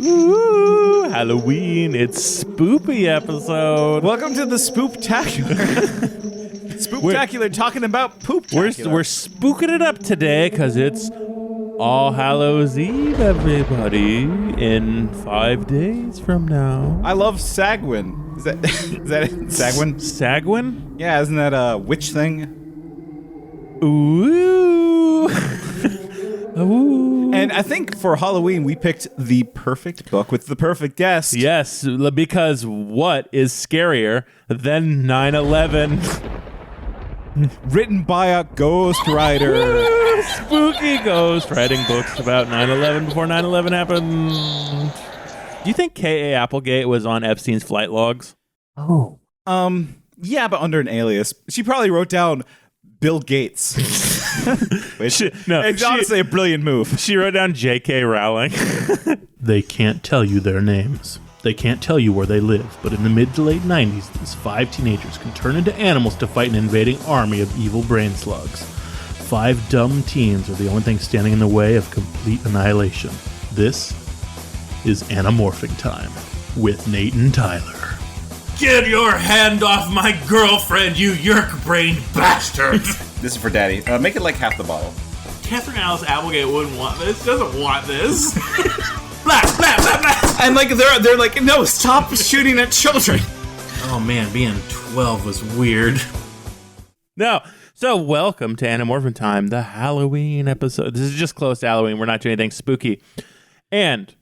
Ooh, Halloween, it's spoopy episode. Welcome to the Spooptacular. Spooptacular talking about poop. We're spooking it up today because it's All Hallows Eve, everybody, in 5 days from now. I love Sagwin. Is that it? Sagwin? Sagwin? Yeah, isn't that a witch thing? Ooh. Ooh. And I think for Halloween, we picked the perfect book with the perfect guest. Yes, because what is scarier than 9/11? Written by a ghostwriter. Spooky ghost writing books about 9/11 before 9/11 happened. Do you think K.A. Applegate was on Epstein's flight logs? Oh. Yeah, but under an alias. She probably wrote down Bill Gates. Which, it's honestly a brilliant move. She wrote down J.K. Rowling. They can't tell you their names. They can't tell you where they live, but in the mid to late 90s, these 5 teenagers can turn into animals to fight an invading army of evil brain slugs. 5 dumb teens are the only thing standing in the way of complete annihilation. This is Animorphing Time with Nate and Tyler. Get your hand off my girlfriend, you yerk-brained bastard! This is for Daddy. Make it like half the bottle. Catherine Alice Applegate wouldn't want this. Doesn't want this. Blah, blah, blah, blah. And like they're like, no, stop shooting at children. Oh man, being 12 was weird. No. So welcome to Animorphing Time, the Halloween episode. This is just close to Halloween. We're not doing anything spooky. And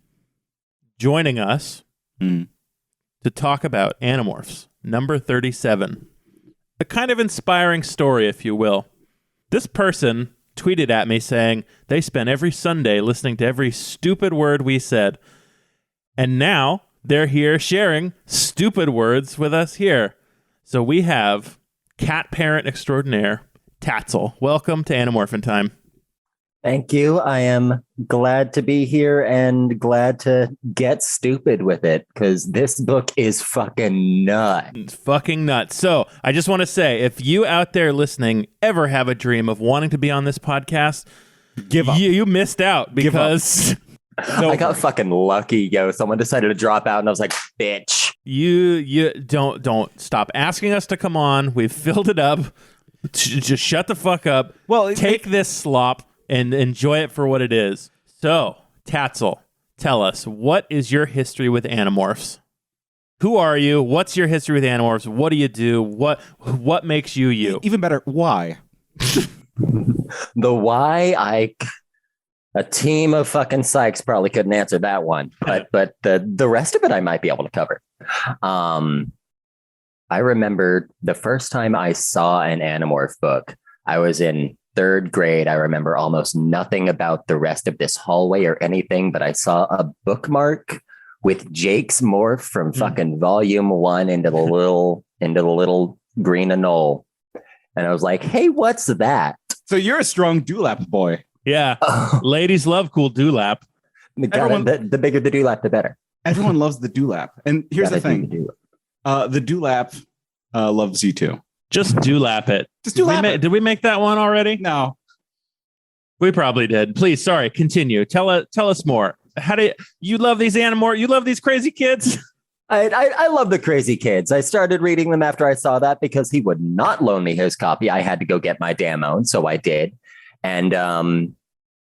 joining us to talk about Animorphs, number 37. A kind of inspiring story, if you will. This person tweeted at me saying they spent every Sunday listening to every stupid word we said. And now they're here sharing stupid words with us here. So we have cat parent extraordinaire, Tatsyl. Welcome to Animorphing Time. Thank you. I am glad to be here and glad to get stupid with it because this book is fucking nuts. It's fucking nuts. So I just want to say, if you out there listening ever have a dream of wanting to be on this podcast, Give up. You missed out because I got fucking lucky, yo. Someone decided to drop out and I was like, bitch. you don't stop asking us to come on. We've filled it up. Just shut the fuck up. Well, take this slop and enjoy it for what it is. So, Tatsyl, tell us, what is your history with Animorphs? Who are you? What's your history with Animorphs? What do you do? What makes you you? Even better, why? The why, a team of fucking psychs probably couldn't answer that one, but the rest of it I might be able to cover. I remember the first time I saw an Animorph book, I was in 3rd grade. I remember almost nothing about the rest of this hallway or anything, but I saw a bookmark with Jake's morph from fucking volume 1 into the little green anole. And I was like, hey, what's that? So you're a strong dewlap boy. Yeah. Ladies love cool dewlap. The bigger the dewlap, the better. Everyone loves the dewlap. And here's the thing. The dewlap loves you too. Just dewlap it. Just dewlap it. Did we make that one already? No. We probably did. Please, sorry, continue. Tell us more. How do you love these Animorphs? You love these crazy kids? I love the crazy kids. I started reading them after I saw that because he would not loan me his copy. I had to go get my damn own, so I did. And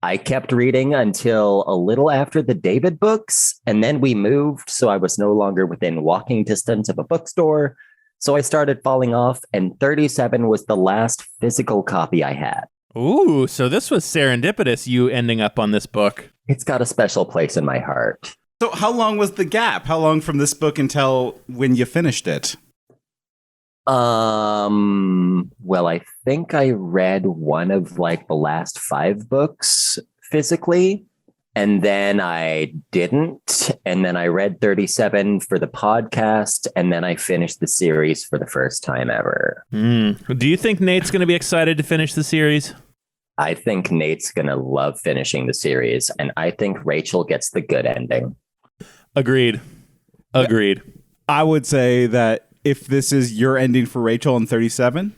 I kept reading until a little after the David books, and then we moved, so I was no longer within walking distance of a bookstore. So I started falling off, and 37 was the last physical copy I had. Ooh, so this was serendipitous, you ending up on this book. It's got a special place in my heart. So how long was the gap? How long from this book until when you finished it? Well, I think I read one of like the last 5 books physically, and then I didn't. And then I read 37 for the podcast, and then I finished the series for the first time ever. Do you think Nate's going to be excited to finish the series? I think Nate's going to love finishing the series, and I think Rachel gets the good ending. Agreed. I would say that if this is your ending for Rachel in 37,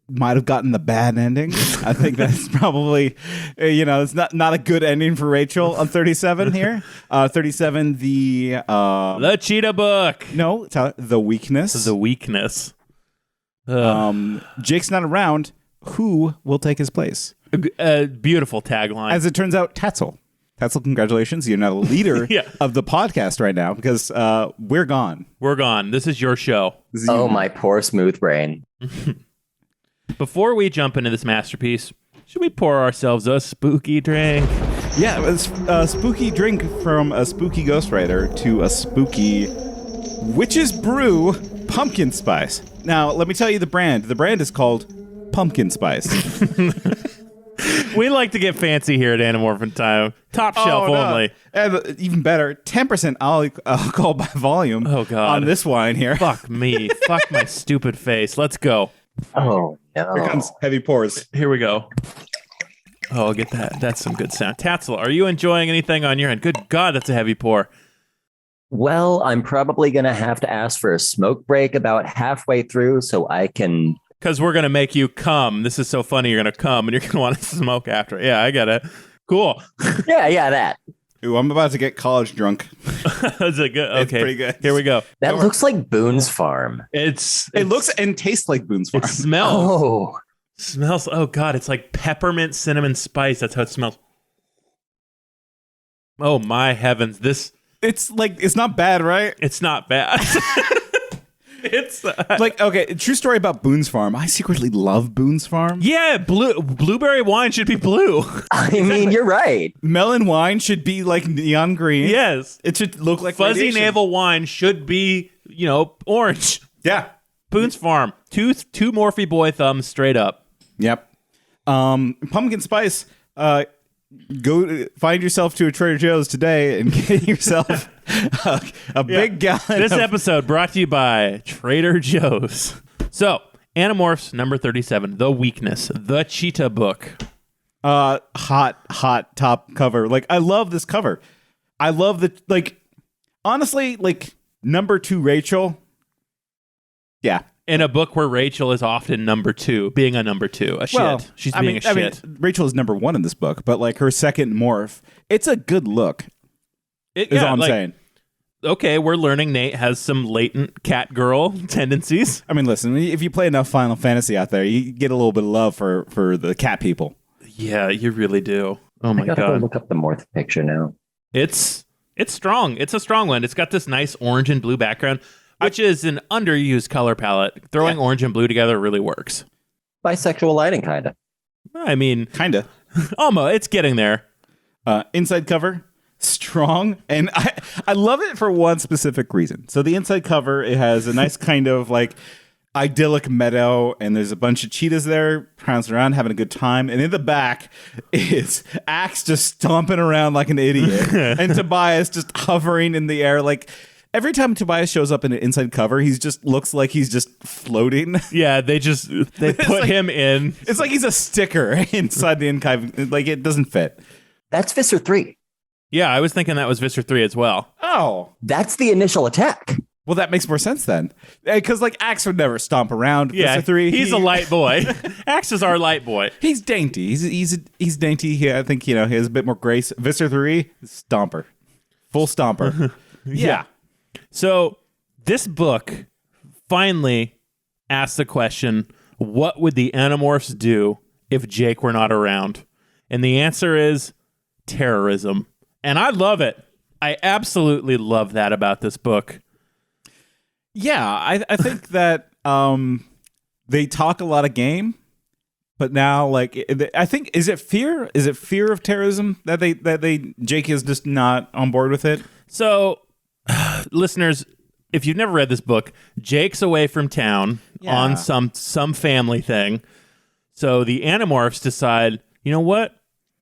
might have gotten the bad ending. I think that's probably, it's not a good ending for Rachel on 37 here. 37, the cheetah book. No, the weakness. The weakness. Jake's not around. Who will take his place? Beautiful tagline. As it turns out, Tatsyl. Tatsyl, congratulations. You're now the leader Yeah. of the podcast right now because we're gone. We're gone. This is your show. Oh, my poor smooth brain. Before we jump into this masterpiece, should we pour ourselves a spooky drink? Yeah, it's a spooky drink from a spooky ghostwriter to a spooky witch's brew pumpkin spice. Now, let me tell you the brand. The brand is called Pumpkin Spice. We like to get fancy here at Animorphing Time. Top shelf only. And even better, 10% alcohol by volume on this wine here. Fuck me. Fuck my stupid face. Let's go. Oh, no. Here comes heavy pours. Here we go. Oh, I'll get that. That's some good sound. Tatsyl, are you enjoying anything on your end? Good God, that's a heavy pour. Well, I'm probably going to have to ask for a smoke break about halfway through so I can... Because we're going to make you come. This is so funny. You're going to come and you're going to want to smoke after. Yeah, I get it. Cool. Yeah, that. Ooh, I'm about to get college drunk. Is it good? Okay. It's pretty good. Here we go. That looks like Boone's Farm. It looks and tastes like Boone's Farm. It smells. Oh. Smells. Oh, God. It's like peppermint, cinnamon, spice. That's how it smells. Oh, my heavens. It's not bad, right? It's not bad. It's okay, true story about Boone's Farm. I secretly love Boone's Farm. Yeah, blueberry wine should be blue. I mean, you're right. Melon wine should be like neon green. Yes. It should look like fuzzy radiation. navel wine should be, orange. Yeah. Boone's Farm. Two Morphy Boy thumbs straight up. Yep. Pumpkin spice. Go find yourself to a Trader Joe's today and get yourself a big gallon. This episode brought to you by Trader Joe's. So, Animorphs number 37, The Weakness, the Cheetah book. Hot top cover. I love this cover. I love honestly, number 2 Rachel. Yeah. In a book where Rachel is often number 2, being a number 2, a shit. She's being a shit. Rachel is number 1 in this book, but her second morph, it's a good look. Is all I'm saying. Okay, we're learning Nate has some latent Catgirl tendencies. I mean, listen, if you play enough Final Fantasy out there, you get a little bit of love for the cat people. Yeah, you really do. Oh my I gotta God. go look up the morph picture now. It's strong. It's a strong one. It's got this nice orange and blue background, which is an underused color palette. Throwing orange and blue together really works. Bisexual lighting, kind of. I mean, kind of. Almost. It's getting there. Inside cover, strong. And I love it for one specific reason. So the inside cover, it has a nice kind of idyllic meadow, and there's a bunch of cheetahs there prancing around having a good time, and in the back is Axe just stomping around like an idiot and Tobias just hovering in the air. Every time Tobias shows up in an inside cover, he just looks like he's just floating. Yeah, they put him in. It's like he's a sticker inside the inside. It doesn't fit. That's Visser 3. Yeah, I was thinking that was Visser 3 as well. Oh. That's the initial attack. Well, that makes more sense then. Because Axe would never stomp around. Yeah, Visser 3. He's a light boy. Axe is our light boy. He's dainty. He's dainty. I think, he has a bit more grace. Visser 3, stomper. Full stomper. Yeah. So this book finally asks the question, what would the Animorphs do if Jake were not around? And the answer is terrorism. And I love it. I absolutely love that about this book. Yeah, I think that they talk a lot of game, but now I think is it fear? Is it fear of terrorism that Jake is just not on board with it? So listeners, if you've never read this book, Jake's away from town on some family thing. So the Animorphs decide, you know what?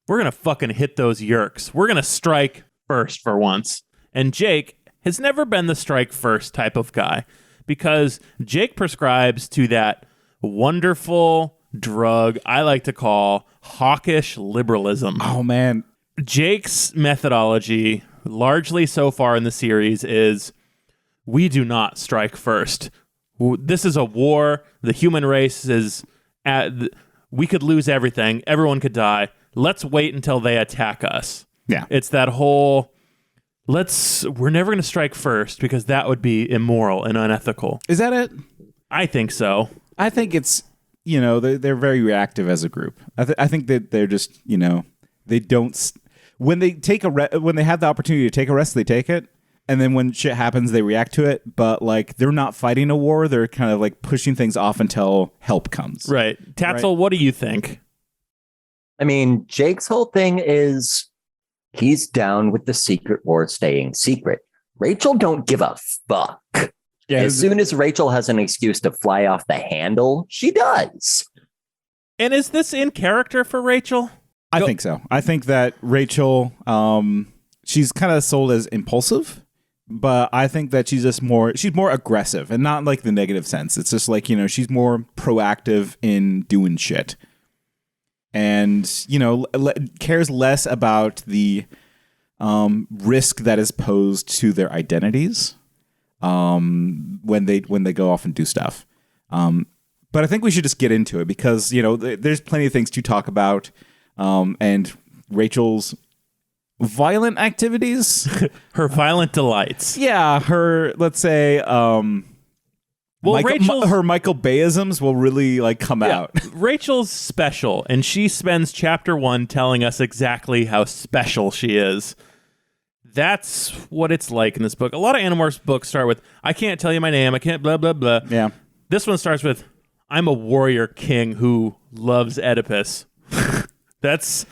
We're going to fucking hit those yerks. We're going to strike first for once. And Jake has never been the strike first type of guy because Jake prescribes to that wonderful drug I like to call hawkish liberalism. Oh, man. Jake's methodology, largely so far in the series, is we do not strike first. This is a war. The human race is we could lose everything. Everyone could die. Let's wait until they attack us. Yeah. It's that whole, we're never going to strike first because that would be immoral and unethical. Is that it? I think so. I think it's, they're very reactive as a group. I think that they're just, they don't, when they when they have the opportunity to take a rest, they take it. And then when shit happens, they react to it. But like, they're not fighting a war. They're kind of like pushing things off until help comes. Right. Tatsyl, what do you think? I mean, Jake's whole thing is he's down with the secret war staying secret. Rachel don't give a fuck. Yeah, as soon as Rachel has an excuse to fly off the handle, she does. And is this in character for Rachel? I think so. I think that Rachel, she's kind of sold as impulsive, but I think that she's more aggressive, and not like the negative sense. It's just like, she's more proactive in doing shit. And, cares less about the risk that is posed to their identities when they go off and do stuff. But I think we should just get into it because, there's plenty of things to talk about. And Rachel's violent activities. Her violent delights. Yeah, her, let's say, her Michael Bayisms will really come out. Rachel's special, and she spends chapter 1 telling us exactly how special she is. That's what it's like in this book. A lot of Animorphs books start with, I can't tell you my name, I can't blah, blah, blah. Yeah. This one starts with, I'm a warrior king who loves Oedipus. That's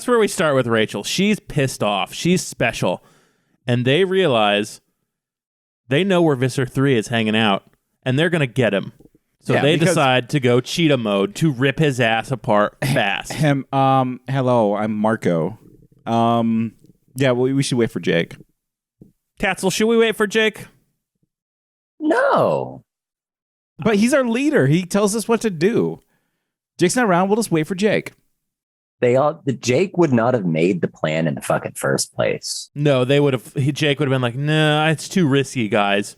where we start with Rachel. She's pissed off. She's special. And they realize they know where Visser 3 is hanging out, and they're going to get him. So they decide to go cheetah mode to rip his ass apart fast. Hello, I'm Marco. We should wait for Jake. Tatsyl, should we wait for Jake? No. But he's our leader. He tells us what to do. Jake's not around. We'll just wait for Jake. Jake would not have made the plan in the fucking first place. No, Jake would have been like, nah, it's too risky, guys.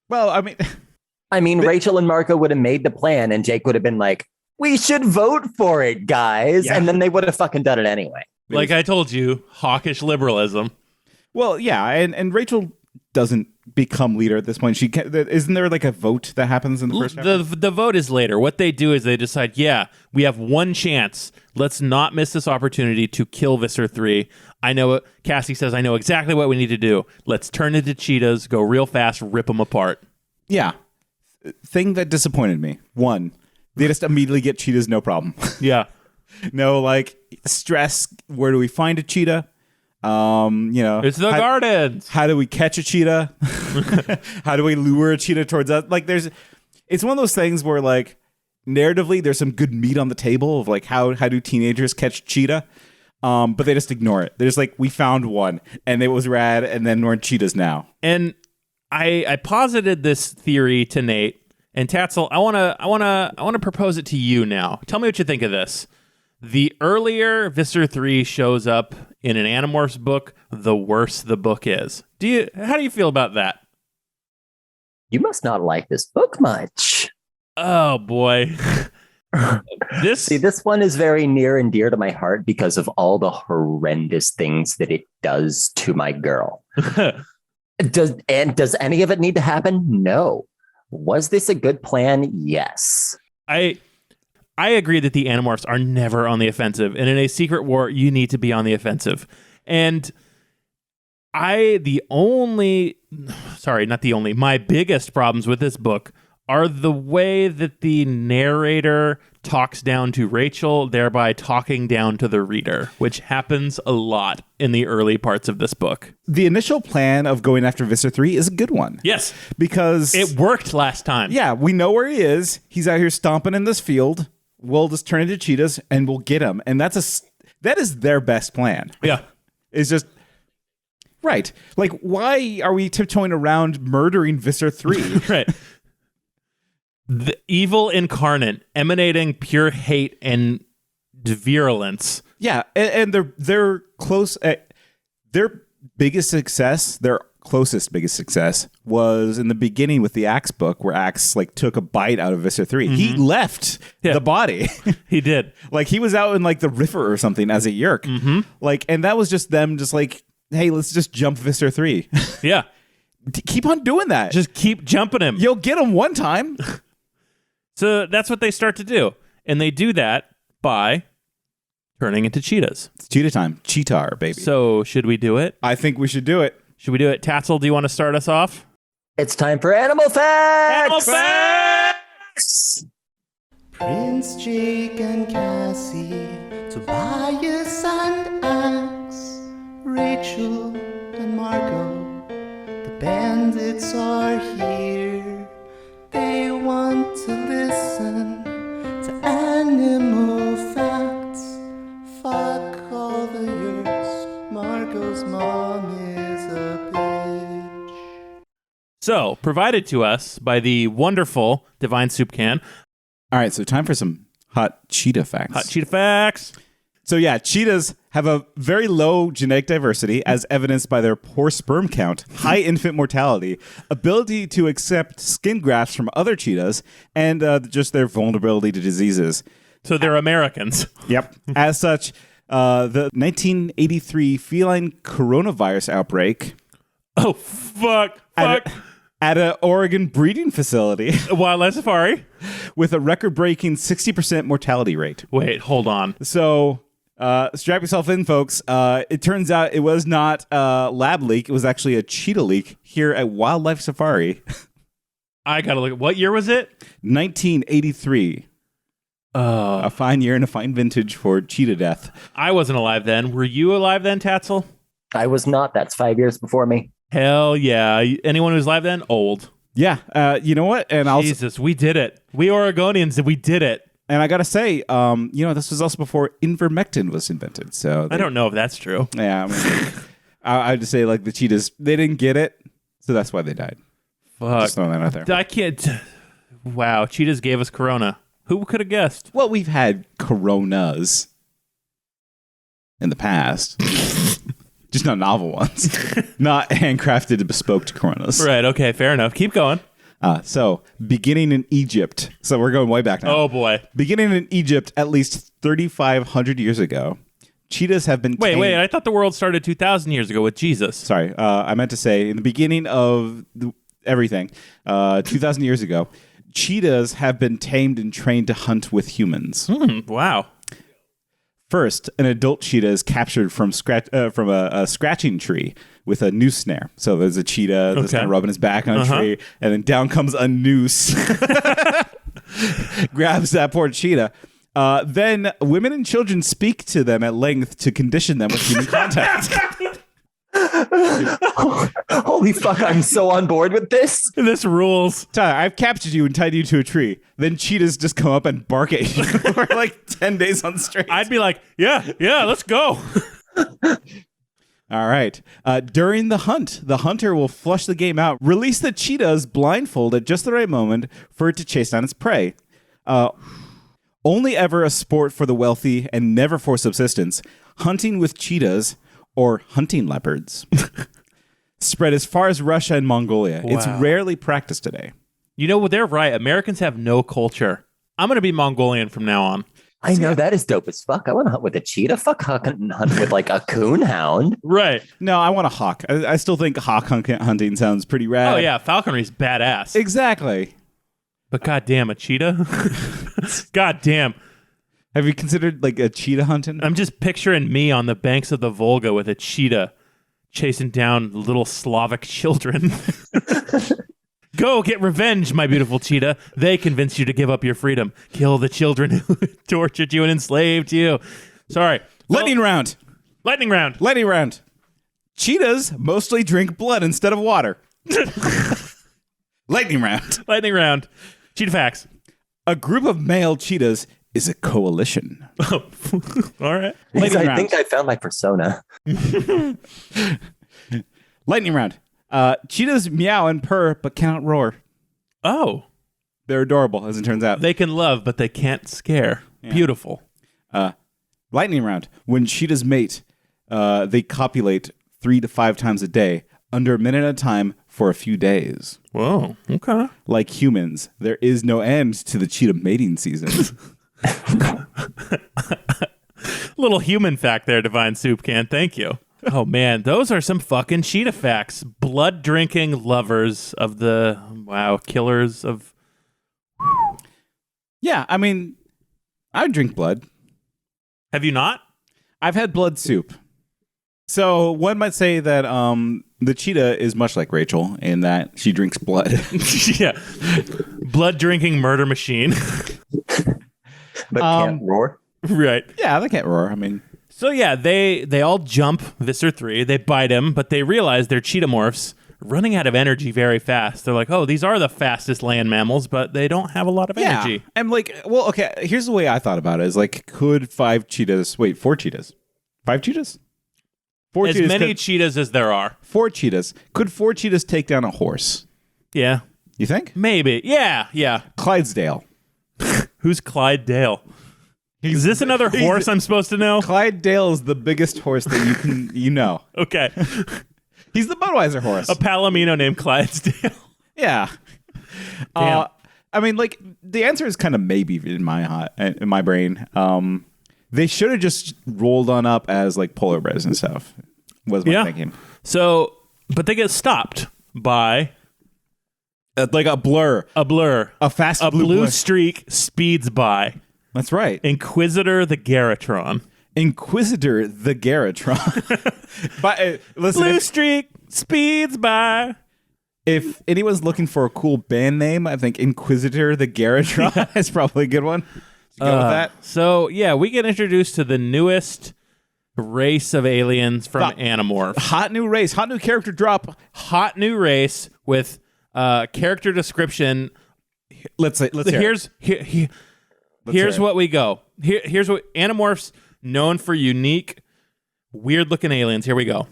Well, I mean, Rachel and Marco would have made the plan, and Jake would have been like, we should vote for it, guys. Yeah. And then they would have fucking done it anyway. Like I told you, hawkish liberalism. Well, yeah, and Rachel doesn't become leader at this point. Isn't there like a vote that happens in the first chapter? The vote is later. What they do is they decide, we have one chance. Let's not miss this opportunity to kill Visser 3. Cassie says, I know exactly what we need to do. Let's turn into cheetahs, go real fast, rip them apart. Yeah. Thing that disappointed me. One, they just immediately get cheetahs, no problem. Yeah. No, stress. Where do we find a cheetah? It's the gardens. How do we catch a cheetah? How do we lure a cheetah towards us? It's one of those things where narratively there's some good meat on the table of how do teenagers catch cheetah? But they just ignore it. They're just we found one and it was rad, and then we're in cheetahs now. And I posited this theory to Nate and Tatsyl. I wanna propose it to you now. Tell me what you think of this. The earlier Visser 3 shows up in an Animorphs book, the worse the book is. How do you feel about that? You must not like this book much. Oh boy. This one is very near and dear to my heart because of all the horrendous things that it does to my girl. Does any of it need to happen? No. Was this a good plan? Yes. I agree that the Animorphs are never on the offensive, and in a secret war, you need to be on the offensive. And my biggest problems with this book are the way that the narrator talks down to Rachel, thereby talking down to the reader, which happens a lot in the early parts of this book. The initial plan of going after Visser 3 is a good one. Yes. Because it worked last time. Yeah, we know where he is. He's out here stomping in this field. We'll just turn into cheetahs and we'll get him. And that is their best plan. Yeah. It's just right. Why are we tiptoeing around murdering Visser 3? Right. The evil incarnate, emanating pure hate and virulence. Yeah, and they're close. Their biggest success, their closest biggest success was in the beginning with the Axe book, where Axe like took a bite out of Visser 3. He left the body. He did. Like he was out in like the river or something as a yerk. Like, and that was just them just like, hey, let's just jump Visser 3. Yeah. Keep on doing that. Just keep jumping him. You'll get him one time. So that's what they start to do. And they do that by turning into cheetahs. It's cheetah time. Cheetah, baby. So should we do it? I think we should do it. Should we do it? Tatsyl, do you want to start us off? It's time for Animal Facts! Animal Facts! Prince Jake and Cassie, Tobias and Axe, Rachel and Margot, the bandits are here. They want to listen to animal facts. Fuck all the yerks, Margot's mom is a bitch. So, provided to us by the wonderful Divine Soup Can. All right, so time for some hot cheetah facts. Hot cheetah facts. So yeah, cheetahs have a very low genetic diversity, as evidenced by their poor sperm count, high infant mortality, ability to accept skin grafts from other cheetahs, and just their vulnerability to diseases. So they're Americans. Yep. As such, the 1983 feline coronavirus outbreak Oh, fuck. at an Oregon breeding facility Wildlife safari. with a record-breaking 60% mortality rate. Wait, hold on. So strap yourself in, folks. It turns out it was not a lab leak. It was actually a cheetah leak here at Wildlife Safari. I gotta look. What year was it? 1983. A fine year and a fine vintage for cheetah death. I wasn't alive then. Were you alive then, Tatsyl? I was not. That's 5 years before me. Hell yeah. Anyone who's alive then? Old. Yeah. You know what? And Jesus, we did it. We Oregonians, we did it. And I gotta say, this was also before ivermectin was invented. So I don't know if that's true. Yeah, I mean, I'd just say like the cheetahs, they didn't get it, so that's why they died. Fuck. Just throwing that out there. I can't. Wow, cheetahs gave us corona. Who could have guessed? Well, we've had coronas in the past. Just not novel ones. Not handcrafted, bespoke coronas. Right, okay, fair enough. Keep going. So, beginning in Egypt. So, we're going way back now. Oh, boy. Beginning in Egypt, at least 3,500 years ago, cheetahs have been Wait, I thought the world started 2,000 years ago with Jesus. Sorry, I meant to say, in the beginning of everything, 2,000 years ago, cheetahs have been tamed and trained to hunt with humans. Wow. First, an adult cheetah is captured from a scratching tree with a noose snare. So there's a cheetah that's kind of rubbing his back on a tree, and then down comes a noose, grabs that poor cheetah. Then women and children speak to them at length to condition them with human contact. Holy fuck, I'm so on board with this. This rules. Tyler, I've captured you and tied you to a tree. Then cheetahs just come up and bark at you for like 10 days on straight. I'd be like, yeah, let's go. All right. During the hunt, the hunter will flush the game out, release the cheetahs blindfold at just the right moment for it to chase down its prey. Only ever a sport for the wealthy and never for subsistence. Hunting with cheetahs, or hunting leopards, spread as far as Russia and Mongolia. Wow. It's rarely practiced today. You know what? They're right. Americans have no culture. I'm going to be Mongolian from now on. I know, that is dope as fuck. I want to hunt with a cheetah. Fuck hunt with like a coon hound. Right. No, I want a hawk. I still think hawk hunting sounds pretty rad. Oh, yeah. Falconry's badass. Exactly. But goddamn, a cheetah? Goddamn. Have you considered like a cheetah hunting? I'm just picturing me on the banks of the Volga with a cheetah chasing down little Slavic children. Go get revenge, my beautiful cheetah. They convinced you to give up your freedom. Kill the children who tortured you and enslaved you. Sorry. Lightning round. Lightning round. Lightning round. Cheetahs mostly drink blood instead of water. Lightning round. Lightning round. Cheetah facts. A group of male cheetahs is a coalition. Oh, all right. Lightning I round. think I found my persona. Lightning round. Cheetahs meow and purr, but cannot roar. Oh. They're adorable, as it turns out. They can love, but they can't scare. Yeah. Beautiful. Lightning round. When cheetahs mate, they copulate 3 to 5 times a day. under a minute at a time for a few days. Whoa. Okay. Like humans, there is no end to the cheetah mating season. Little human fact there, Divine Soup Can. Thank you. Oh, man. Those are some fucking cheetah facts. Blood-drinking lovers of the, killers of... Yeah, I mean, I would drink blood. Have you not? I've had blood soup. So one might say that the cheetah is much like Rachel in that she drinks blood. Yeah. Blood-drinking murder machine. But can't roar. Right. Yeah, they can't roar. I mean... So yeah, they all jump Visser 3. They bite him, but they realize they're cheetah morphs running out of energy very fast. They're like, oh, these are the fastest land mammals, but they don't have a lot of energy. Yeah. I'm like, well, okay, here's the way I thought about it. Is like, could 4 cheetahs? 5 cheetahs? 4 As cheetahs many cheetahs as there are. 4 cheetahs. Could 4 cheetahs take down a horse? Yeah. You think? Maybe. Yeah. Clydesdale. Who's Clyde Dale? Is this another horse I'm supposed to know? Clydesdale is the biggest horse that you know. Okay. He's the Budweiser horse. A Palomino named Clydesdale. Yeah. Damn. I mean, like, the answer is kind of maybe in my brain. They should have just rolled on up as like polar bears and stuff. Was my thinking. So, but they get stopped by like a blur, a fast blue blur. streak speeds by. That's right. Inquisitor the Garrotron. Inquisitor the Garrotron. But listen, Blue streak speeds by. if anyone's looking for a cool band name, I think Inquisitor the Garrotron is probably a good one. Go with that. So, yeah, we get introduced to the newest race of aliens from Animorphs. Hot new race, hot new character drop. Hot new race with character description. Let's hear it. Here's what we go. Here's what Animorphs, known for unique, weird-looking aliens. Here we go.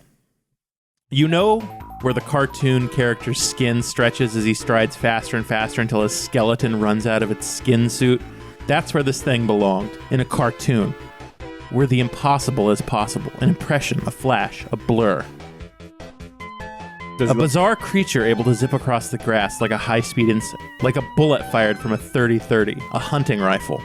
You know where the cartoon character's skin stretches as he strides faster and faster until his skeleton runs out of its skin suit? That's where this thing belonged, in a cartoon, where the impossible is possible. An impression, a flash, a blur. A bizarre creature able to zip across the grass like a high-speed insect, like a bullet fired from a 30-30, a hunting rifle.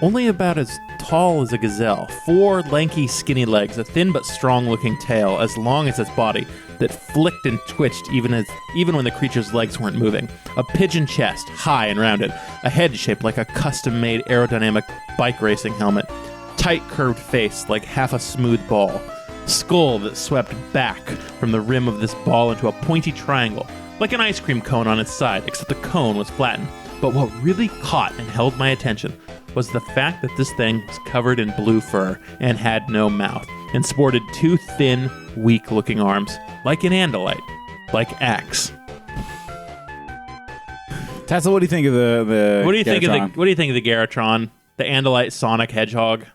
Only about as tall as a gazelle, 4 lanky, skinny legs, a thin but strong-looking tail as long as its body that flicked and twitched even when the creature's legs weren't moving. A pigeon chest, high and rounded, a head shaped like a custom-made aerodynamic bike racing helmet, tight curved face like half a smooth ball, skull that swept back from the rim of this ball into a pointy triangle, like an ice cream cone on its side, except the cone was flattened. But what really caught and held my attention was the fact that this thing was covered in blue fur and had no mouth, and sported 2 thin, weak-looking arms, like an Andalite, like Axe. Tatsyl, what do you think of the What do you think of Garrotron? What do you think of the Garrotron, the Andalite Sonic Hedgehog?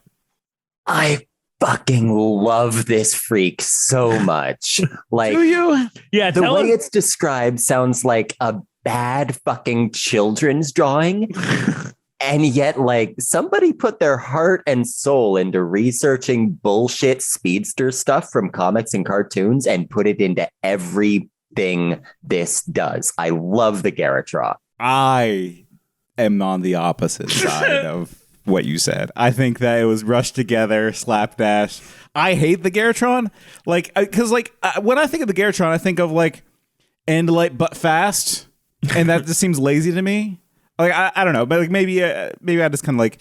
I fucking love this freak so much. Like, Do you? Yeah, the tell way us. it's described sounds like a bad fucking children's drawing. And yet, like, somebody put their heart and soul into researching bullshit speedster stuff from comics and cartoons and put it into everything this does. I love the Garrotron. I am on the opposite side of what you said. I think that it was rushed together, slapdash. I hate the Garrotron. Like, because, when I think of the Garrotron, I think of, like, Andalite but fast. And that just seems lazy to me. Like, I don't know, but like maybe I just kind of like,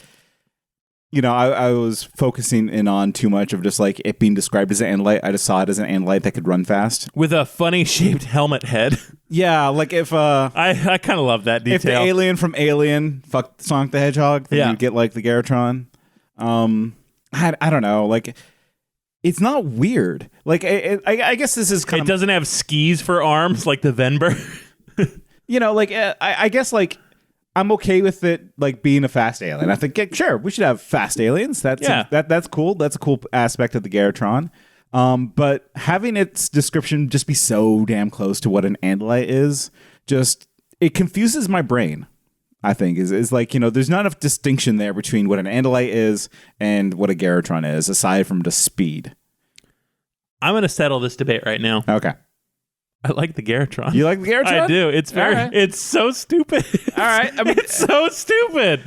you know, I was focusing in on too much of just like it being described as an Andalite. I just saw it as an Andalite that could run fast. With a funny shaped helmet head. Yeah, like if I kind of love that detail. if the alien from Alien fucked Sonic the Hedgehog, then you get like the Garrotron. I don't know, like it's not weird. Like I guess this is kind of, it doesn't have skis for arms like the Venber. you know, like I guess like I'm okay with it like being a fast alien. I think sure we should have fast aliens. That's cool. That's a cool aspect of the Garrotron. But having its description just be so damn close to what an Andalite is, just it confuses my brain. I think is like, you know, there's not enough distinction there between what an Andalite is and what a Garrotron is, aside from just speed. I'm going to settle this debate right now. Okay. I like the Garrotron. You like the Garrotron? I do. It's very. All right. It's so stupid. All right. I mean, it's so stupid.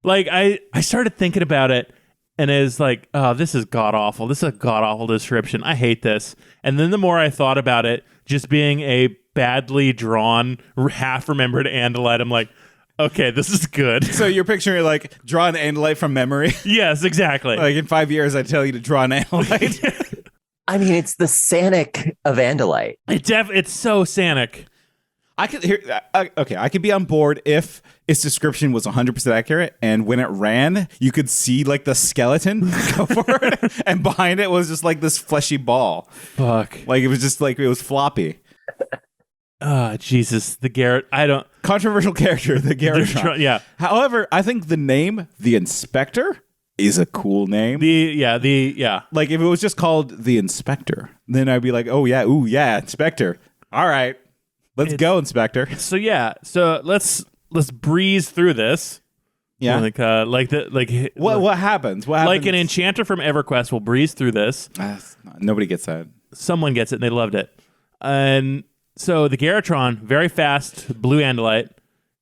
Like I started thinking about it, and it's like, oh, this is god awful. This is a god awful description. I hate this. And then the more I thought about it, just being a badly drawn, half remembered Andalite, I'm like, okay, this is good. So you're picturing like draw an Andalite from memory? Yes, exactly. Like in 5 years, I tell you to draw an Andalite. I mean, it's the Sanic of Andalite. It's so Sanic. I could be on board if its description was 100% accurate, and when it ran, you could see like the skeleton go forward, and behind it was just like this fleshy ball. Fuck. Like it was just like it was floppy. Oh, Jesus. The Garrett. I don't. Controversial character, the Garrotron. Yeah. However, I think the name, the Inspector, is a cool name. Like if it was just called the Inspector, then I'd be like, oh yeah, ooh yeah, Inspector. All right, let's go, Inspector. So yeah, let's breeze through this. Yeah. What happens? What happens? Like an enchanter from EverQuest will breeze through this. Nobody gets that. Someone gets it and they loved it. And so the Garrotron, very fast, blue Andalite,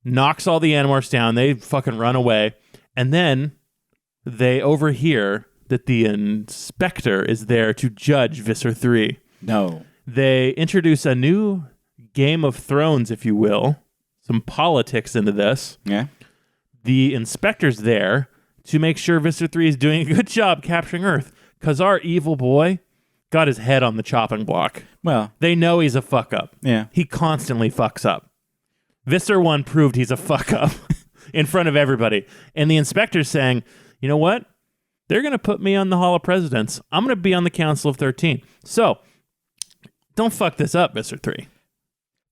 knocks all the Animorphs down. They fucking run away. And then they overhear that the Inspector is there to judge Visser 3. No. They introduce a new Game of Thrones, if you will, some politics into this. Yeah. The Inspector's there to make sure Visser 3 is doing a good job capturing Earth, because our evil boy got his head on the chopping block. Well, They know he's a fuck up. yeah. He constantly fucks up. Visser 1 proved he's a fuck up in front of everybody. And the Inspector's saying, you know what? They're going to put me on the Hall of Presidents. I'm going to be on the Council of 13. So, don't fuck this up, Visser 3.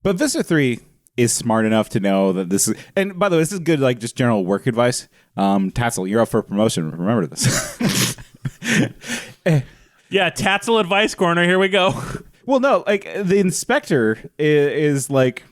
But Visser 3 is smart enough to know that this is, and by the way, this is good, like just general work advice. Tatsyl, you're up for promotion. Remember this. Yeah, Tatsyl Advice Corner. Here we go. Well, no, like the Inspector is like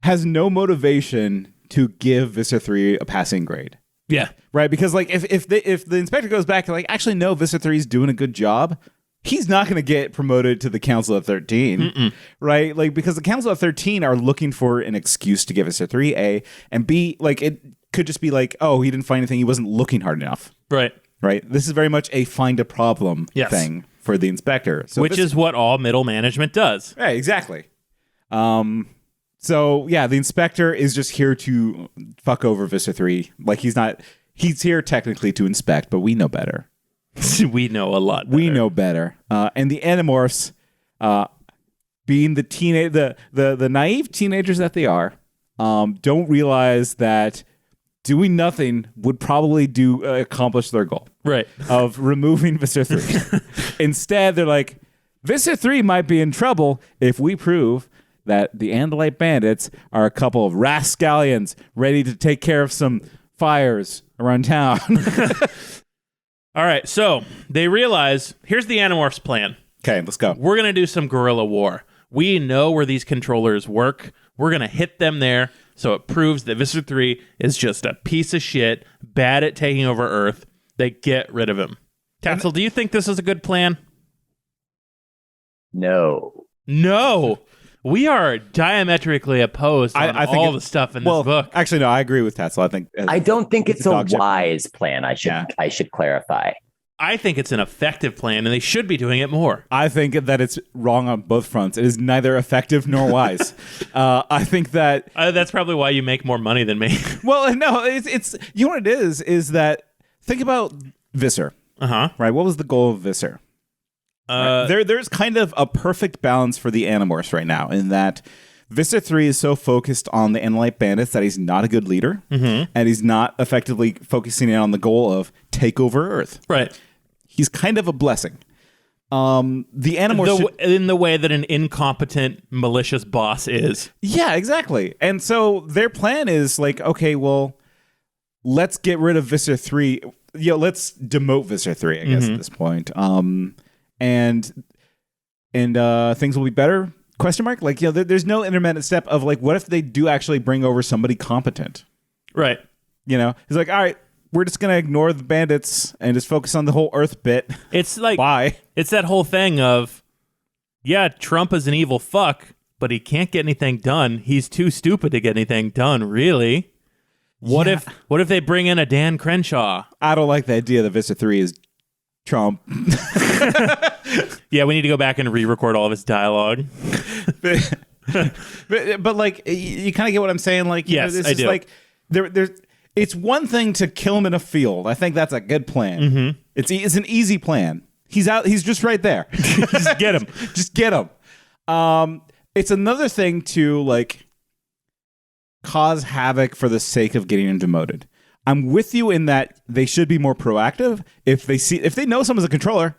has no motivation to give Visser 3 a passing grade. Yeah. Right? Because like if the Inspector goes back and like, actually no, Visser 3 is doing a good job, he's not going to get promoted to the Council of 13. Mm-mm. Right? Like because the Council of 13 are looking for an excuse to give Visser 3 A, and B, like it could just be like, oh, he didn't find anything, he wasn't looking hard enough. Right. Right? This is very much a find a problem thing for the Inspector. So which is what all middle management does. Right, exactly. So yeah, the Inspector is just here to fuck over Visser 3. Like he's here technically to inspect, but we know better. We know a lot better. We know better. And the Animorphs, being the naive teenagers that they are, don't realize that doing nothing would probably accomplish their goal. Right. Of removing Visser 3. Instead, they're like, Visser 3 might be in trouble if we prove that the Andalite bandits are a couple of rascallions ready to take care of some fires around town. All right, so they realize, here's the Animorphs' plan. Okay, let's go. We're going to do some guerrilla war. We know where these controllers work. We're going to hit them there, so it proves that Visser 3 is just a piece of shit, bad at taking over Earth. They get rid of him. Tatsyl, do you think this is a good plan? No. No. We are diametrically opposed on I think all the stuff in this book. Actually, no, I agree with Tatsyl. I think I don't think it's a dog shit. wise plan. I should clarify. I think it's an effective plan, and they should be doing it more. I think that it's wrong on both fronts. It is neither effective nor wise. I think that That's probably why you make more money than me. well, no, it's you know what it is that think about Visser. Uh-huh. Right? What was the goal of Visser? There's kind of a perfect balance for the Animorphs right now in that Visser 3 is so focused on the Andalite bandits that he's not a good leader, and he's not effectively focusing in on the goal of take over Earth. Right. He's kind of a blessing. The Animorphs in the way that an incompetent, malicious boss is. Yeah, exactly. And so their plan is like, okay, well, let's get rid of Visser 3. Let's demote Visser 3, I guess, at this point. And things will be better? Question mark? Like, there's no intermittent step of like, what if they do actually bring over somebody competent? Right. He's like, all right, we're just going to ignore the bandits and just focus on the whole Earth bit. It's like, Bye. It's that whole thing of yeah, Trump is an evil fuck, but he can't get anything done. He's too stupid to get anything done, really. What if they bring in a Dan Crenshaw? I don't like the idea that Visser 3 is Trump. Yeah, we need to go back and re-record all of his dialogue. but like, you kind of get what I'm saying. Like, yes, this I is do. like there's. It's one thing to kill him in a field. I think that's a good plan. Mm-hmm. It's an easy plan. He's out. He's just right there. Just get him. Just get him. It's another thing to like cause havoc for the sake of getting him demoted. I'm with you in that they should be more proactive. If they know someone's a controller,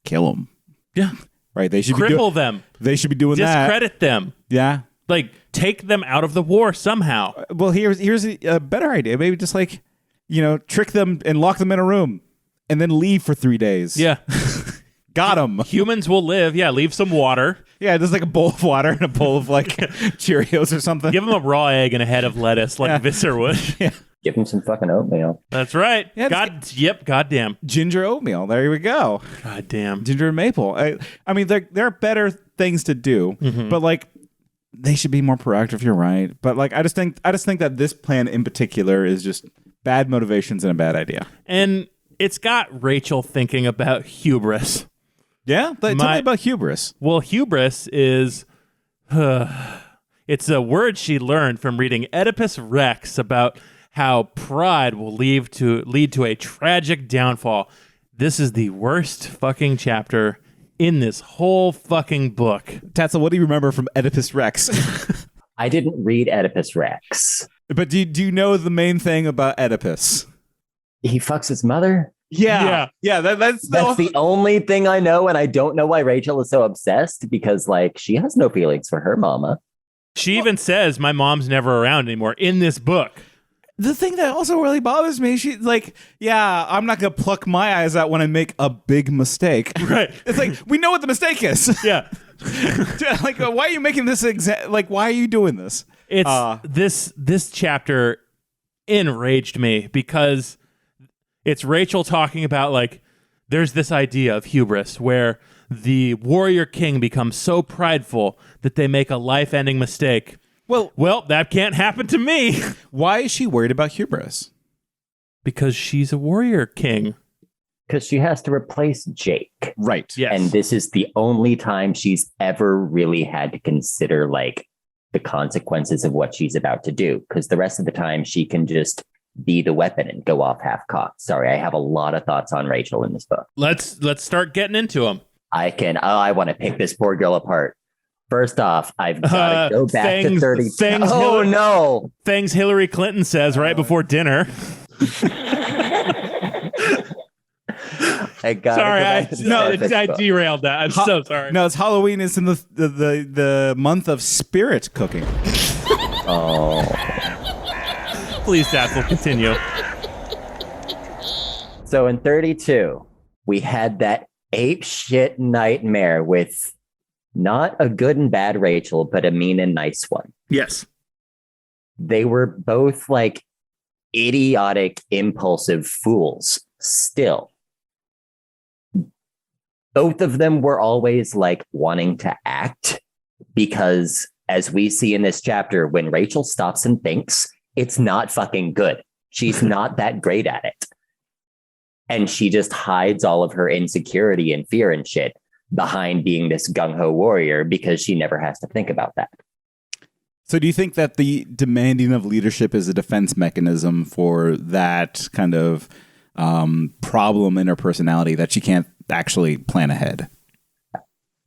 kill them. Yeah. Right. They should Cripple them. They should be doing that. Discredit them. Yeah. Like, take them out of the war somehow. Well, here's a better idea. Maybe just like, trick them and lock them in a room and then leave for 3 days. Yeah. Got them. Humans will live. Yeah, leave some water. Yeah, just like a bowl of water and a bowl of like Cheerios or something. Give them a raw egg and a head of lettuce like Visser would. Yeah. Give him some fucking oatmeal. That's right. Yeah, goddamn. Ginger oatmeal. There we go. Goddamn. Ginger and maple. I mean, there are better things to do, but like they should be more proactive. You're right, but like I just think that this plan in particular is just bad motivations and a bad idea. And it's got Rachel thinking about hubris. Yeah, tell me about hubris. Well, hubris is it's a word she learned from reading Oedipus Rex about how pride will lead to a tragic downfall. This is the worst fucking chapter in this whole fucking book. Tatsyl, what do you remember from Oedipus Rex? I didn't read Oedipus Rex. But do you know the main thing about Oedipus? He fucks his mother? Yeah. That's the only thing I know, and I don't know why Rachel is so obsessed, because like she has no feelings for her mama. She even says, my mom's never around anymore in this book. The thing that also really bothers me, she's like, yeah, I'm not going to pluck my eyes out when I make a big mistake. Right. It's like, we know what the mistake is. Yeah. Like, why are you making this why are you doing this? It's this chapter enraged me because it's Rachel talking about like, there's this idea of hubris where the warrior king becomes so prideful that they make a life-ending mistake. Well, that can't happen to me. Why is she worried about hubris? Because she's a warrior king. Because she has to replace Jake. Right. Yes. And this is the only time she's ever really had to consider like the consequences of what she's about to do. Because the rest of the time she can just be the weapon and go off half-cocked. Sorry, I have a lot of thoughts on Rachel in this book. Let's start getting into them. I want to pick this poor girl apart. First off, I've got to go back to 30. No. Things Hillary Clinton says right before dinner. I derailed that. I'm so sorry. No, it's Halloween is in the month of spirit cooking. Oh. Please, Tatsyl, continue. So in 32, we had that ape shit nightmare with not a good and bad Rachel, but a mean and nice one. Yes. They were both like idiotic, impulsive fools still. Both of them were always like wanting to act because, as we see in this chapter, when Rachel stops and thinks, it's not fucking good. She's not that great at it. And she just hides all of her insecurity and fear and shit behind being this gung-ho warrior because she never has to think about that. So do you think that the demanding of leadership is a defense mechanism for that kind of problem in her personality that she can't actually plan ahead?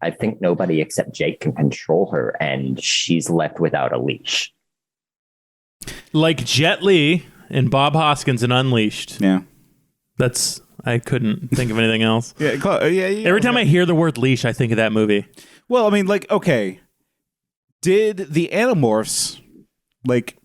I think nobody except Jake can control her, and she's left without a leash. Like Jet Li and Bob Hoskins in Unleashed. Yeah. I couldn't think of anything else. Yeah. Every time I hear the word leash, I think of that movie. Well, I mean, like, okay. Did the Animorphs, like,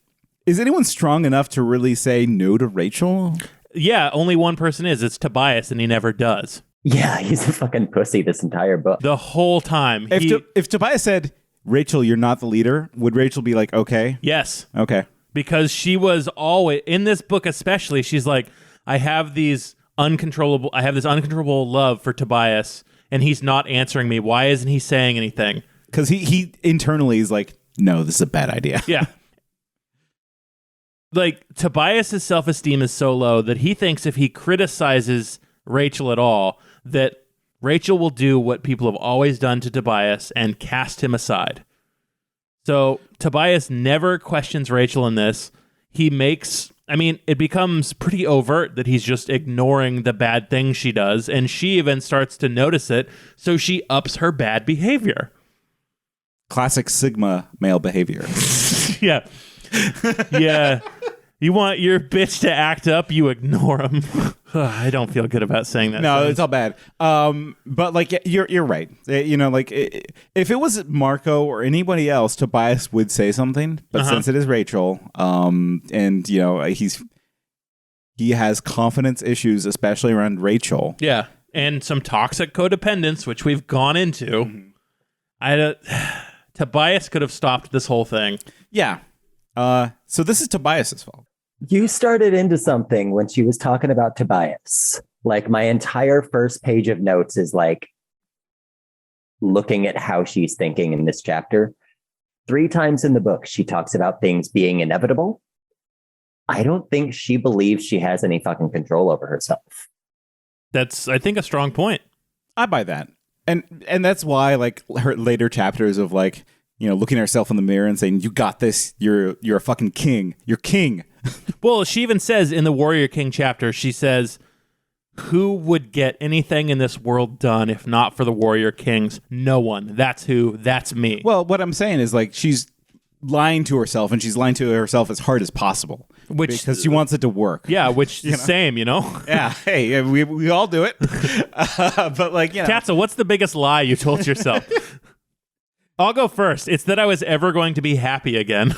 is anyone strong enough to really say no to Rachel? Yeah, only one person is. It's Tobias, and he never does. Yeah, he's a fucking pussy this entire book. The whole time. If Tobias said, Rachel, you're not the leader, would Rachel be like, okay? Yes. Okay. Because she was always, in this book especially, she's like, I have this uncontrollable love for Tobias, and he's not answering me. Why isn't he saying anything? Because he internally is like, no, this is a bad idea. Yeah. Like, Tobias's self-esteem is so low that he thinks if he criticizes Rachel at all, that Rachel will do what people have always done to Tobias and cast him aside. So Tobias never questions Rachel in this. It becomes pretty overt that he's just ignoring the bad things she does, and she even starts to notice it, so she ups her bad behavior. Classic Sigma male behavior. Yeah. Yeah. You want your bitch to act up, you ignore him. I don't feel good about saying that. No, it's all bad. But like, you're right. If it was Marco or anybody else, Tobias would say something. But since it is Rachel, and he has confidence issues, especially around Rachel. Yeah, and some toxic codependence, which we've gone into. Tobias could have stopped this whole thing. Yeah. So this is Tobias's fault. You started into something when she was talking about Tobias. Like, my entire first page of notes is like looking at how she's thinking in this chapter. 3 times in the book, she talks about things being inevitable. I don't think she believes she has any fucking control over herself. That's, I think, a strong point. I buy that. And that's why, like, her later chapters of, like, looking at herself in the mirror and saying, you got this, you're a fucking king. You're king. Well, she even says in the Warrior King chapter, she says, who would get anything in this world done if not for the Warrior Kings? No one. That's who. That's me. Well, what I'm saying is, like, she's lying to herself, and she's lying to herself as hard as possible. Because she wants it to work. Yeah, which the same, Yeah, hey, we all do it. But, like, Tatsyl, what's the biggest lie you told yourself? I'll go first. It's that I was ever going to be happy again.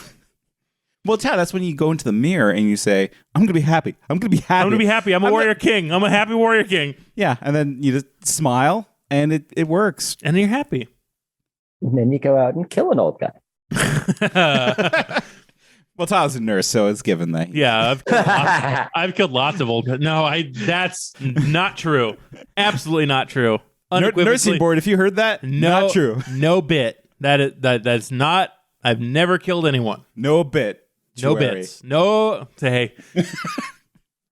Well, Tad, that's when you go into the mirror and you say, I'm going to be happy. I'm going to be happy. I'm going to be happy. I'm a warrior king. I'm a happy warrior king. Yeah, and then you just smile, and it works. And then you're happy. And then you go out and kill an old guy. Well, Todd's a nurse, so it's given that. Yeah, I've killed lots of old guys. No, that's not true. Absolutely not true. Nursing board, if you heard that, not true. No bit. That's not. I've never killed anyone. No bit. No bits. No. Hey.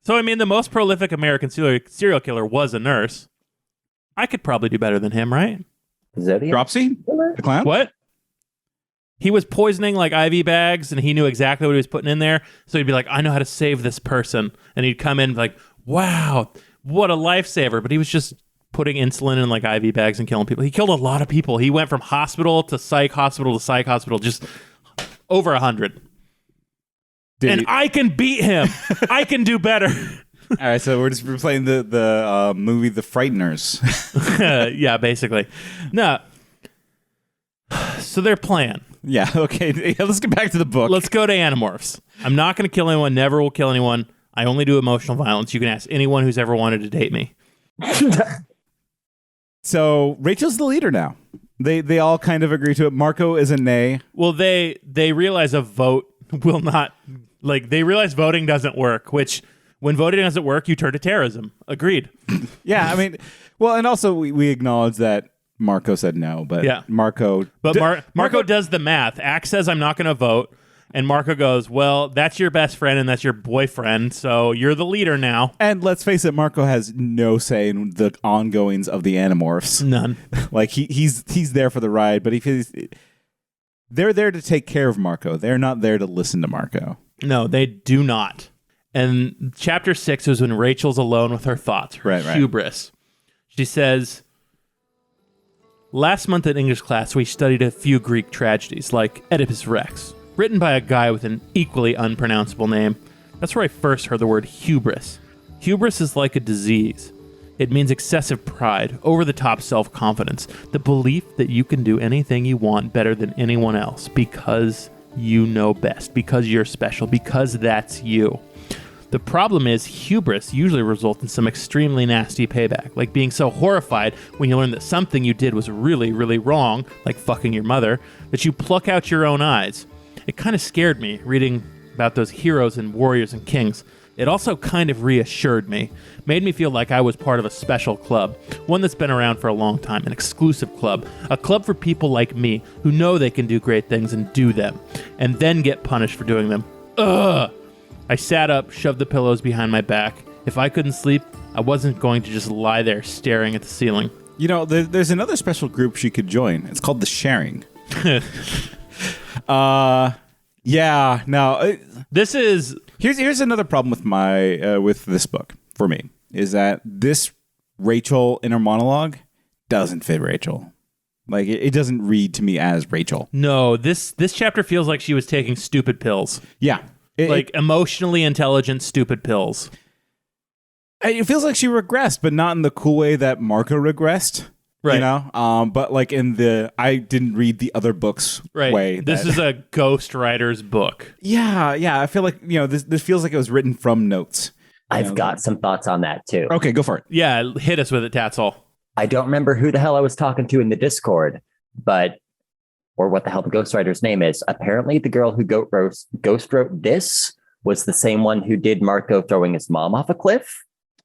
So, the most prolific American serial killer was a nurse. I could probably do better than him, right? Zodiac? Dropsy? The clown? What? He was poisoning like IV bags, and he knew exactly what he was putting in there. So he'd be like, I know how to save this person. And he'd come in like, wow, what a lifesaver. But he was just putting insulin in like IV bags and killing people. He killed a lot of people. He went from hospital to psych hospital to psych hospital, just over 100. And I can beat him. I can do better. All right, so we're playing the movie The Frighteners. Yeah, basically. No. So their plan. Yeah, okay. Let's get back to the book. Let's go to Animorphs. I'm not going to kill anyone. Never will kill anyone. I only do emotional violence. You can ask anyone who's ever wanted to date me. So Rachel's the leader now. They all kind of agree to it. Marco is a nay. Well, they realize a vote will not... they realize voting doesn't work, which when voting doesn't work, you turn to terrorism. Agreed. Yeah, well, and also we acknowledge that Marco said no, but yeah. Marco does the math. Axe says, I'm not going to vote. And Marco goes, well, that's your best friend and that's your boyfriend, so you're the leader now. And let's face it, Marco has no say in the ongoings of the Animorphs. None. Like, he's there for the ride, but they're there to take care of Marco. They're not there to listen to Marco. No, they do not. And chapter 6 is when Rachel's alone with her thoughts, her hubris. She says, last month in English class, we studied a few Greek tragedies, like Oedipus Rex, written by a guy with an equally unpronounceable name. That's where I first heard the word hubris. Hubris is like a disease. It means excessive pride, over-the-top self-confidence, the belief that you can do anything you want better than anyone else because you know best, because you're special, because that's you. The problem is hubris usually results in some extremely nasty payback, like being so horrified when you learn that something you did was really, really wrong, like fucking your mother, that you pluck out your own eyes. It kind of scared me reading about those heroes and warriors and kings. It also kind of reassured me, made me feel like I was part of a special club, one that's been around for a long time, an exclusive club, a club for people like me who know they can do great things and do them, and then get punished for doing them. Ugh! I sat up, shoved the pillows behind my back. If I couldn't sleep, I wasn't going to just lie there staring at the ceiling. You know, there's another special group she could join. It's called the Sharing. Yeah, no. This is... Here's another problem with with this book for me, is that this Rachel inner monologue doesn't fit Rachel. Like, it doesn't read to me as Rachel. No, this chapter feels like she was taking stupid pills. Yeah. Emotionally intelligent stupid pills. It feels like she regressed, but not in the cool way that Marco regressed. Right. You know? But like in the I didn't read the other books way. This is a ghost writer's book. Yeah. I feel like, this feels like it was written from notes. I've got some thoughts on that too. Okay, go for it. Yeah, hit us with it, Tatsyl. I don't remember who the hell I was talking to in the Discord, or what the hell the ghostwriter's name is. Apparently the girl who ghost wrote this was the same one who did Marco throwing his mom off a cliff.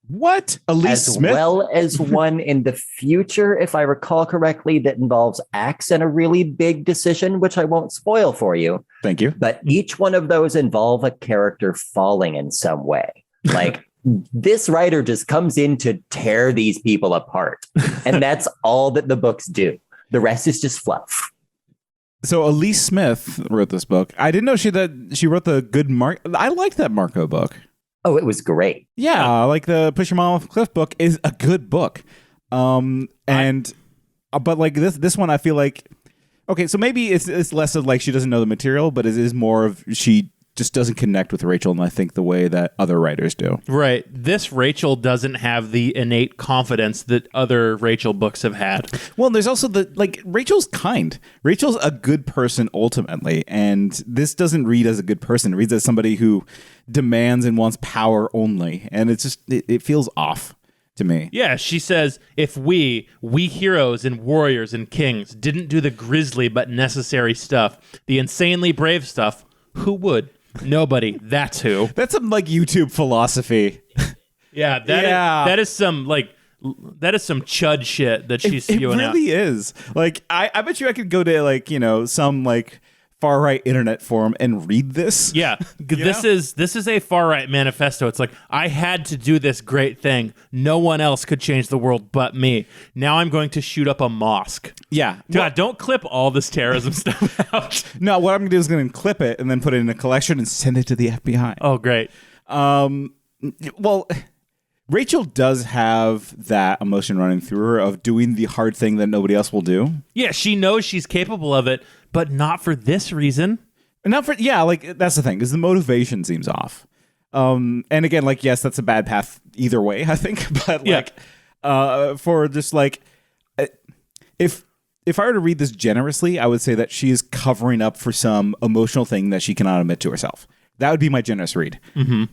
What? Elise as Smith? well as one in the future, if I recall correctly, that involves Axe and a really big decision, which I won't spoil for you. Thank you. But each one of those involve a character falling in some way. Like, this writer just comes in to tear these people apart. And that's all that the books do. The rest is just fluff. So Elise Smith wrote this book. I didn't know she wrote the good I liked that Marco book. Oh, it was great. Yeah, like the Push Your Mom Off a Cliff book is a good book. But like this one, I feel like, okay, so maybe it's less of like she doesn't know the material, but it is more of she just doesn't connect with Rachel, and I think the way that other writers do. Right. This Rachel doesn't have the innate confidence that other Rachel books have had. Well, there's also Rachel's kind. Rachel's a good person ultimately, and this doesn't read as a good person. It reads as somebody who demands and wants power only, and it's just it feels off to me. Yeah, she says, if we heroes and warriors and kings didn't do the grisly but necessary stuff, the insanely brave stuff, who would? Nobody. That's who. That's some like YouTube philosophy. Yeah, that is some chud shit that she's spewing out. It really is. Like I bet you I could go to some like far right internet forum and read this. Yeah, this is a far right manifesto. It's like, I had to do this great thing. No one else could change the world but me. Now I'm going to shoot up a mosque. Yeah. God, don't clip all this terrorism stuff out. No, what I'm going to do is going to clip it and then put it in a collection and send it to the FBI. Oh, great. Well, Rachel does have that emotion running through her of doing the hard thing that nobody else will do. Yeah, she knows she's capable of it, but not for this reason. That's the thing, is the motivation seems off. And again, yes, that's a bad path either way, I think. But for just if I were to read this generously, I would say that she is covering up for some emotional thing that she cannot admit to herself. That would be my generous read. Mm-hmm.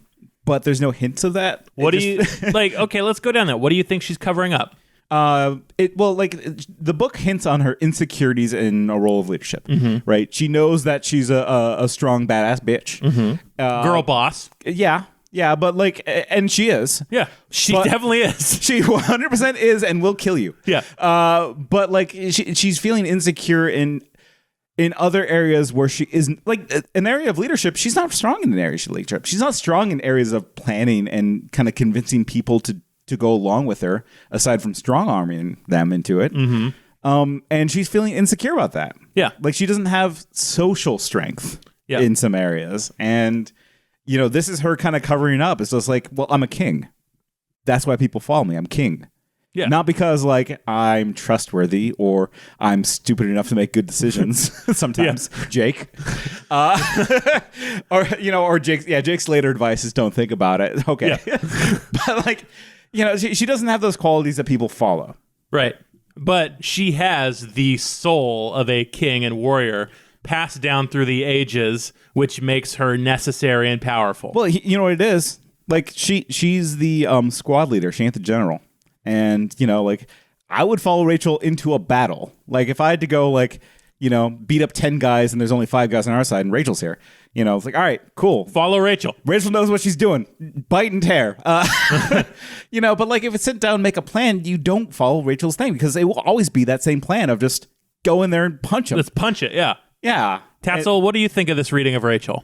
But there's no hints of that. Okay, let's go down that. What do you think she's covering up? The book hints on her insecurities in a role of leadership, right? She knows that she's a strong, badass bitch. Mm-hmm. Girl boss. Yeah, but and she is. Yeah, she definitely is. She 100% is and will kill you. Yeah. But she's feeling insecure in other areas where she isn't, an area of leadership. She's not strong in an area of leadership. She's not strong in areas of planning and kind of convincing people to go along with her, aside from strong-arming them into it. Mm-hmm. And she's feeling insecure about that. Yeah. She doesn't have social strength in some areas. And, this is her kind of covering up. It's just well, I'm a king. That's why people follow me. I'm king. Yeah. Not because I'm trustworthy or I'm stupid enough to make good decisions sometimes, Jake. Or Jake's later advice is don't think about it. Okay. Yeah. But she doesn't have those qualities that people follow. Right. But she has the soul of a king and warrior passed down through the ages, which makes her necessary and powerful. Well, you know what it is? She's the squad leader. She ain't the general. And, I would follow Rachel into a battle. If I had to go, beat up 10 guys and there's only 5 guys on our side and Rachel's here. It's like, all right, cool. Follow Rachel. Rachel knows what she's doing. Bite and tear. But like if it's sit down and make a plan, you don't follow Rachel's thing because it will always be that same plan of just go in there and punch him. Let's punch it. Yeah. Yeah. Tatsyl, what do you think of this reading of Rachel?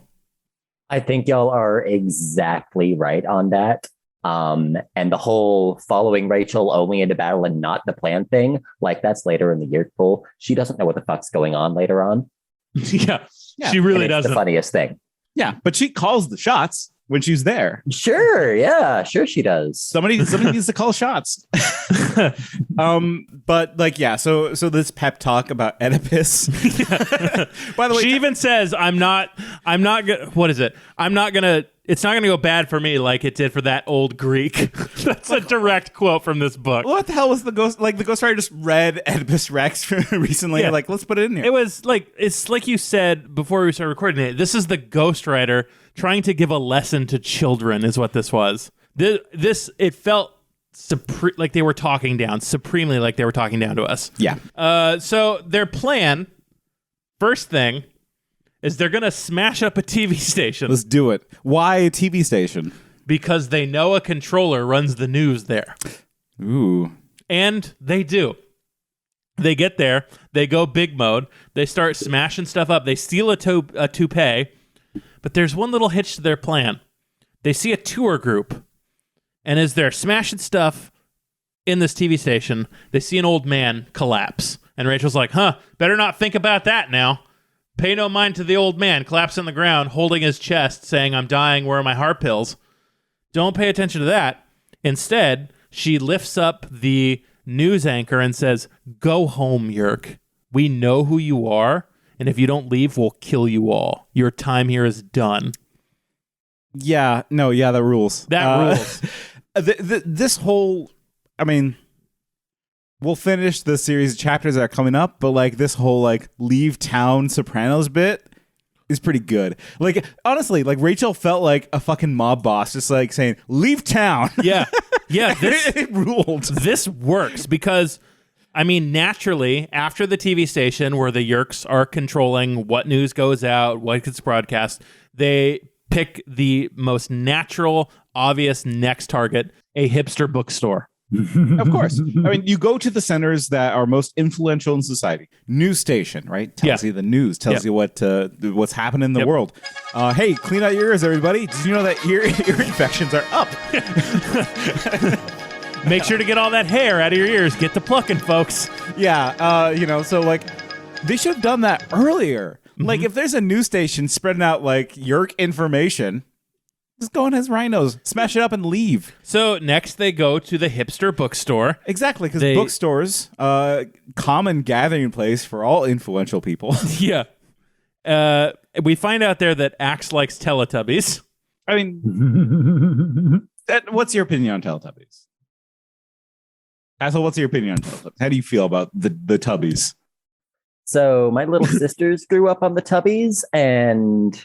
I think y'all are exactly right on that. And the whole following Rachel only into battle and not the plan thing, like that's later in the year full. She doesn't know what the fuck's going on later on. Yeah, she really and it's doesn't. The funniest thing. Yeah, but she calls the shots when she's there. Sure, yeah, sure she does. Somebody needs to call shots. But like, yeah, so this pep talk about Oedipus. By the way, she even says, what is it? It's not gonna go bad for me like it did for that old Greek. That's a direct quote from this book. What the hell was the ghost? Like the ghostwriter just read Oedipus Rex recently. Yeah. Like, let's put it in here. It was like, it's like you said before we started recording it. This is the ghostwriter trying to give a lesson to children is what this was. It felt like they were talking down, supremely like they were talking down to us. Yeah. So their plan, first thing, is they're going to smash up a TV station. Let's do it. Why a TV station? Because they know a controller runs the news there. Ooh. And they do. They get there. They go big mode. They start smashing stuff up. They steal a toupee. But there's one little hitch to their plan. They see a tour group. And as they're smashing stuff in this TV station, they see an old man collapse. And Rachel's like, better not think about that now. Pay no mind to the old man, collapse on the ground, holding his chest, saying, I'm dying, where are my heart pills? Don't pay attention to that. Instead, she lifts up the news anchor and says, go home, Yerk. We know who you are, and if you don't leave, we'll kill you all. Your time here is done. Yeah, no, yeah, that rules. That rules. This whole, I mean, we'll finish the series of chapters that are coming up, but like this whole like leave town Sopranos bit is pretty good. Like honestly, like Rachel felt like a fucking mob boss, just like saying leave town. Yeah, it ruled. This works because, I mean, naturally after the TV station where the Yerks are controlling what news goes out, what gets broadcast, they pick the most natural, obvious next target, a hipster bookstore. Of course. I mean, you go to the centers that are most influential in society. News station, right? Tells you the news, tells you what's happening in the world. Hey, clean out your ears, everybody. Did you know that ear infections are up? Make sure to get all that hair out of your ears. Get to plucking, folks. Yeah, so like they should have done that earlier. Mm-hmm. Like if there's a news station spreading out like Yerk information, just go in as rhinos, smash it up, and leave. So next they go to the hipster bookstore. Exactly, because bookstores, common gathering place for all influential people. Yeah. We find out there that Axe likes Teletubbies. I mean, what's your opinion on Teletubbies? Castle, what's your opinion on Teletubbies? How do you feel about the Tubbies? So my little sisters grew up on the Tubbies, and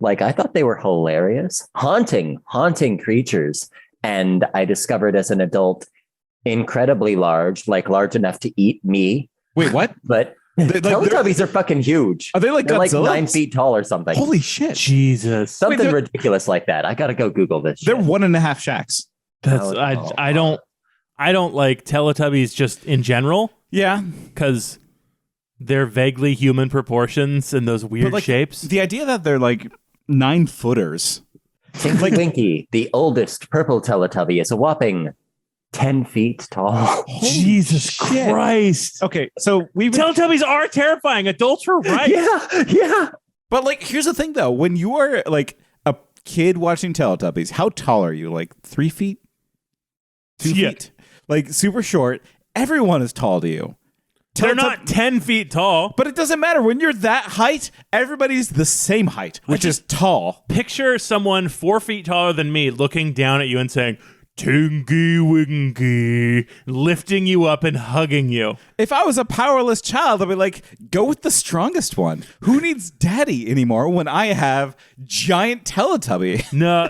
like, I thought they were hilarious, haunting creatures. And I discovered as an adult, incredibly large, like large enough to eat me. Wait, what? But Teletubbies are fucking huge. Are they like they're Godzilla? like 9 feet tall or something. Holy shit. Jesus. Something ridiculous like that. I got to go Google this shit. They're 1.5 shacks. I don't like Teletubbies just in general. Yeah. Because they're vaguely human proportions and those weird shapes. The idea that they're like 9-footers. Tinky Winky, the oldest purple Teletubby, is a whopping 10 feet tall. Jesus Christ. Okay, so Teletubbies are terrifying. Adults were right. Yeah. But like, here's the thing though. When you are like a kid watching Teletubbies, how tall are you? Like 3 feet? 2 feet? Like super short. Everyone is tall to you. They're not 10 feet tall. But it doesn't matter. When you're that height, everybody's the same height, which is tall. Picture someone 4 feet taller than me looking down at you and saying, Tinky Winky, lifting you up and hugging you. If I was a powerless child, I'd be like, go with the strongest one. Who needs daddy anymore when I have giant Teletubby? No,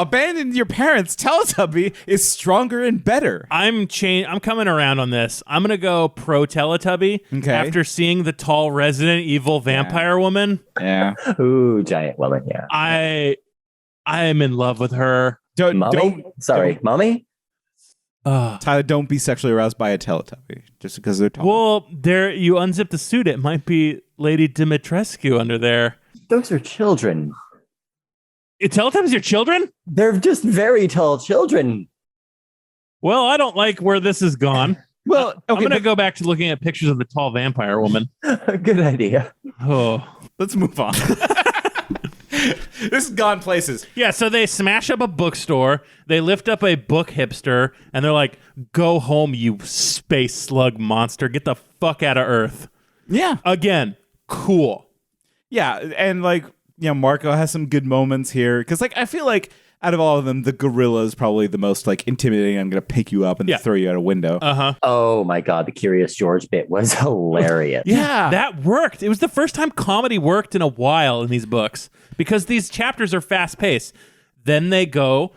Abandon your parents. Teletubby is stronger and better. I'm coming around on this. I'm gonna go pro Teletubby. Okay. After seeing the tall Resident Evil vampire woman. Yeah. Ooh, giant woman. Yeah. I am in love with her. Mommy? Mommy? Tyler, don't be sexually aroused by a Teletubby just because they're tall. Well, you unzip the suit. It might be Lady Dimitrescu under there. Those are children. Teletubbies are children? They're just very tall children. Well, I don't like where this has gone. Well, I'm going to go back to looking at pictures of the tall vampire woman. Good idea. Oh, let's move on. This has gone places. Yeah, so they smash up a bookstore, they lift up a book hipster, and they're like, go home, you space slug monster. Get the fuck out of Earth. Yeah. Again, cool. Yeah, and Marco has some good moments here. Because I feel like out of all of them, the gorilla is probably the most intimidating. I'm going to pick you up and throw you out a window. Uh-huh. Oh my God, the Curious George bit was hilarious. Yeah. That worked. It was the first time comedy worked in a while in these books. Because these chapters are fast-paced. Then they go,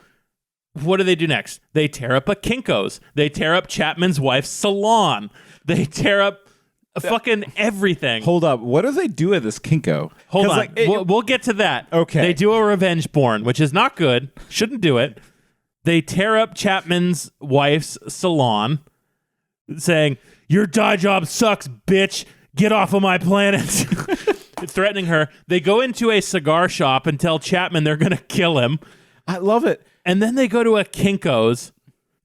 what do they do next? They tear up a Kinko's. They tear up Chapman's wife's salon. They tear up fucking everything. Hold up. What do they do at this Kinko? Hold on. We'll get to that. Okay. They do a revenge porn, which is not good. Shouldn't do it. They tear up Chapman's wife's salon, saying, your dye job sucks, bitch. Get off of my planet. Threatening her. They go into a cigar shop and tell Chapman they're going to kill him. I love it. And then they go to a Kinko's.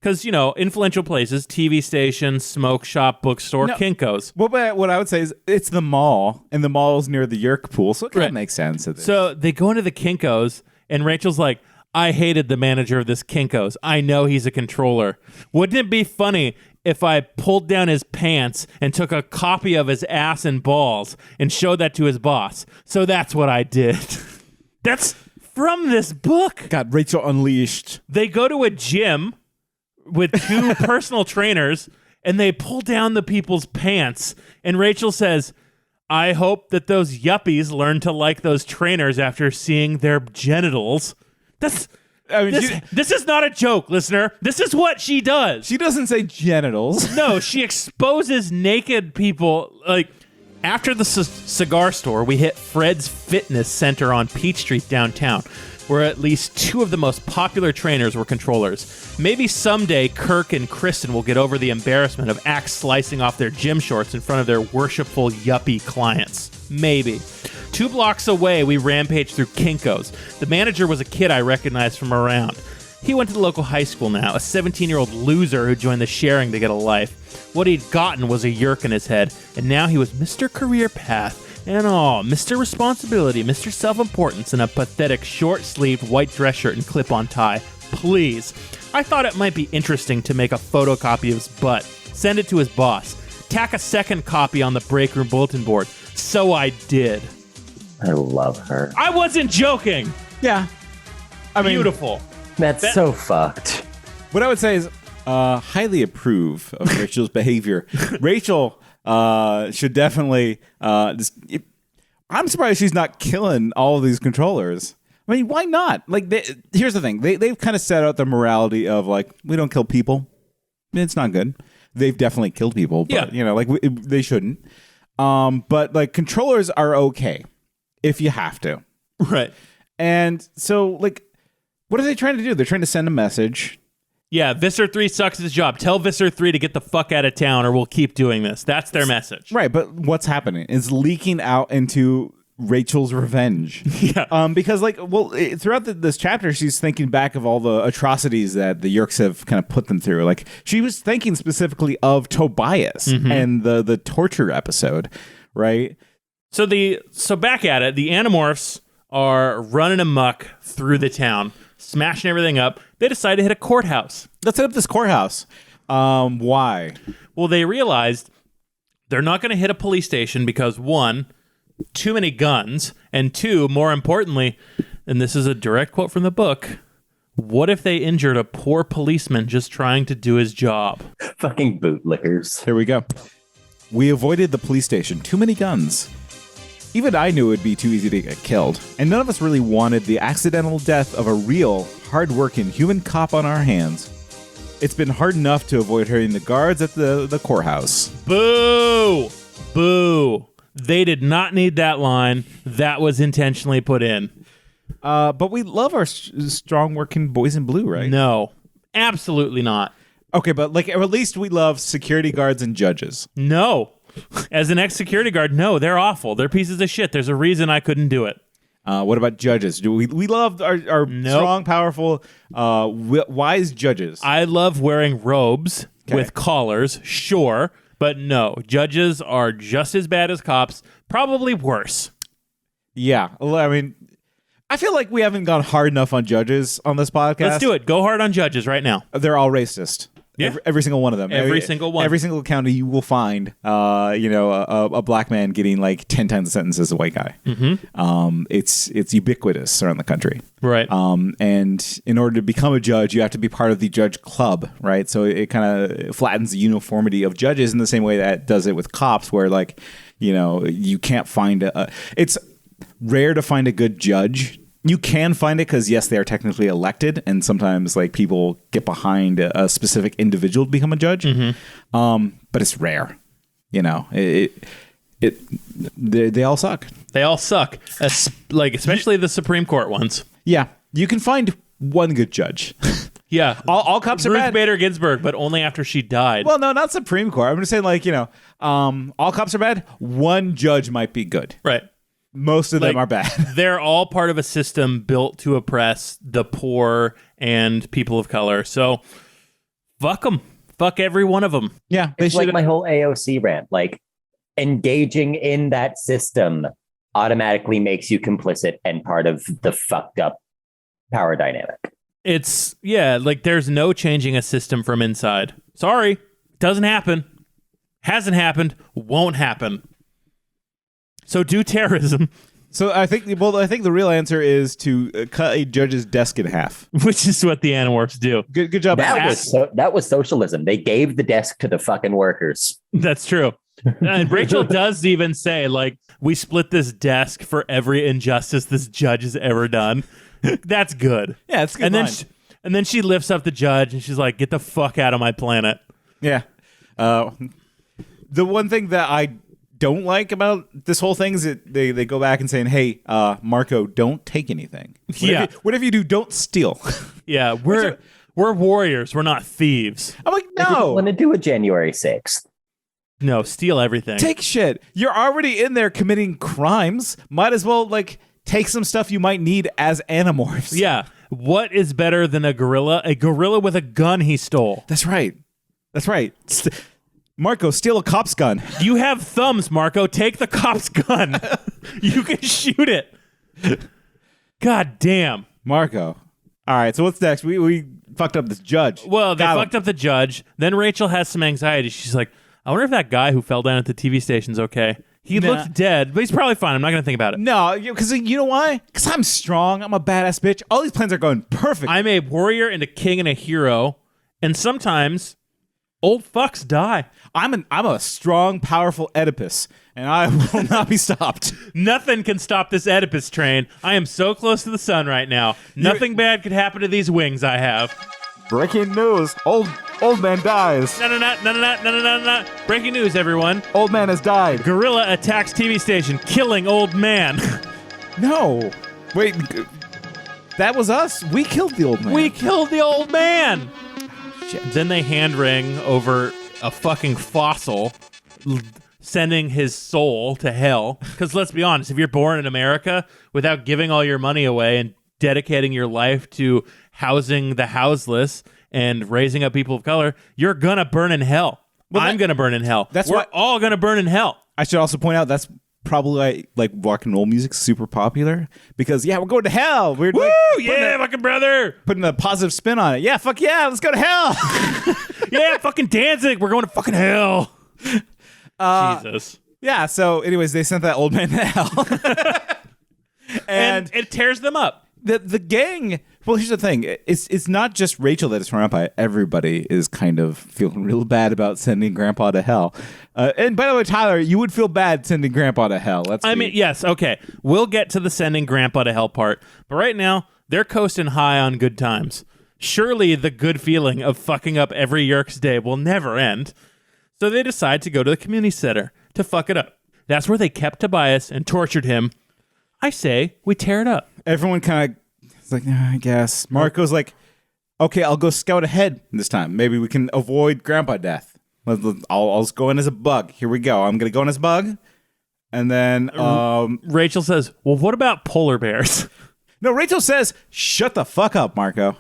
Because, influential places, TV station, smoke shop, bookstore, Kinko's. Well, but what I would say is it's the mall, and the mall is near the Yerk pool, so it kind of makes sense. So they go into the Kinko's, and Rachel's like, I hated the manager of this Kinko's. I know he's a controller. Wouldn't it be funny if I pulled down his pants and took a copy of his ass and balls and showed that to his boss? So that's what I did. That's from this book. God, Rachel unleashed. They go to a gym with two personal trainers and they pull down the people's pants. And Rachel says, I hope that those yuppies learn to like those trainers after seeing their genitals. This is not a joke, listener. This is what she does. She doesn't say genitals. No, she exposes naked people. After the cigar store, we hit Fred's Fitness Center on Peach Street downtown, where at least two of the most popular trainers were controllers. Maybe someday Kirk and Kristen will get over the embarrassment of axe slicing off their gym shorts in front of their worshipful yuppie clients. Maybe. 2 blocks away, we rampaged through Kinko's. The manager was a kid I recognized from around. He went to the local high school now, a 17-year-old loser who joined the sharing to get a life. What he'd gotten was a yerk in his head, and now he was Mr. Career Path, and Mr. Responsibility, Mr. Self-Importance, in a pathetic short-sleeved white dress shirt and clip-on tie. Please. I thought it might be interesting to make a photocopy of his butt, send it to his boss, tack a second copy on the break room bulletin board. So I did. I love her. I wasn't joking. Yeah. I mean, Beautiful. That's so fucked. What I would say is highly approve of Rachel's behavior. Rachel should definitely I'm surprised she's not killing all of these controllers. I mean, why not? Here's the thing. They've kind of set out the morality of we don't kill people. I mean, it's not good. They've definitely killed people, but they shouldn't. But controllers are okay if you have to. Right. And so what are they trying to do? They're trying to send a message. Yeah, Visser 3 sucks at his job. Tell Visser 3 to get the fuck out of town or we'll keep doing this. That's their message. Right, but what's happening? It's leaking out into Rachel's revenge. Yeah. Because throughout this chapter, she's thinking back of all the atrocities that the Yerks have kind of put them through. She was thinking specifically of Tobias and the torture episode, right? So back at it, the Animorphs are running amok through the town, smashing everything up. They decide to hit a courthouse. Let's hit up this courthouse. Why? Well, they realized they're not going to hit a police station because, 1, too many guns, and 2, more importantly, and this is a direct quote from the book, What if they injured a poor policeman just trying to do his job? Fucking bootlickers. Here we go. We avoided the police station. Too many guns. Even I knew it would be too easy to get killed. And none of us really wanted the accidental death of a real, hard-working human cop on our hands. It's been hard enough to avoid hurting the guards at the courthouse. Boo! Boo! They did not need that line. That was intentionally put in. But we love our strong working boys in blue, right? No, absolutely not. Okay, but like at least we love security guards and judges. No. As an ex-security guard, no, they're awful. They're pieces of shit. There's a reason I couldn't do it. What about judges? Do we love our strong, powerful, wise judges? I love wearing robes with collars, sure, but no. Judges are just as bad as cops, probably worse. Yeah, I mean, I feel like we haven't gone hard enough on judges on this podcast. Let's do it. Go hard on judges right now. They're all racist. Yeah. Every single one of them. Every single one. Every single county you will find, a black man getting like 10 times the sentence as a white guy. Mm-hmm. It's ubiquitous around the country. Right. And in order to become a judge, you have to be part of the judge club, right? So it kind of flattens the uniformity of judges in the same way that does it with cops, where like, you can't find it's rare to find a good judge. You can find it because, yes, they are technically elected, and sometimes like people get behind a specific individual to become a judge. Mm-hmm. But it's rare. They all suck. They all suck. Especially the Supreme Court ones. Yeah, you can find one good judge. Yeah, all cops are Ruth bad. Bader Ginsburg, but only after she died. Well, no, not Supreme Court. I'm just saying, like, all cops are bad. One judge might be good. Right. Most of them are bad. They're all part of a system built to oppress the poor and people of color. So, fuck them. Fuck every one of them. Yeah. It's like my whole AOC rant. Like, engaging in that system automatically makes you complicit and part of the fucked up power dynamic. It's, like there's no changing a system from inside. Sorry. Doesn't happen. Hasn't happened. Won't happen. So do terrorism. So I think the real answer is to cut a judge's desk in half, which is what the Animorphs do. Good job. That was socialism. They gave the desk to the fucking workers. That's true. And Rachel does even say, like, we split this desk for every injustice this judge has ever done. That's good. Yeah, it's good. And then she lifts up the judge and she's like, get the fuck out of my planet. Yeah. The one thing that I don't like about this whole thing is that they go back and saying, hey, Marco, don't take anything. Whatever you do, don't steal. Yeah, we're warriors. We're not thieves. I'm like, no. I didn't want to do a January 6th. No, steal everything. Take shit. You're already in there committing crimes. Might as well, like, take some stuff you might need as Animorphs. Yeah. What is better than a gorilla? A gorilla with a gun he stole. That's right. Marco, steal a cop's gun. You have thumbs, Marco. Take the cop's gun. You can shoot it. God damn. Marco. All right, so what's next? We fucked up this judge. Well, they fucked up the judge. Then Rachel has some anxiety. She's like, I wonder if that guy who fell down at the TV station's okay. He looks dead, but he's probably fine. I'm not going to think about it. No, because you know why? Because I'm strong. I'm a badass bitch. All these plans are going perfect. I'm a warrior and a king and a hero. And sometimes old fucks die. I'm a strong, powerful Oedipus, and I will not be stopped. Nothing can stop this Oedipus train. I am so close to the sun right now. Nothing bad could happen to these wings I have. Breaking news. Old man dies. No. Breaking news, everyone. Old man has died. Gorilla attacks TV station, killing old man. No. Wait. That was us? We killed the old man. We killed the old man. Shit. Then they hand ring over a fucking fossil, sending his soul to hell. Because let's be honest, if you're born in America without giving all your money away and dedicating your life to housing the houseless and raising up people of color, you're gonna burn in hell. Well, I'm gonna burn in hell. We're all gonna burn in hell. I should also point out that's probably why, like, rock and roll music's super popular because we're going to hell. We're woo, fucking brother, putting a positive spin on it. Yeah, fuck yeah, let's go to hell. Yeah, fucking Danzig, we're going to fucking hell. Jesus. Yeah. So, anyways, they sent that old man to hell, and it tears them up. The gang Well, here's the thing. It's not just Rachel that is torn up by it. Everybody is kind of feeling real bad about sending Grandpa to hell. And by the way, Tyler, you would feel bad sending Grandpa to hell. I mean, yes, okay. We'll get to the sending Grandpa to hell part. But right now, they're coasting high on good times. Surely the good feeling of fucking up every Yerkes day will never end. So they decide to go to the community center to fuck it up. That's where they kept Tobias and tortured him. I say we tear it up. Everyone kind of is like, I guess. Marco's like, okay, I'll go scout ahead this time. Maybe we can avoid Grandpa death. I'll just go in as a bug. Here we go. I'm going to go in as a bug. And then Rachel says, well, what about polar bears? No, Rachel says, shut the fuck up, Marco.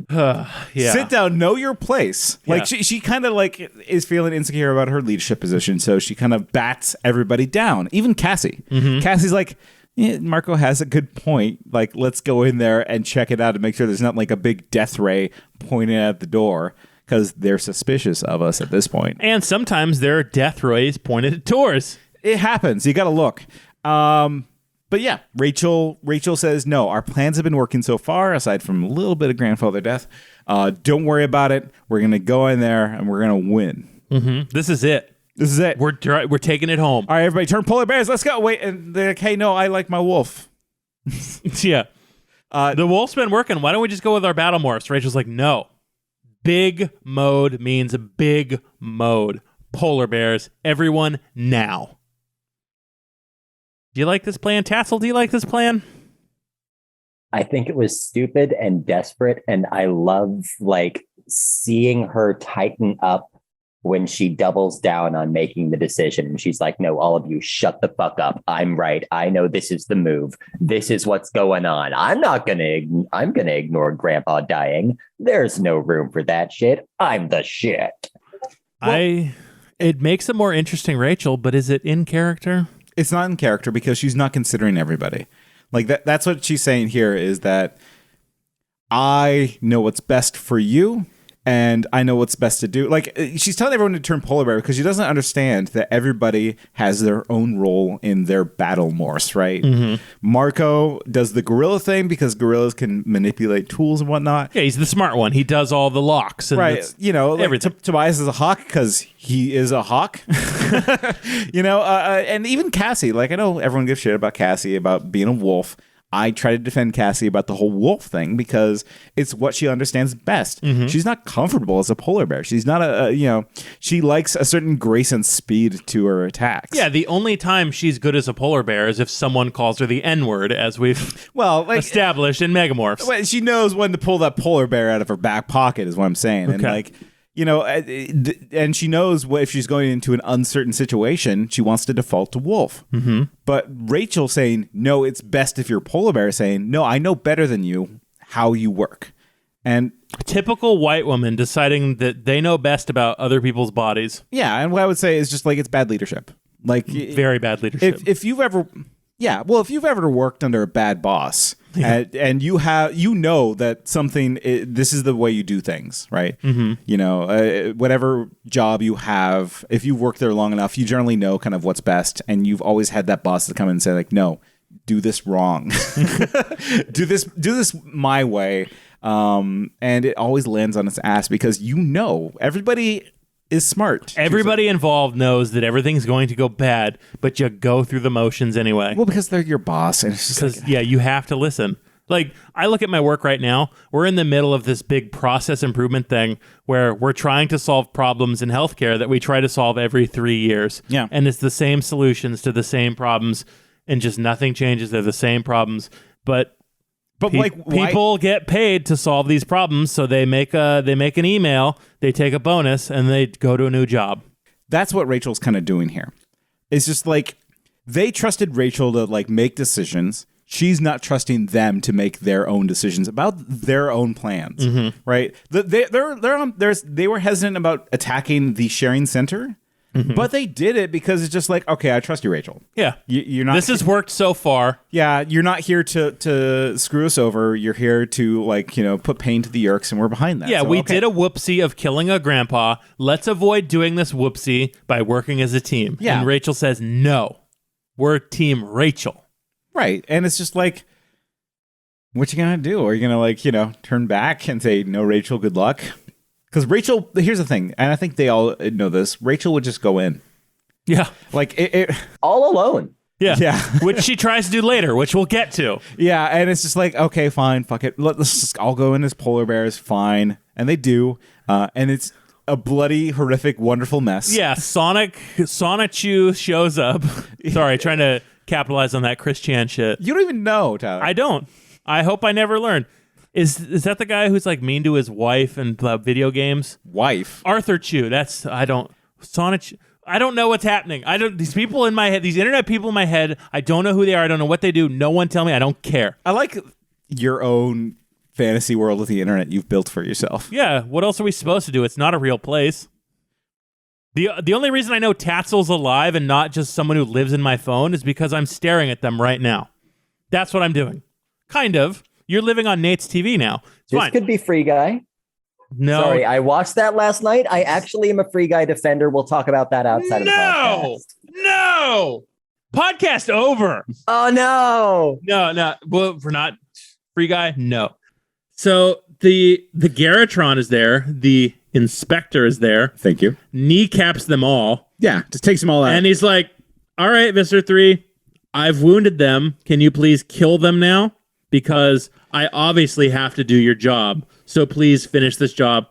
Yeah. Sit down, know your place. Like Yeah. she kind of like is feeling insecure about her leadership position, so she kind of bats everybody down, even Cassie. Cassie's like, yeah, Marco has a good point. Like, let's go in there and check it out and make sure there's not like a big death ray pointing at the door, because they're suspicious of us at this point. And sometimes there are death rays pointed at doors. It happens. You got to look. But yeah, Rachel says, no, our plans have been working so far, aside from a little bit of grandfather death. Don't worry about it. We're going to go in there and we're going to win. Mm-hmm. This is it. This is it. We're taking it home. All right, everybody, turn polar bears. Let's go. Wait, and they're like, hey, no, I like my wolf. Yeah. The wolf's been working. Why don't we just go with our battle morphs? Rachel's like, no. Big mode means big mode. Polar bears. Everyone now. Do you like this plan? Tatsyl, do you like this plan? I think it was stupid and desperate, and I love like seeing her tighten up when she doubles down on making the decision. And she's like, no, all of you shut the fuck up. I'm right. I know this is the move. This is what's going on. I'm going to ignore Grandpa dying. There's no room for that shit. I'm the shit. It makes it more interesting, Rachel, but is it in character? It's not in character because she's not considering everybody. Like that's what she's saying here, is that I know what's best for you and I know what's best to do. Like, she's telling everyone to turn polar bear because she doesn't understand that everybody has their own role in their battle morphs, right? Mm-hmm. Marco does the gorilla thing because gorillas can manipulate tools and whatnot. Yeah, he's the smart one. He does all the locks. And right. You know, like Tobias is a hawk because he is a hawk. You know, and even Cassie. Like, I know everyone gives shit about Cassie, about being a wolf. I try to defend Cassie about the whole wolf thing because it's what she understands best. Mm-hmm. She's not comfortable as a polar bear. She's not she likes a certain grace and speed to her attacks. Yeah, the only time she's good as a polar bear is if someone calls her the N-word, as we've established in Megamorphs. Well, she knows when to pull that polar bear out of her back pocket is what I'm saying. Okay. And like, you know, and she knows if she's going into an uncertain situation, she wants to default to wolf. Mm-hmm. But Rachel saying, no, it's best if you're polar bear, saying, no, I know better than you how you work. And typical white woman deciding that they know best about other people's bodies. Yeah, and what I would say is just like it's bad leadership. Like very bad leadership. If you've ever worked under a bad boss, and you know that something, this is the way you do things, right? Mm-hmm. You know, whatever job you have, if you work there long enough, you generally know kind of what's best, and you've always had that boss to come in and say like, no, do this wrong, do this my way, and it always lands on its ass because you know everybody is smart. Everybody involved knows that everything's going to go bad, but you go through the motions anyway. Well, because they're your boss. And it's just you have to listen. Like, I look at my work right now. We're in the middle of this big process improvement thing where we're trying to solve problems in healthcare that we try to solve every 3 years. Yeah. And it's the same solutions to the same problems, and just nothing changes. They're the same problems. But people get paid to solve these problems, so they make an email, they take a bonus, and they go to a new job. That's what Rachel's kind of doing here. It's just like they trusted Rachel to like make decisions. She's not trusting them to make their own decisions about their own plans, right? They were hesitant about attacking the sharing center. Mm-hmm. But they did it because it's just like, okay, I trust you, Rachel. Yeah. You're not. This has worked so far. Yeah, you're not here to screw us over. You're here to put pain to the Yerks, and we're behind that. Yeah, so, we did a whoopsie of killing a grandpa. Let's avoid doing this whoopsie by working as a team. Yeah. And Rachel says, no, we're Team Rachel. Right. And it's just like, What you gonna do? Are you gonna turn back and say, no, Rachel, good luck? Because Rachel, here's the thing, and I think they all know this, Rachel would just go in. Yeah. Like it All alone. Yeah. Which she tries to do later, which we'll get to. Yeah, and it's just like, okay, fine, fuck it. Let's just all go in as polar bears, fine. And they do. And it's a bloody, horrific, wonderful mess. Yeah, Sonic Chew shows up. Sorry, trying to capitalize on that Chris Chan shit. You don't even know, Tyler. I don't. I hope I never learn. Is that the guy who's like mean to his wife and video games? Wife. Arthur Chew. Sonic Chew. I don't know what's happening. These people in my head, these internet people in my head, I don't know who they are. I don't know what they do. No one tell me. I don't care. I like your own fantasy world of the internet you've built for yourself. Yeah. What else are we supposed to do? It's not a real place. The only reason I know Tatsyl's alive and not just someone who lives in my phone is because I'm staring at them right now. That's what I'm doing. Kind of. You're living on Nate's TV now. It's This fine. could be Free Guy. No. Sorry, I watched that last night. I actually am a Free Guy defender. We'll talk about that outside of the podcast. No. Podcast over. Oh, no. No. Well, we're not Free Guy. No. So the Garrotron is there. The Inspector is there. Thank you. Kneecaps them all. Yeah, just takes them all out. And he's like, all right, Visser 3, I've wounded them. Can you please kill them now? Because I obviously have to do your job. So please finish this job.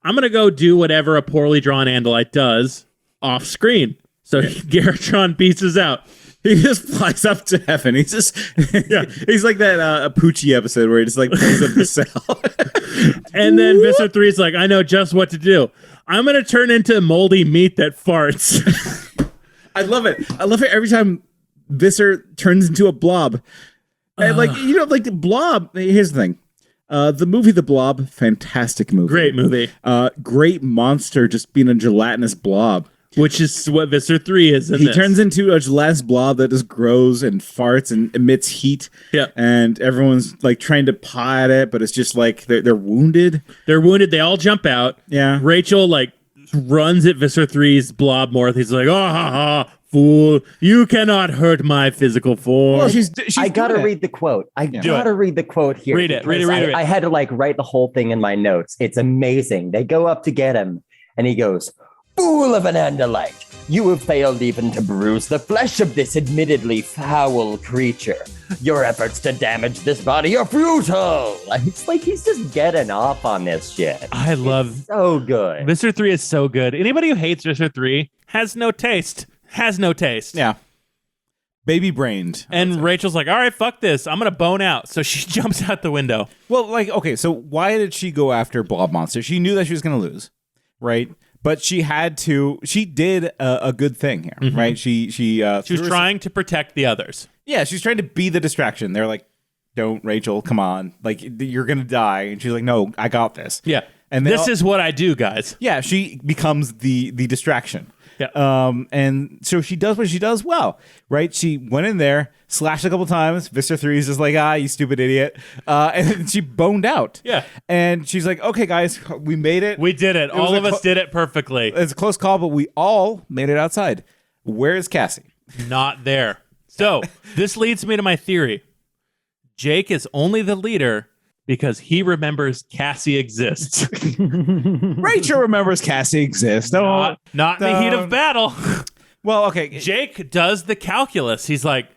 I'm going to go do whatever a poorly drawn Andalite does off screen. So Garrotron pieces out. He just flies up to heaven. He's just, he's like that Poochie episode where he just like pulls up the cell. And then Visser 3 is like, I know just what to do. I'm going to turn into moldy meat that farts. I love it. I love it every time Visser turns into a blob. And like the Blob. Here's the thing: the movie The Blob, fantastic movie, Great movie, great monster, just being a gelatinous blob, which is what Visser 3 is. He turns into a gelatinous blob that just grows and farts and emits heat. Yeah, and everyone's like trying to paw at it, but it's just like they're wounded. They're wounded. They all jump out. Yeah, Rachel like runs at Visser 3's blob morph. He's like, oh, ha, ha. Fool, you cannot hurt my physical form. Well, she's I gotta read the quote. I gotta read the quote here. Read it. I had to like write the whole thing in my notes. It's amazing. They go up to get him, and he goes, "Fool of an Andalite, you have failed even to bruise the flesh of this admittedly foul creature. Your efforts to damage this body are futile." It's like he's just getting off on this shit. I love so good. Visser 3 is so good. Anybody who hates Visser 3 has no taste. Yeah. Baby brained. And Rachel's like, all right, fuck this. I'm going to bone out. So she jumps out the window. Well, like, okay, so why did she go after Blob Monster? She knew that she was going to lose, right? But she did a good thing here, right? She was trying to protect the others. Yeah, she's trying to be the distraction. They're like, don't, Rachel, come on. Like, you're going to die. And she's like, no, I got this. Yeah. And this is what I do, guys. Yeah, she becomes the distraction. Yeah. And so she does what she does well, right? She went in there, slashed a couple times. Visser 3 is just like, you stupid idiot. And then she boned out. Yeah. And she's like, okay, guys, we made it. We did it. All of us did it perfectly. It's a close call, but we all made it outside. Where is Cassie? Not there. So this leads me to my theory. Jake is only the leader because he remembers Cassie exists. Rachel remembers Cassie exists. Not in the heat of battle. Well, okay. Jake does the calculus. He's like,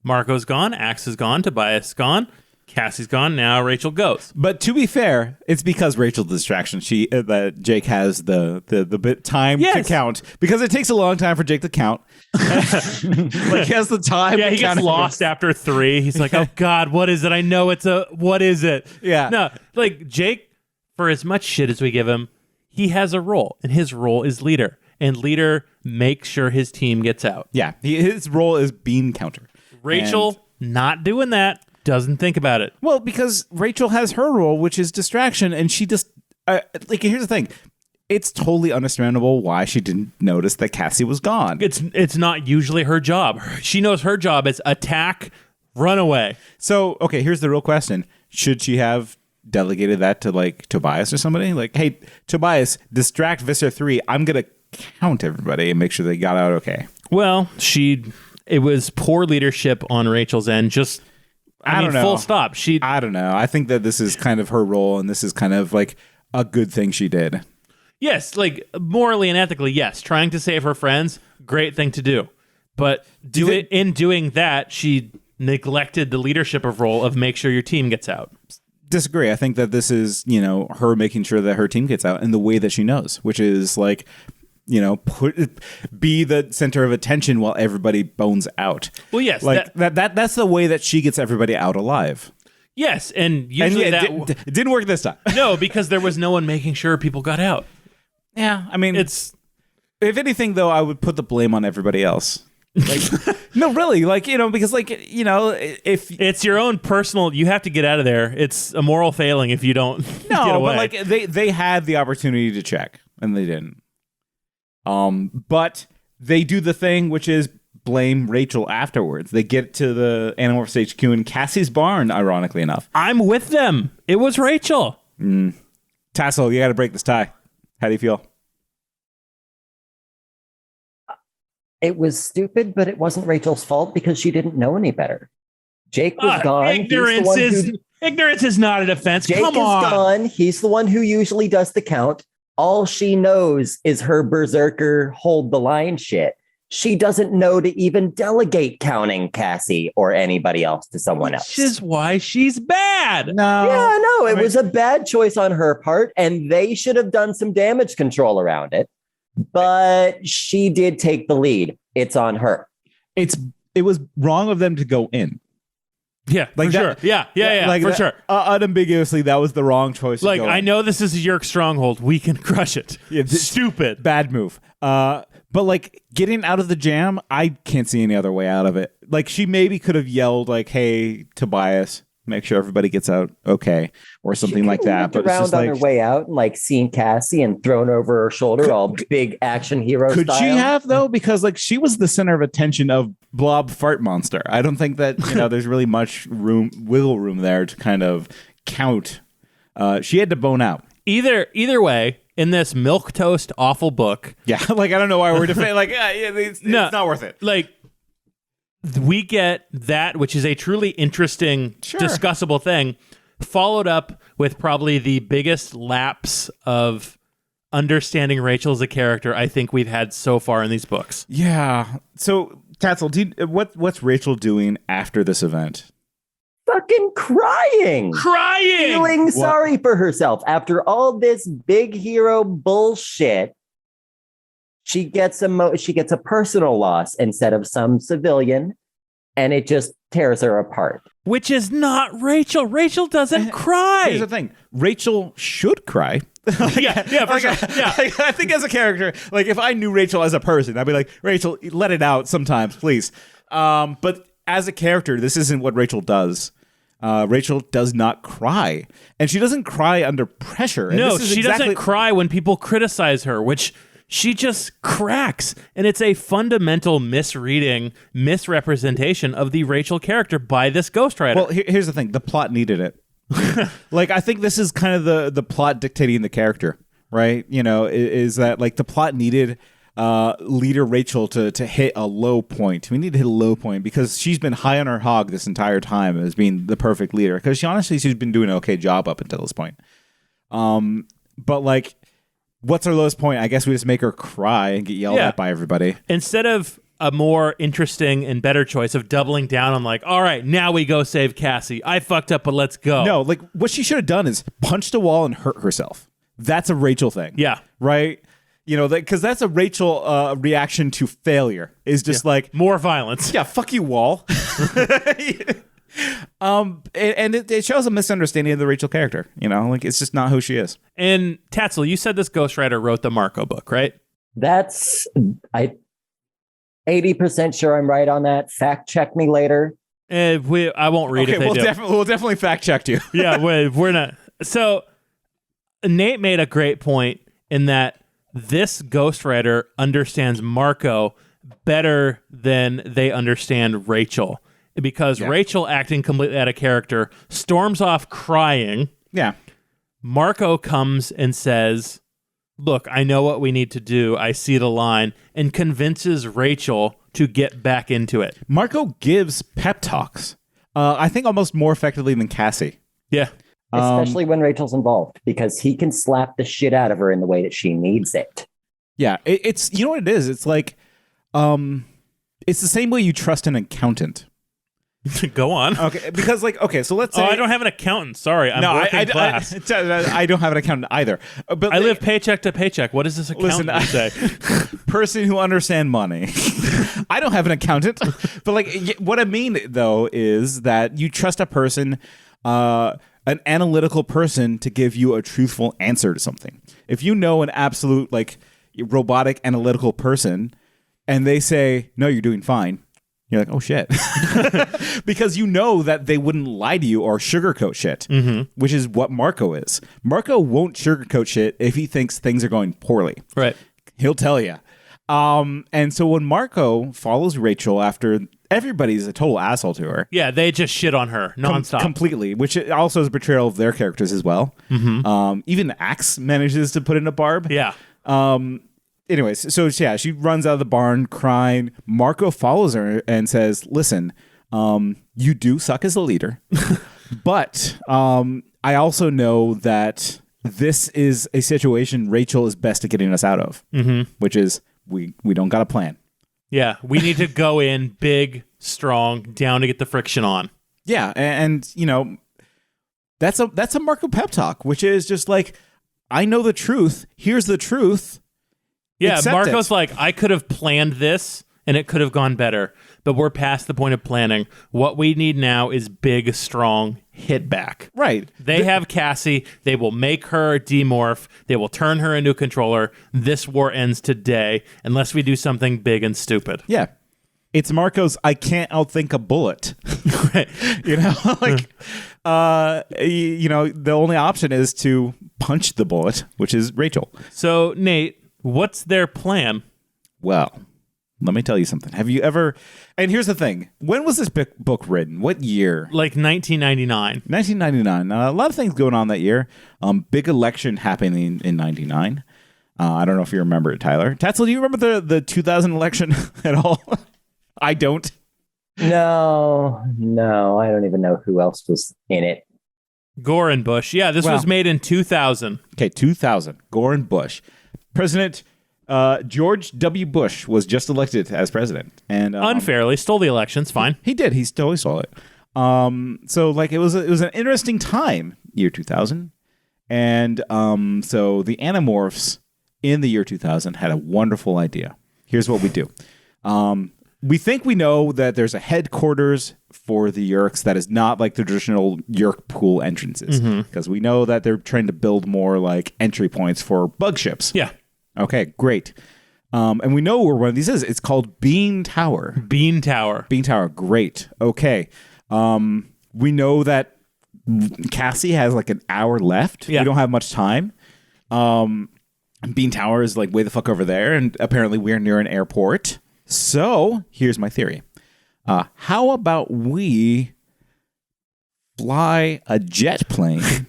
Marco's gone, Axe is gone, Tobias is gone, Cassie's gone, now Rachel goes. But to be fair, it's because Rachel's the distraction. That Jake has the bit time to count, because it takes a long time for Jake to count. Like, he has the time. Yeah, he gets lost after 3. He's like, oh God, what is it? I know what is it? Yeah. No, like Jake, for as much shit as we give him, he has a role, and his role is leader. And leader makes sure his team gets out. Yeah, his role is bean counter. Rachel, not doing that. Doesn't think about it. Well, because Rachel has her role, which is distraction, and she just like, here's the thing. It's totally understandable why she didn't notice that Cassie was gone. It's not usually her job. She knows her job is attack, run away. So, okay, here's the real question. Should she have delegated that to like Tobias or somebody? Like, hey, Tobias, distract Visser 3. I'm going to count everybody and make sure they got out okay. Well, it was poor leadership on Rachel's end. Just I mean, don't know. full stop. I don't know. I think that this is kind of her role, and this is kind of like a good thing she did. Yes, like morally and ethically, yes. Trying to save her friends, great thing to do. But in doing that, she neglected the leadership of role of make sure your team gets out. Disagree. I think that this is, her making sure that her team gets out in the way that she knows, which is like, be the center of attention while everybody bones out. Well, yes, like that's the way that she gets everybody out alive. Yes, and usually it didn't work this time. No, because there was no one making sure people got out. Yeah, I mean, if anything though, I would put the blame on everybody else. Like, no, really, because if it's your own personal, you have to get out of there. It's a moral failing if you don't get away. But they had the opportunity to check and they didn't. But they do the thing which is blame Rachel afterwards. They get to the Animorphs HQ in Cassie's barn, ironically enough. I'm with them. It was Rachel. Tatsyl, you got to break this tie. How do you feel? It was stupid, but it wasn't Rachel's fault because she didn't know any better. Jake was gone. Ignorance is not a defense. Jake Come on. is gone. He's the one who usually does the count. All she knows is her berserker hold the line shit. She doesn't know to even delegate counting Cassie or anybody else to someone else. Which is why she's bad. It was a bad choice on her part, and they should have done some damage control around it. But she did take the lead. It's on her. It was wrong of them to go in. Yeah, like for that, sure. Yeah, like for that, sure. Unambiguously, that was the wrong choice. Like, I know this is your stronghold. We can crush it. Yeah, stupid. Bad move. But like getting out of the jam, I can't see any other way out of it. Like she maybe could have yelled like, "Hey, Tobias, make sure everybody gets out okay," or something like that. But around on her way out and like seen Cassie and thrown over her shoulder, all big action hero could style. She have though? Because like she was the center of attention of Blob Fart Monster. I don't think that there's really much wiggle room there to kind of count. She had to bone out. Either way, in this milquetoast awful book. Yeah, like I don't know why we're defending. Like, it's not worth it. Like, we get that, which is a truly interesting, discussable thing, followed up with probably the biggest lapse of understanding Rachel as a character I think we've had so far in these books. Yeah. So, Tatsyl, what's Rachel doing after this event? Fucking crying. Feeling sorry for herself. After all this big hero bullshit, she gets a personal loss instead of some civilian, and it just tears her apart. Which is not Rachel. Rachel doesn't cry. Here's the thing. Rachel should cry. Yeah, for sure. Yeah. I think as a character, like if I knew Rachel as a person, I'd be like, Rachel, let it out sometimes, please. But as a character, this isn't what Rachel does. Rachel does not cry, and she doesn't cry under pressure. And no, she doesn't cry when people criticize her, which she just cracks. And it's a fundamental misrepresentation of the Rachel character by this ghostwriter. Well, here's the thing. The plot needed it. Like, I think this is kind of the plot dictating the character, right? Is that like the plot needed leader Rachel to hit a low point. We need to hit a low point because she's been high on her hog this entire time as being the perfect leader. Because she's been doing an okay job up until this point. But like, what's her lowest point? I guess we just make her cry and get yelled at by everybody. Instead of a more interesting and better choice of doubling down on like, all right, now we go save Cassie. I fucked up, but let's go. No, like what she should have done is punched a wall and hurt herself. That's a Rachel thing. Yeah. Right? Because that's a Rachel reaction to failure is just like more violence. Yeah, fuck you, wall. And it shows a misunderstanding of the Rachel character. Like it's just not who she is. And Tatsyl, you said this ghostwriter wrote the Marco book, right? That's 80% sure I'm right on that. Fact check me later. I won't read it. We'll definitely fact check you. Yeah, we're not. So Nate made a great point in that this ghostwriter understands Marco better than they understand Rachel, because Rachel, acting completely out of character, storms off crying. Yeah. Marco comes and says, look, I know what we need to do. I see the line, and convinces Rachel to get back into it. Marco gives pep talks I think almost more effectively than Cassie. Yeah. Especially when Rachel's involved, because he can slap the shit out of her in the way that she needs it. Yeah, it's you know what it is. It's like, it's the same way you trust an accountant. Go on. Okay, because so let's say I don't have an accountant. Sorry, I'm working class. I don't have an accountant either. But I live paycheck to paycheck. What does this accountant say? Person who understands money. I don't have an accountant, but what I mean though is that you trust a person, an analytical person, to give you a truthful answer to something. If you know an absolute robotic analytical person, and they say no, you're doing fine. You're like, oh shit. Because you know that they wouldn't lie to you or sugarcoat shit, which is what Marco is. Marco won't sugarcoat shit if he thinks things are going poorly. Right. He'll tell you. And so when Marco follows Rachel after everybody's a total asshole to her. Yeah, they just shit on her nonstop. Completely, which also is a betrayal of their characters as well. Even Axe manages to put in a barb. Yeah. Anyways, so yeah, she runs out of the barn crying. Marco follows her and says, listen, you do suck as a leader, but I also know that this is a situation Rachel is best at getting us out of, which is we don't got a plan. Yeah, we need to go in big, strong, down to get the friction on. Yeah, and that's a Marco pep talk, which is just like, I know the truth. Here's the truth. Yeah, Accept Marco's it. like, I could have planned this and it could have gone better, but we're past the point of planning. What we need now is big, strong hit back. Right. They have Cassie. They will make her demorph. They will turn her into a controller. This war ends today unless we do something big and stupid. Yeah. It's Marco's I can't outthink a bullet. Right. The only option is to punch the bullet, which is Rachel. So, Nate, what's their plan? Well, let me tell you something. Have you ever... And here's the thing. When was this book written? What year? Like 1999. 1999. A lot of things going on that year. Big election happening in 99. I don't know if you remember it, Tyler. Tatsyl, do you remember the 2000 election at all? I don't. No, I don't even know who else was in it. Gore and Bush. Yeah, this was made in 2000. Okay, 2000. Gore and Bush. President George W. Bush was just elected as president, and unfairly stole the elections. Fine, he did. He totally stole it. So it was an interesting time, year 2000, and so the Animorphs in the year 2000 had a wonderful idea. Here's what we do. We think we know that there's a headquarters for the Yeerks that is not like the traditional Yeerk pool entrances, because we know that they're trying to build more like entry points for bug ships. Yeah. Okay, great. And we know where one of these is. It's called Bean Tower. Bean Tower. Bean Tower. Great. Okay. We know that Cassie has like an hour left. Yeah. We don't have much time. Bean Tower is like way the fuck over there, and apparently we're near an airport. So here's my theory. How about we fly a jet plane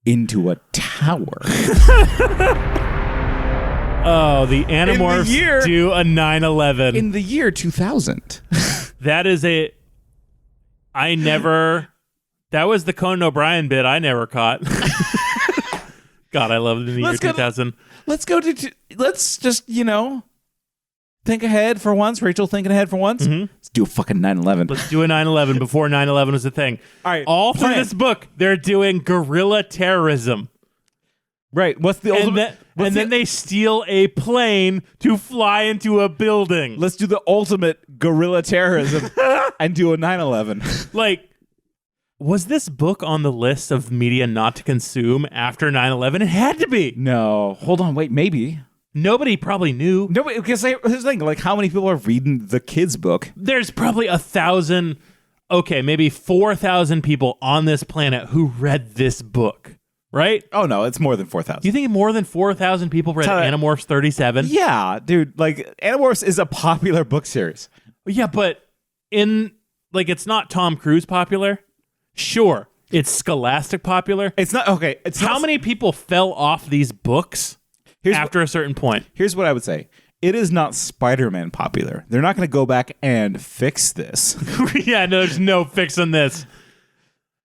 into a tower? Oh, the Animorphs do a 9/11. In the year 2000. That is that was the Conan O'Brien bit I never caught. God, I love it in the year 2000. Let's just, think ahead for once. Rachel thinking ahead for once. Let's do a fucking 9/11. Let's do a 9/11 before 9/11 was a thing. All right. All through this book, they're doing guerrilla terrorism. Right. What's the ultimate? Then they steal a plane to fly into a building. Let's do the ultimate guerrilla terrorism and do a 9/11. Like, was this book on the list of media not to consume after 9/11? It had to be. No. Hold on. Wait. Maybe. Nobody probably knew. Nobody. Because here's the thing. Like, how many people are reading the kids' book? There's probably 1,000. Okay, maybe 4,000 people on this planet who read this book. Right? Oh, no, it's more than 4,000. You think more than 4,000 people read Animorphs 37? Yeah, dude. Like, Animorphs is a popular book series. Yeah, but it's not Tom Cruise popular. Sure, it's Scholastic popular. It's not, okay. It's How many people fell off these books after a certain point? Here's what I would say. it is not Spider-Man popular. They're not going to go back and fix this. Yeah, no, there's no fixing this.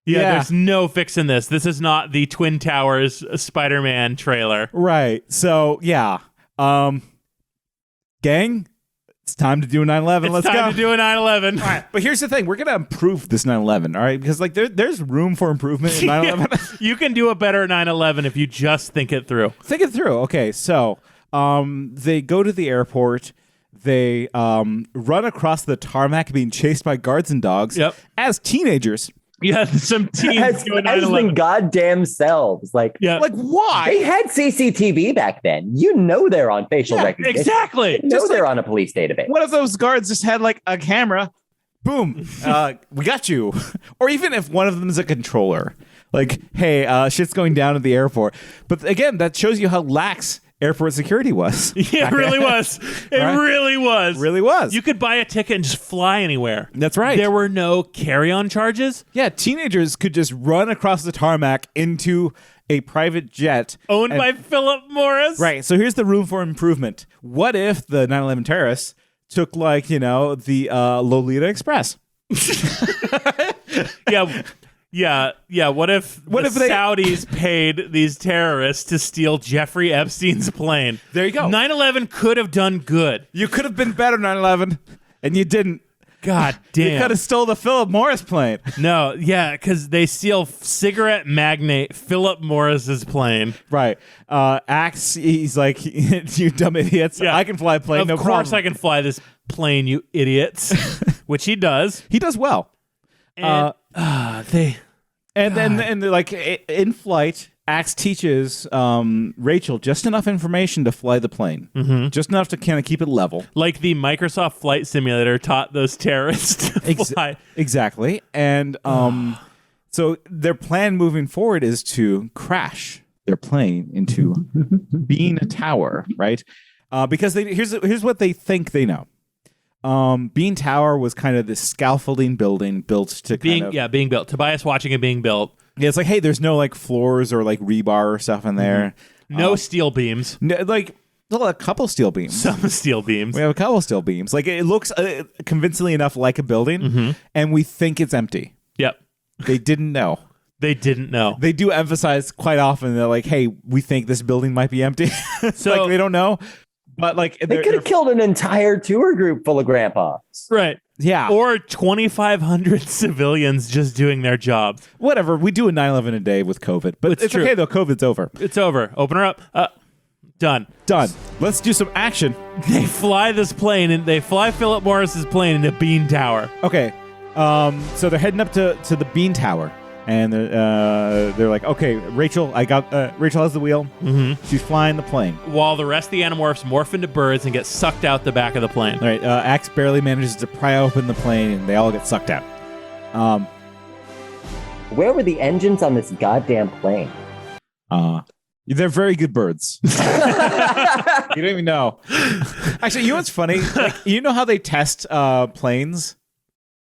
Yeah, there's no fixing this. This is not the Twin Towers Spider-Man trailer. Right. So, yeah. Gang, it's time to do a 911. Let's go. It's time to do a 911. All right. But here's the thing. We're going to improve this 911, all right? Because, like, there's room for improvement in 911. You can do a better 911 if you just think it through. Think it through. Okay, so they go to the airport. They run across the tarmac being chased by guards and dogs as teenagers. Yeah, some teens doing 911. As goddamn selves. Like why? They had CCTV back then. You know they're on facial recognition. Exactly. You know they're on a police database. What if those guards just had like a camera? Boom. We got you. Or even if one of them is a controller. Like, hey, shit's going down at the airport. But again, that shows you how lax airport security was. Yeah, it really was. It really was. Really was. You could buy a ticket and just fly anywhere. That's right. There were no carry-on charges. Yeah, teenagers could just run across the tarmac into a private jet. Owned by Philip Morris. Right. So here's the room for improvement. What if the 9/11 terrorists took, like, the Lolita Express? Yeah. What if the Saudis paid these terrorists to steal Jeffrey Epstein's plane? There you go. 9/11 could have done good. You could have been better, 9/11, and you didn't. God damn. You could have stole the Philip Morris plane. No, yeah, because they steal cigarette magnate Philip Morris's plane. Right. Axe, he's like, you dumb idiots. Yeah. I can fly a plane, no problem. Of course I can fly this plane, you idiots. Which he does. He does well. And then they're like, in flight, Axe teaches Rachel just enough information to fly the plane. Mm-hmm. Just enough to kind of keep it level. Like the Microsoft Flight Simulator taught those terrorists to fly. Exactly. And so their plan moving forward is to crash their plane into Bean Tower, right? Because here's what they think they know. Bean Tower was kind of this scaffolding building built to being built. Tobias watching it being built. Yeah, it's like, hey, there's no like floors or like rebar or stuff in there. Mm-hmm. No steel beams. A couple steel beams. Some steel beams. We have a couple steel beams. Like, it looks convincingly enough like a building, and we think it's empty. Yep. They didn't know. They didn't know. They do emphasize quite often. They're like, hey, we think this building might be empty. So like, they don't know. But like, they could have killed an entire tour group full of grandpas. Right. Yeah. Or 2,500 civilians just doing their job. Whatever. We do a 9/11 a day with COVID. But it's true. Okay, though. COVID's over. It's over. Open her up. Done. Let's do some action. They fly this plane, and they fly Philip Morris's plane into Bean Tower. Okay. So they're heading up to the Bean Tower. And they're like, okay, Rachel has the wheel. Mm-hmm. She's flying the plane. While the rest of the Animorphs morph into birds and get sucked out the back of the plane. All right, Axe barely manages to pry open the plane, and they all get sucked out. Where were the engines on this goddamn plane? They're very good birds. You don't even know. Actually, you know what's funny? Like, you know how they test planes?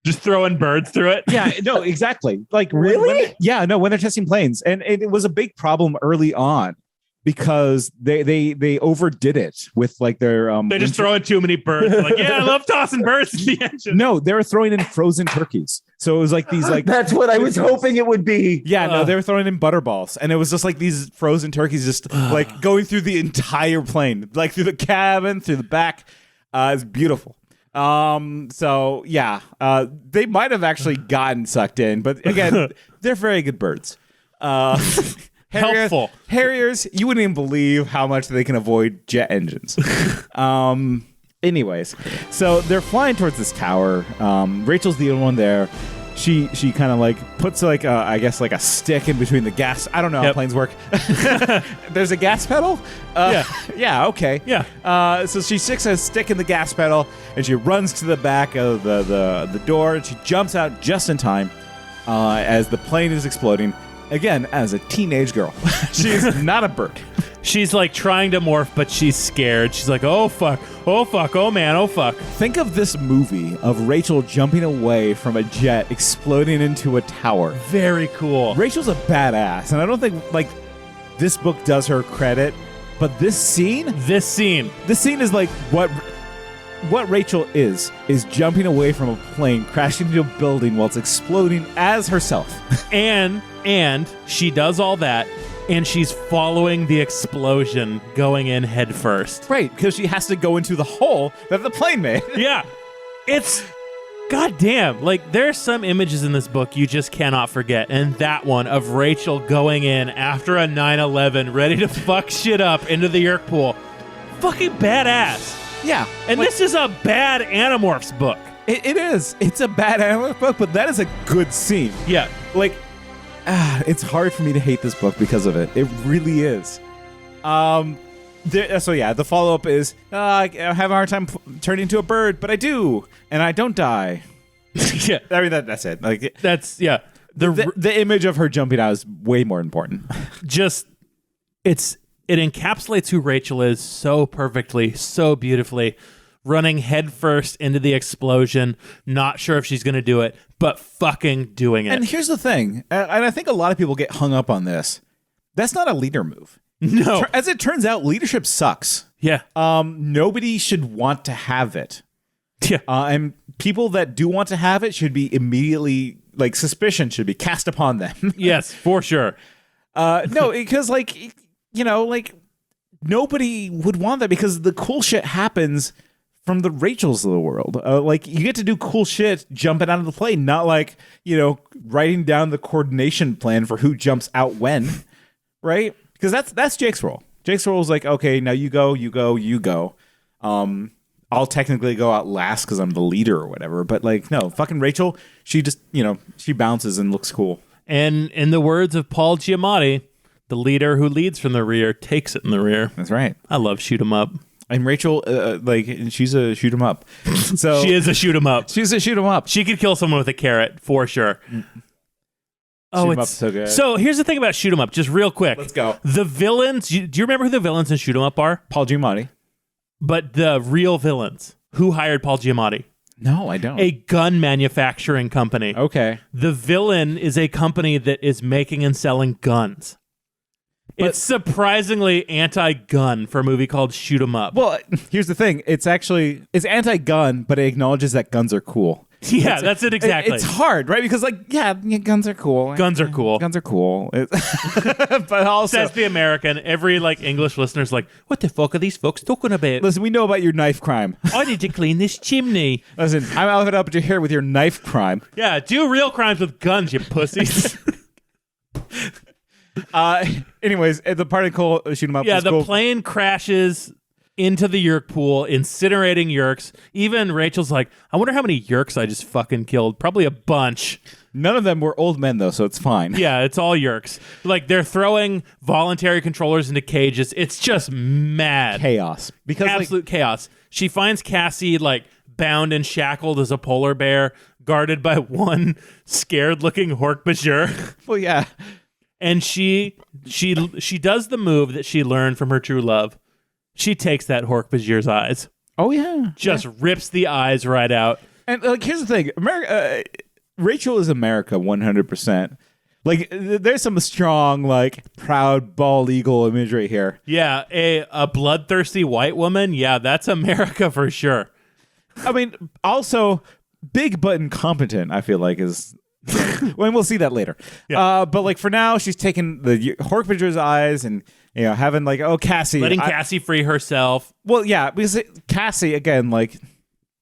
Just throwing birds through it? Yeah, no, exactly. Like, really? When they're testing planes. And it was a big problem early on because they overdid it with like their... they just throw in too many birds. They're like, yeah, I love tossing birds in the engine. No, they were throwing in frozen turkeys. So it was like these like... That's what I was hoping it would be. Yeah, no, they were throwing in butterballs. And it was just like these frozen turkeys just like going through the entire plane. Like through the cabin, through the back. It's beautiful. So yeah, they might have actually gotten sucked in, but again, they're very good birds. Helpful. Harriers, you wouldn't even believe how much they can avoid jet engines. Anyways, so they're flying towards this tower. Rachel's the only one there. She kind of like puts like I guess like a stick in between the gas. I don't know how planes work. There's a gas pedal. Yeah. Okay. Yeah. So she sticks a stick in the gas pedal and she runs to the back of the door and she jumps out just in time as the plane is exploding. Again, as a teenage girl, she's not a bird. She's like trying to morph, but she's scared. She's like, oh fuck, oh man, oh fuck. Think of this movie of Rachel jumping away from a jet exploding into a tower. Very cool. Rachel's a badass, and I don't think like this book does her credit But this scene is like what Rachel is jumping away from a plane, crashing into a building while it's exploding as herself. and she does all that, and she's following the explosion going in head first. Right, because she has to go into the hole that the plane made. Yeah. It's goddamn. Like, there's some images in this book you just cannot forget. And that one of Rachel going in after a 9/11, ready to fuck shit up into the Yerk pool. Fucking badass. Yeah. And this is a bad Animorphs book. It is. It's a bad Animorphs book, but that is a good scene. Yeah. Like, it's hard for me to hate this book because of it. It really is. The follow-up is, I have a hard time turning into a bird, but I do, and I don't die. Yeah. I mean, that's it. Like, that's, yeah. The image of her jumping out is way more important. It encapsulates who Rachel is so perfectly, so beautifully, running headfirst into the explosion, not sure if she's going to do it, but fucking doing it. And here's the thing, and I think a lot of people get hung up on this. That's not a leader move. No. As it turns out, leadership sucks. Yeah. Nobody should want to have it. Yeah. And people that do want to have it should be immediately, like, suspicion should be cast upon them. Yes, for sure. No, because, like, you know, like, nobody would want that because the cool shit happens from the Rachels of the world. Like, you get to do cool shit jumping out of the plane, not like, you know, writing down the coordination plan for who jumps out when, right? Because that's Jake's role. Jake's role is like, okay, now you go. I'll technically go out last because I'm the leader or whatever. But, like, no, fucking Rachel, she just, you know, she bounces and looks cool. And in the words of Paul Giamatti, the leader who leads from the rear takes it in the rear. That's right. I love shoot 'em up. And Rachel, she's a shoot 'em up. So she is a shoot 'em up. She's a shoot 'em up. She could kill someone with a carrot for sure. Oh, it's so good. So here's the thing about shoot 'em up, just real quick. Let's go. The villains. Do you remember who the villains in shoot 'em up are? Paul Giamatti. But the real villains. Who hired Paul Giamatti? No, I don't. A gun manufacturing company. Okay. The villain is a company that is making and selling guns. It's surprisingly anti-gun for a movie called Shoot 'em Up. Well, here's the thing. It's anti-gun, but it acknowledges that guns are cool. Yeah, that's it exactly. It's hard, right? Because, like, yeah, guns are cool. Guns are cool. Guns are cool. But also, says the American. Every, like, English listener's like, what the fuck are these folks talking about? listen, we know about your knife crime. I need to clean this chimney. Listen, I'm out up to here with your knife crime. Yeah, do real crimes with guns, you pussies. Anyways, the particle shoot 'em up. Yeah, was the cool. plane crashes into the Yerk pool, incinerating Yerks. Even Rachel's like, I wonder how many Yerks I just fucking killed. Probably a bunch. None of them were old men, though, so it's fine. Yeah, it's all Yerks. Like, they're throwing voluntary controllers into cages. It's just mad. Chaos. Because, absolute chaos. She finds Cassie, like, bound and shackled as a polar bear, guarded by one scared-looking Hork-Bajir. Well, yeah. And she does the move that she learned from her true love. She takes that Hork-Bajir's eyes. Oh, yeah. Just rips the eyes right out. And, like, here's the thing. Rachel is America 100%. Like, there's some strong, like, proud bald eagle imagery here. Yeah, a bloodthirsty white woman. Yeah, that's America for sure. I mean, also, big but incompetent, I feel like, is... when we'll see that later. Yeah. But, like, for now, she's taking the Hork-Bajir's eyes and, you know, having, like, oh, Cassie. Letting Cassie free herself. Well, yeah, because Cassie, again, like...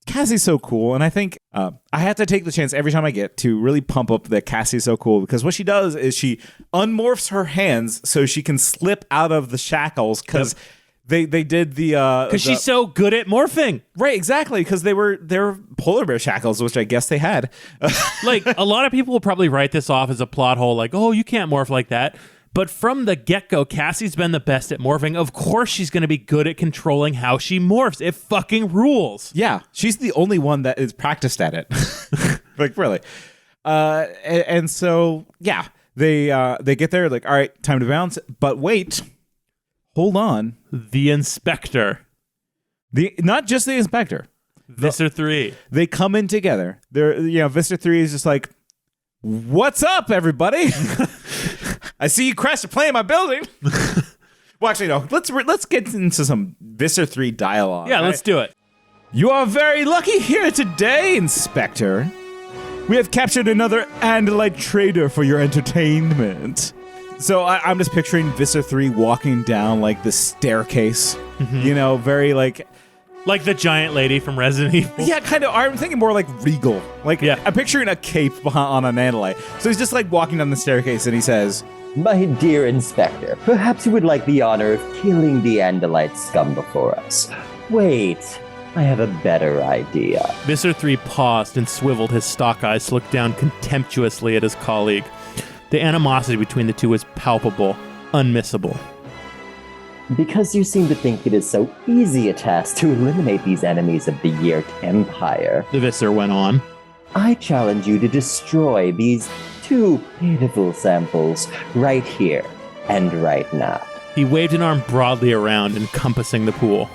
Cassie's so cool, and I think I have to take the chance every time I get to really pump up that Cassie's so cool, because what she does is she unmorphs her hands so she can slip out of the shackles, because they did the... Because she's so good at morphing. Right, exactly, because they were polar bear shackles, which I guess they had. Like, a lot of people will probably write this off as a plot hole, like, oh, you can't morph like that. But from the get-go, Cassie's been the best at morphing. Of course she's going to be good at controlling how she morphs. It fucking rules. Yeah, she's the only one that is practiced at it. Like, really. And so, yeah, they get there, like, all right, time to bounce. But wait, hold on. The inspector. Not just the inspector. Visser 3. They come in together. Visser 3 is just like, what's up, everybody? I see you crashed a plane in my building. Well, actually, no. Let's get into some Visser 3 dialogue. Yeah, let's do it. You are very lucky here today, Inspector. We have captured another Andalite trader for your entertainment. So I'm just picturing Visser 3 walking down like the staircase. You know, very like the giant lady from Resident Evil. Yeah, kind of. I'm thinking more like regal. Like, Yeah. I'm picturing a cape on an Andalite. So he's just like walking down the staircase and he says, My dear Inspector, perhaps you would like the honor of killing the Andalite scum before us. Wait, I have a better idea. Visser 3 paused and swiveled his stock eyes to look down contemptuously at his colleague. The animosity between the two was palpable, unmissable. Because you seem to think it is so easy a task to eliminate these enemies of the Yurt Empire, The Visser went on. I challenge you to destroy these two pitiful samples right here and right now. He waved an arm broadly around, encompassing the pool.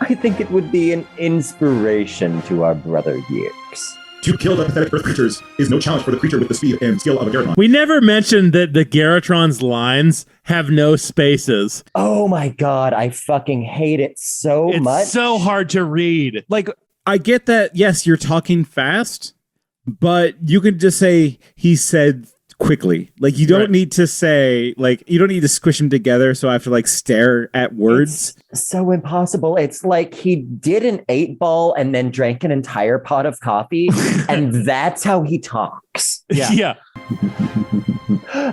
I think it would be an inspiration to our brother Yurks. To kill the pathetic earth creatures is no challenge for the creature with the speed and skill of a Garotron. We never mentioned that the Garotron's lines have no spaces. Oh my god, I fucking hate it so much. It's so hard to read. like, I get that, yes, you're talking fast, but you can just say, he said quickly. Like, you don't Right. need to say, like, you don't need to squish them together so I have to, like, stare at words. It's so impossible. It's like he did an 8-ball and then drank an entire pot of coffee, and that's how he talks. Yeah.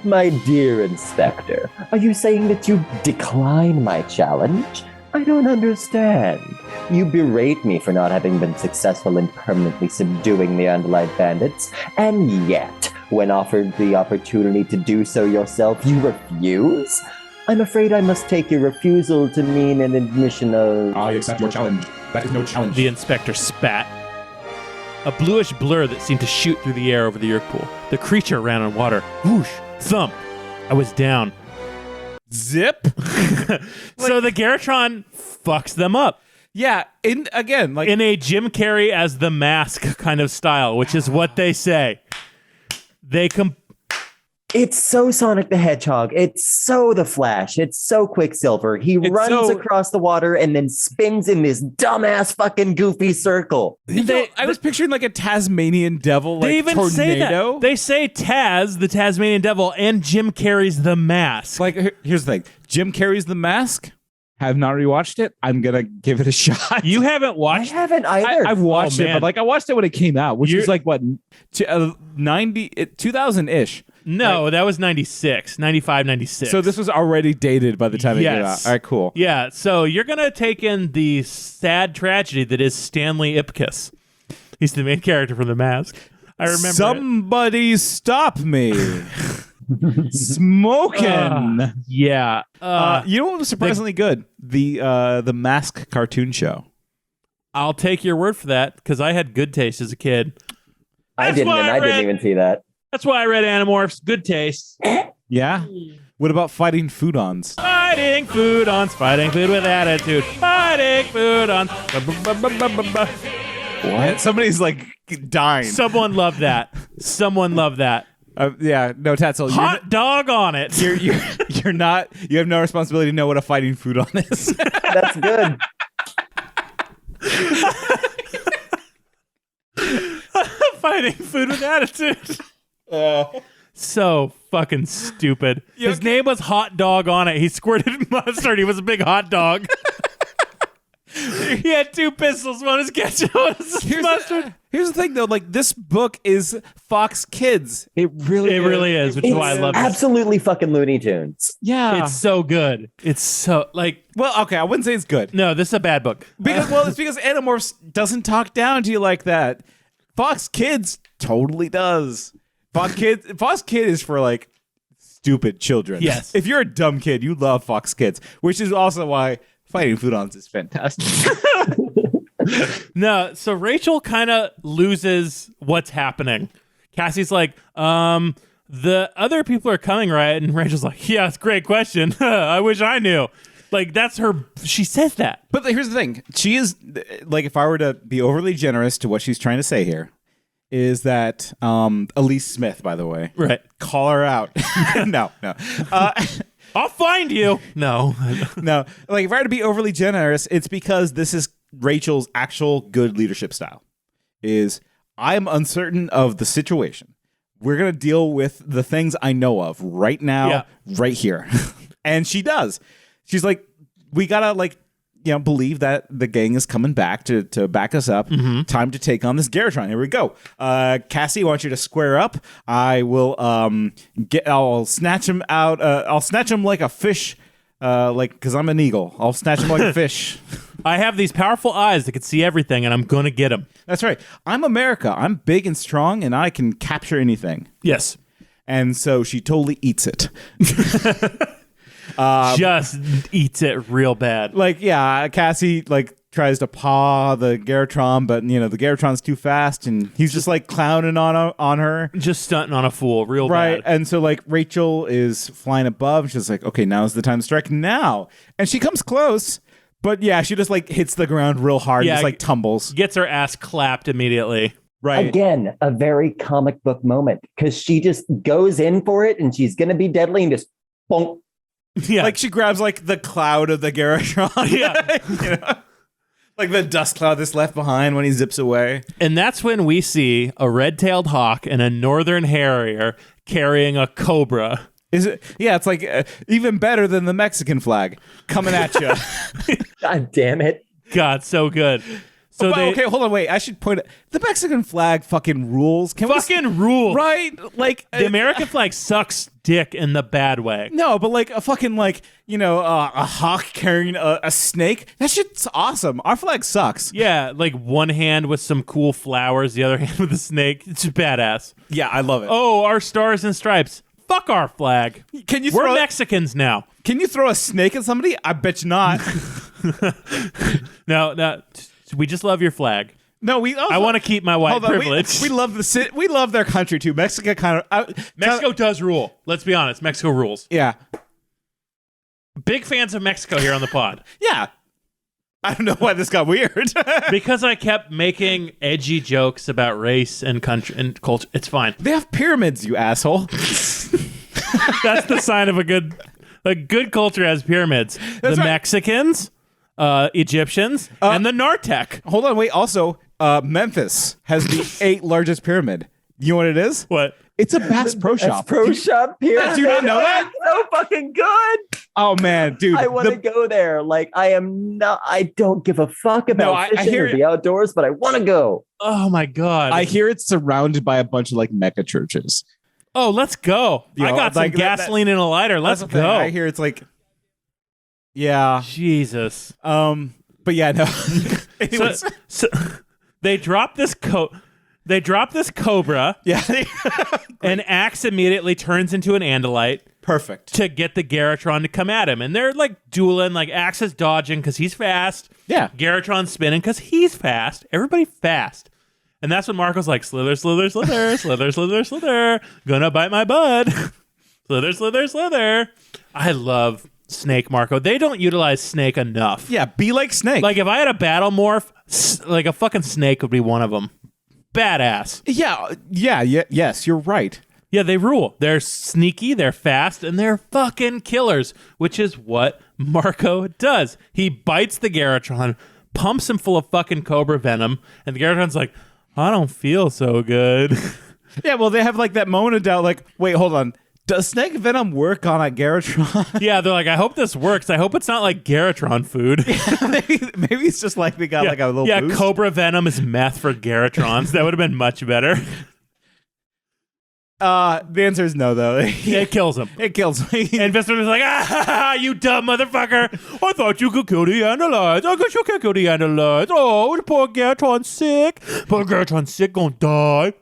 My dear Inspector, are you saying that you decline my challenge? I don't understand. You berate me for not having been successful in permanently subduing the Andalite bandits, and yet, when offered the opportunity to do so yourself, you refuse? I'm afraid I must take your refusal to mean an admission of... I accept your challenge. That is no challenge. The inspector spat. A bluish blur that seemed to shoot through the air over the Yerk pool. The creature ran on water. Whoosh! Thump! I was down. Zip. So the Garotron fucks them up. Yeah, in In a Jim Carrey as the Mask kind of style, which is what they say. It's so Sonic the Hedgehog. It's so the Flash. It's so Quicksilver. He runs across the water and then spins in this dumbass fucking goofy circle. I was picturing like a Tasmanian devil, like They even tornado. say that. They say Taz, the Tasmanian Devil, and Jim Carrey's The Mask. Like, here's the thing. Jim Carrey's The Mask. Have not rewatched it. I'm gonna give it a shot. You haven't I watched? haven't either. I've watched it, but like I watched it when it came out, which was like what 2000-ish. No, that was 96, 95, 96. So this was already dated by the time it came out. Yes. All right, cool. Yeah, so you're going to take in the sad tragedy that is Stanley Ipkiss. He's the main character from The Mask. I remember Somebody stop me. Smoking. Yeah. You know what was surprisingly good? The Mask cartoon show. I'll take your word for that because I had good taste as a kid. I didn't even see that. That's why I read Animorphs. Good taste. Yeah? What about fighting foodons? Fighting foodons, fighting food with attitude. Fighting foodons. What? Somebody's like dying. Someone loved that. Someone loved that. Yeah, no, Tatsyl. Hot dog on it. You're not. You have no responsibility to know what a fighting foodon is. That's good. Fighting food with attitude. So fucking stupid. His name was Hot Dog on it. He squirted mustard. He was a big hot dog. He had two pistols. One is ketchup, one is mustard. Here's the thing, though. Like, this book is Fox Kids. It really is, which is why I love it. Absolutely fucking Looney Tunes. Yeah. It's so good. It's so like. Well, okay, I wouldn't say it's good. No, this is a bad book. It's because Animorphs doesn't talk down to you like that. Fox Kids totally does. Fox Kid is for like stupid children. Yes. If you're a dumb kid, you love Fox Kids, which is also why Fighting Foodons is fantastic. No, so Rachel kind of loses what's happening. Cassie's like, the other people are coming, right? And Rachel's like, yeah, it's a great question. I wish I knew. Like, that's her. She says that. But here's the thing. She is, like, if I were to be overly generous to what she's trying to say here, is that Elise Smith, by the way. Right. Call her out. No. I'll find you. No. No, like if I were to be overly generous, it's because this is Rachel's actual good leadership style. Is I'm uncertain of the situation. We're going to deal with the things I know of right now, right here. And she does. She's like, we got to believe that the gang is coming back to back us up. Mm-hmm. Time to take on this Garrotron. Here we go. Cassie, I want you to square up. I will I'll snatch him out. I'll snatch him like a fish, because I'm an eagle. I'll snatch him like a fish. I have these powerful eyes that can see everything, and I'm going to get him. That's right. I'm America. I'm big and strong, and I can capture anything. Yes. And so she totally eats it. Just eats it real bad. Cassie tries to paw the Garrotron, but the Garrotron's too fast, and he's just clowning on her, just stunting on a fool, real right. bad. And so Rachel is flying above. She's like, okay, now's the time to strike now, and she comes close. But yeah, she just hits the ground real hard, and just tumbles. Gets her ass clapped immediately. Right. Again, a very comic book moment because she just goes in for it and she's going to be deadly and just bonk. Yeah. She grabs the cloud of the Garrotron. Yeah. The dust cloud that's left behind when he zips away. And that's when we see a red-tailed hawk and a northern harrier carrying a cobra. Is it? Yeah, it's even better than the Mexican flag coming at you. God damn it. God, so good. So okay, hold on, wait. I should point out the Mexican flag fucking rules. Rules. Right? The American flag sucks dick in the bad way. No, but a fucking a hawk carrying a snake. That shit's awesome. Our flag sucks. Yeah, one hand with some cool flowers, the other hand with a snake. It's badass. Yeah, I love it. Oh, our stars and stripes. Fuck our flag. We're Mexicans now. Can you throw a snake at somebody? I bet you not. No. We just love your flag. No, I want to keep my white privilege. We love we love their country too. Mexico Mexico does rule. Let's be honest. Mexico rules. Yeah. Big fans of Mexico here on the pod. Yeah. I don't know why this got weird. Because I kept making edgy jokes about race and country and culture. It's fine. They have pyramids, you asshole. That's the sign of a good culture has pyramids. That's the right. Mexicans, Egyptians, and the Nartek. Hold on, wait. Also, Memphis has the 8th largest pyramid. You know what it is? What? It's a Bass Pro Shop. Pro Shop pyramid. Do you not know that? So fucking good. Oh man, dude. I want to go there. I don't give a fuck about fishing or the outdoors, but I want to go. Oh my God. I hear it's surrounded by a bunch of mega churches. Oh, let's go. I got some gasoline in a lighter. Let's go. I hear it's yeah. Jesus. But yeah, no. Anyways. So they drop this cobra. Yeah. And Axe immediately turns into an Andalite. Perfect. To get the Garrotron to come at him. And they're dueling, Axe is dodging because he's fast. Yeah. Garrotron's spinning because he's fast. Everybody fast. And that's when Marco's slither, slither, slither, slither, slither, slither. Gonna bite my bud. Slither, slither, slither. I love Snake, Marco. They don't utilize Snake enough. Yeah, be like Snake. If I had a battle morph, a fucking Snake would be one of them. Badass. Yeah. Yes, you're right. Yeah, they rule. They're sneaky, they're fast, and they're fucking killers, which is what Marco does. He bites the Garrotron, pumps him full of fucking cobra venom, and the Garrotron's I don't feel so good. Yeah, well, they have that moment of doubt, wait, hold on. Does snake venom work on a Garrotron? Yeah, they're I hope this works. I hope it's not Garrotron food. Yeah, maybe it's just they got a little boost. Cobra venom is meth for Garrotrons. That would have been much better. The answer is no, though. It kills him. It kills him. And Visser was you dumb motherfucker. I thought you could kill the Andalites. I guess you can't kill the Andalites. Oh, the poor Garrotron's sick. Poor Garrotron's sick, gonna die.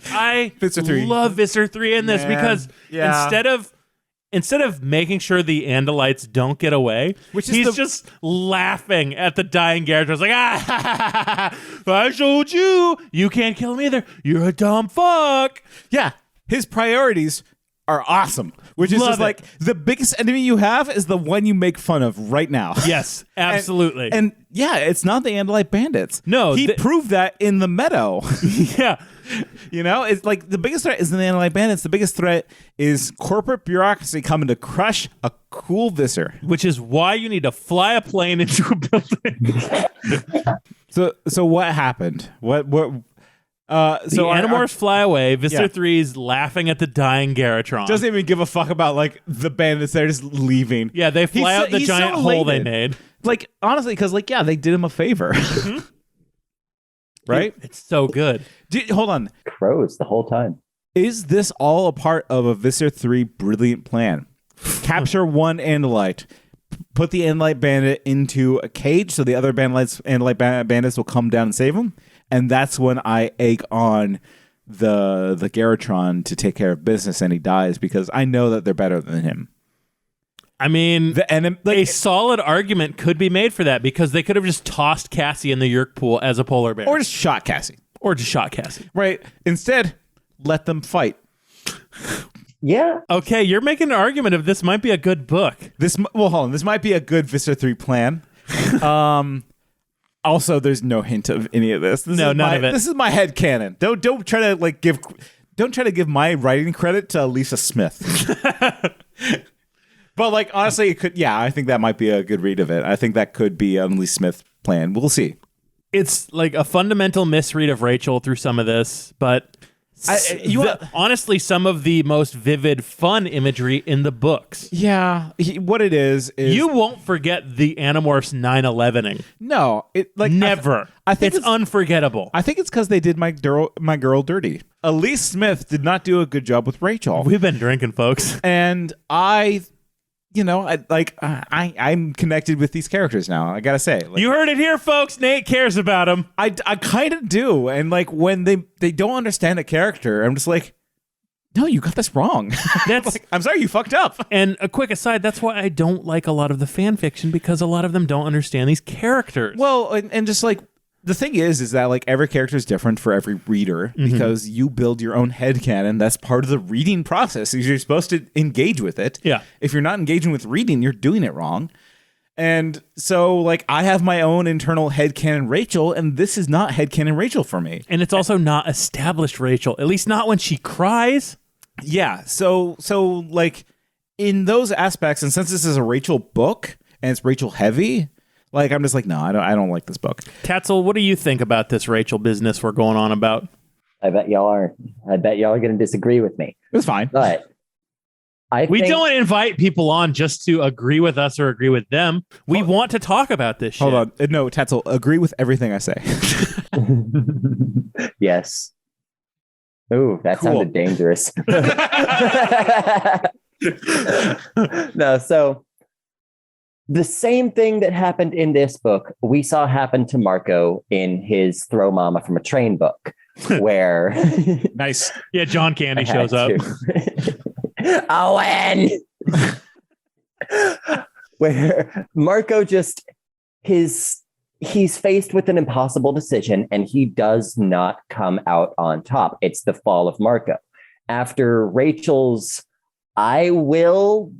I Visser 3. love Visser 3 in this because instead of making sure the Andalites don't get away, he's just laughing at the dying Garrotron. I showed you. You can't kill him either. You're a dumb fuck. Yeah. His priorities are awesome, which is Love just the biggest enemy you have is the one you make fun of right now. Yes, absolutely. And yeah, it's not the Andalite bandits. No. He proved that in the meadow. Yeah. You know, it's like the biggest threat isn't the Analyte Bandits. The biggest threat is corporate bureaucracy coming to crush a cool Visser. Which is why you need to fly a plane into a building. So what happened? The Animorphs fly away. Visser 3's laughing at the dying Garrotron. Doesn't even give a fuck about like the bandits. They're just leaving. Yeah, they fly out the giant hole they made. Like honestly, because like they did him a favor. Right? It's so good. Hold on. Crows the whole time. Is this all a part of a Visser 3 brilliant plan? Capture one Analyte, put the Analyte Bandit into a cage so the other Analyte Bandits will come down and save him, and that's when I egg on the Garrotron to take care of business, and he dies because I know that they're better than him. I mean, a solid argument could be made for that because they could have just tossed Cassie in the Yerk pool as a polar bear. Or just shot Cassie. Right. Instead, let them fight. Yeah. Okay, you're making an argument of this might be a good book. Hold on. This might be a good Visser 3 plan. Also, there's no hint of any of this. None of it. This is my headcanon. Don't try to give my writing credit to Lisa Smith. But like honestly, it could. Yeah, I think that might be a good read of it. I think that could be Lisa Smith's plan. We'll see. It's like a fundamental misread of Rachel through some of this, but honestly, some of the most vivid, fun imagery in the books. Yeah, what it is you won't forget the Animorphs 9/11ing. No, never. I think it's unforgettable. I think it's because they did my girl dirty. Elise Smith did not do a good job with Rachel. We've been drinking, folks, and I'm connected with these characters now. I gotta say, you heard it here, folks. Nate cares about them. I kind of do, and like when they don't understand a character, I'm just like, no, you got this wrong. That's like, I'm sorry, you fucked up. And a quick aside, that's why I don't like a lot of the fan fiction because a lot of them don't understand these characters. Well, and just like. The thing is that like every character is different for every reader because you build your own headcanon. That's part of the reading process. You're supposed to engage with it. Yeah. If you're not engaging with reading, you're doing it wrong. And so like I have my own internal headcanon Rachel, and this is not headcanon Rachel for me. And it's also not established Rachel, at least not when she cries. Yeah. So like in those aspects, and since this is a Rachel book and it's Rachel heavy, like I'm just like, no, I don't like this book. Tatsyl, what do you think about this Rachel business we're going on about? I bet y'all are going to disagree with me. It's fine. But we don't invite people on just to agree with us or agree with them. We want to talk about this shit. Hold on. No, Tatsyl, agree with everything I say. Yes. Ooh, that sounded dangerous. No, so the same thing that happened in this book, we saw happen to Marco in his Throw Mama from a Train book, where... Nice. Yeah, John Candy shows up. Owen! Where Marco just... He's faced with an impossible decision, and he does not come out on top. It's the fall of Marco. After Rachel's I will...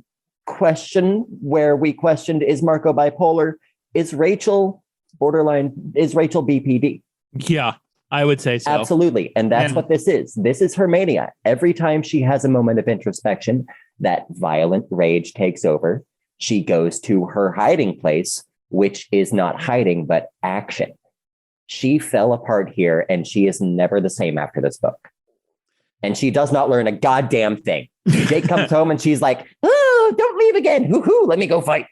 question where we questioned, is Marco bipolar? Is Rachel borderline? Is Rachel BPD? Yeah, I would say so. Absolutely. And that's what this is. This is her mania. Every time she has a moment of introspection, that violent rage takes over. She goes to her hiding place, which is not hiding, but action. She fell apart here, and she is never the same after this book. And she does not learn a goddamn thing. Jake comes home and she's like, oh, don't leave again. Hoo-hoo, let me go fight.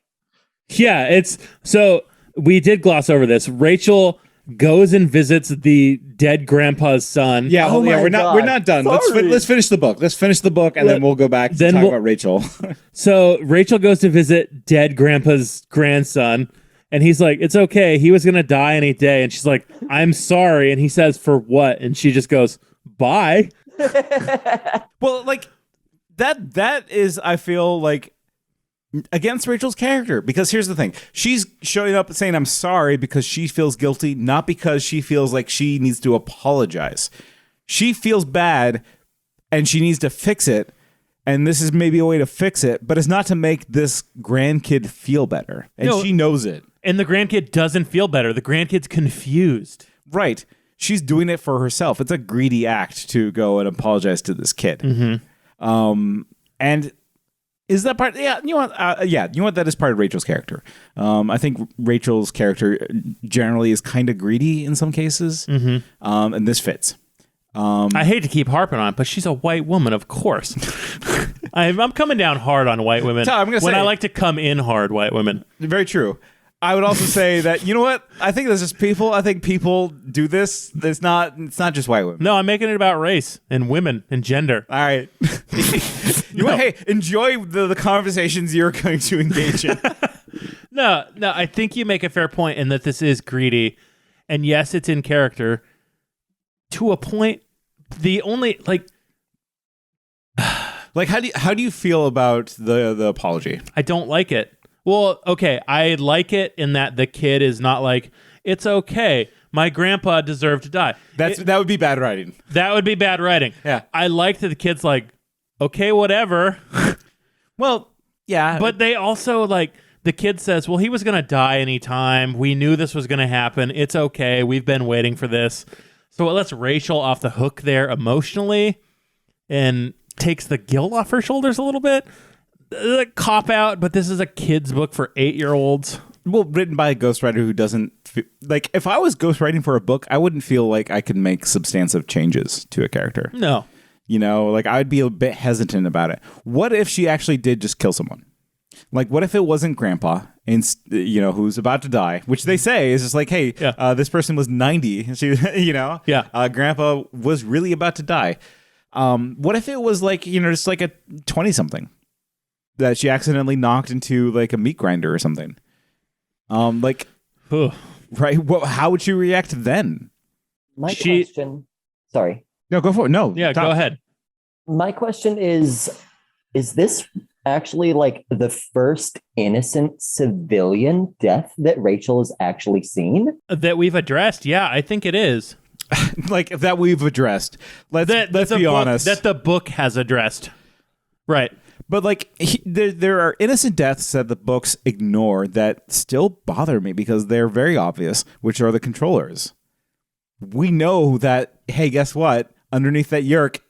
Yeah, so we did gloss over this. Rachel goes and visits the dead grandpa's son. Yeah, we're not done. Let's finish the book. Let's finish the book, and then we'll go back to talk about Rachel. So Rachel goes to visit dead grandpa's grandson, and he's like, it's okay. He was going to die any day. And she's like, I'm sorry. And he says, for what? And she just goes, bye. Well, like that is, I feel like, against Rachel's character, because here's the thing. She's showing up saying I'm sorry because she feels guilty, not because she feels like she needs to apologize. She feels bad and she needs to fix it. And this is maybe a way to fix it, but it's not to make this grandkid feel better. And she knows it. And the grandkid doesn't feel better. The grandkid's confused. Right. she's doing it for herself. It's a greedy act to go and apologize to this kid. And is that part? Yeah, you know what? You know what? That is part of Rachel's character. I think Rachel's character generally is kind of greedy in some cases, and this fits. I hate to keep harping on it, but she's a white woman, of course. I'm coming down hard on white women I like to come in hard white women. Very true. I would also say that, you know what? I think that's just people. I think people do this. It's not just white women. No, I'm making it about race and women and gender. All right. Hey, enjoy the conversations you're going to engage in. No, I think you make a fair point in that this is greedy. And yes, it's in character. To a point, the only, like... Like, how do you feel about the apology? I don't like it. Well, okay, I like it in that the kid is not like, it's okay, my grandpa deserved to die. That would be bad writing. That would be bad writing. Yeah. I like that the kid's like, okay, whatever. Well, yeah. But they also, like, the kid says, well, he was going to die anytime. We knew this was going to happen. It's okay. We've been waiting for this. So it lets Rachel off the hook there emotionally and takes the guilt off her shoulders a little bit. The cop out, but this is a kid's book for 8-year-olds. Well, written by a ghostwriter who doesn't like. If I was ghostwriting for a book, I wouldn't feel like I could make substantive changes to a character. No, you know, like I'd be a bit hesitant about it. What if she actually did just kill someone? Like, what if it wasn't Grandpa, and you know, who's about to die? Which they say is just like, hey, this person was 90. She, you know, Grandpa was really about to die. What if it was like, you know, just like a 20-something? That she accidentally knocked into like a meat grinder or something. Right? How would she react then? My question. Sorry. No, go for it. No. Yeah, go ahead. My question is this actually like the first innocent civilian death that Rachel has actually seen? That we've addressed? Yeah, I think it is. Like that we've addressed. Let's be honest. That the book has addressed. Right. But like there are innocent deaths that the books ignore that still bother me because they're very obvious, which are the controllers. We know that, hey, guess what? Underneath that yerk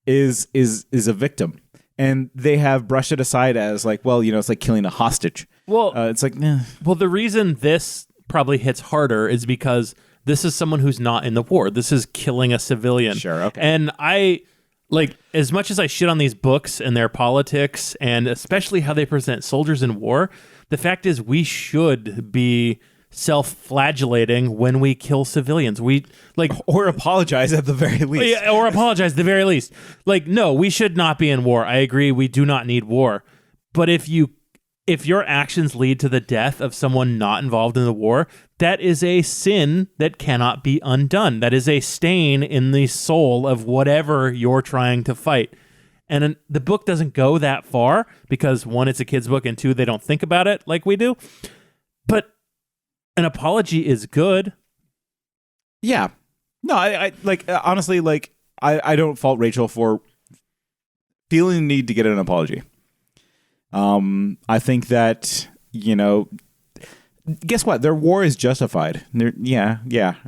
is a victim. And they have brushed it aside as like, well, you know, it's like killing a hostage. Well, it's like, nah. Well, the reason this probably hits harder is because this is someone who's not in the war. This is killing a civilian. Sure, okay. And like, as much as I shit on these books and their politics, and especially how they present soldiers in war, the fact is we should be self-flagellating when we kill civilians. We like or apologize at the very least. Or apologize at the very least. Like, no, we should not be in war. I agree. We do not need war. But if your actions lead to the death of someone not involved in the war, that is a sin that cannot be undone. That is a stain in the soul of whatever you're trying to fight. And the book doesn't go that far because, one, it's a kid's book, and two, they don't think about it like we do. But an apology is good. Yeah. No, I like, honestly, like, I don't fault Rachel for feeling the need to get an apology. I think that, you know, guess what? Their war is justified. Yeah.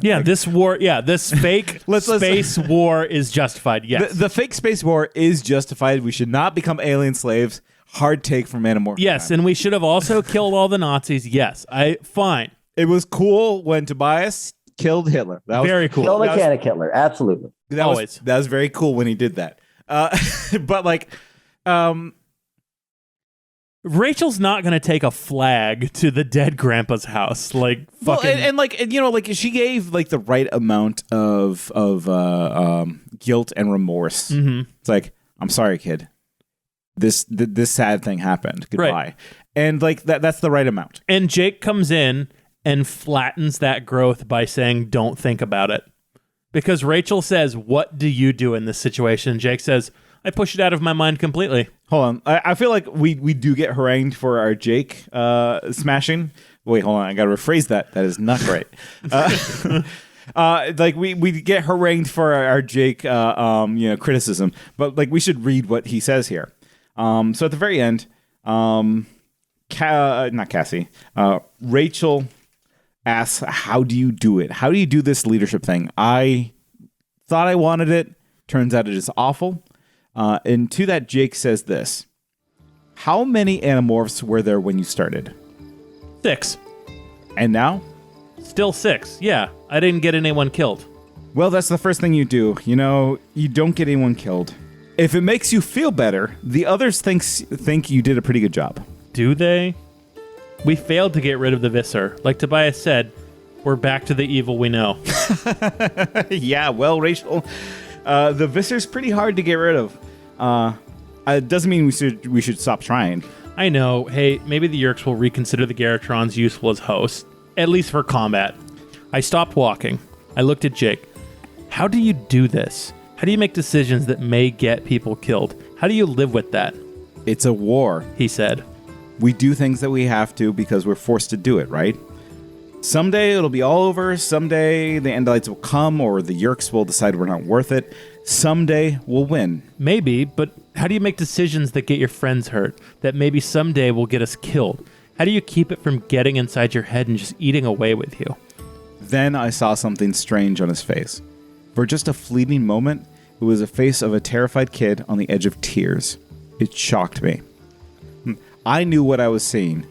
Like, this war, this fake space war is justified. Yes. The fake space war is justified. We should not become alien slaves. Hard take from Animorphs. Yes, and we should have also killed all the Nazis. Yes, fine. It was cool when Tobias killed Hitler. That was very cool. Kill mechanic Hitler. Absolutely. That was very cool when he did that. But like, Rachel's not going to take a flag to the dead grandpa's house. Like, fucking. Well, and you know, like she gave like the right amount of guilt and remorse. Mm-hmm. It's like, I'm sorry, kid. This sad thing happened. Goodbye. Right. And like that's the right amount. And Jake comes in and flattens that growth by saying, "Don't think about it," because Rachel says, "What do you do in this situation?" And Jake says, "I push it out of my mind completely." Hold on. I feel like we do get harangued for our Jake smashing. Wait, hold on. I got to rephrase that. That is not right. Like we get harangued for our Jake criticism, but like we should read what he says here. So at the very end, not Cassie, Rachel asks, how do you do it? How do you do this leadership thing? I thought I wanted it. Turns out it is awful. And to that, Jake says this. How many Animorphs were there when you started? 6. And now? Still 6. Yeah, I didn't get anyone killed. Well, that's the first thing you do. You know, you don't get anyone killed. If it makes you feel better, the others think you did a pretty good job. Do they? We failed to get rid of the Visser. Like Tobias said, we're back to the evil we know. Yeah, well, Rachel, the Visser's pretty hard to get rid of. It doesn't mean we should stop trying. I know. Hey, maybe the Yeerks will reconsider the Garrotrons useful as hosts, at least for combat. I stopped walking. I looked at Jake. How do you do this? How do you make decisions that may get people killed? How do you live with that? It's a war, He said. We do things that we have to because we're forced to do it, right? Someday it'll be all over. Someday the Andalites will come, or the Yeerks will decide we're not worth it. Someday we'll win. Maybe, but how do you make decisions that get your friends hurt, that maybe someday will get us killed? How do you keep it from getting inside your head and just eating away with you? Then I saw something strange on his face. For just a fleeting moment, it was the face of a terrified kid on the edge of tears. It shocked me. I knew what I was seeing.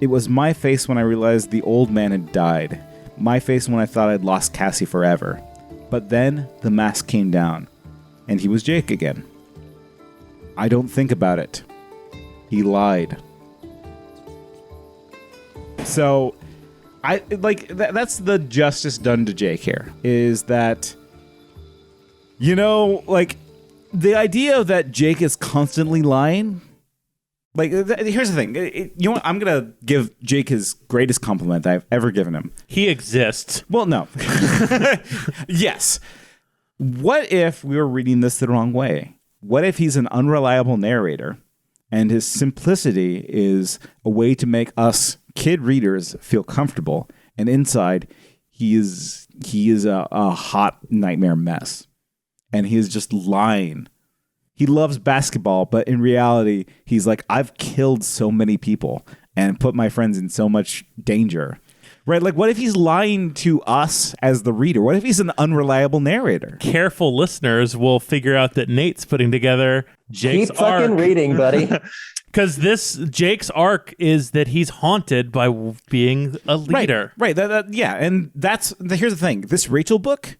It was my face when I realized the old man had died. My face when I thought I'd lost Cassie forever. But then the mask came down, and he was Jake again. I don't think about it. He lied. So, that's the justice done to Jake here, is that, you know, like, the idea that Jake is constantly lying, like, here's the thing. You know what? I'm going to give Jake his greatest compliment I've ever given him. He exists. Well, no. Yes. What if we were reading this the wrong way? What if he's an unreliable narrator and his simplicity is a way to make us kid readers feel comfortable, and inside he is a hot nightmare mess, and he is just lying. He loves basketball, but in reality, he's like, I've killed so many people and put my friends in so much danger. Right? Like, what if he's lying to us as the reader? What if he's an unreliable narrator? Careful listeners will figure out that Nate's putting together Jake's Keep fucking arc. reading, buddy. Because this Jake's arc is that he's haunted by being a leader. Right. Yeah. And here's the thing. This Rachel book,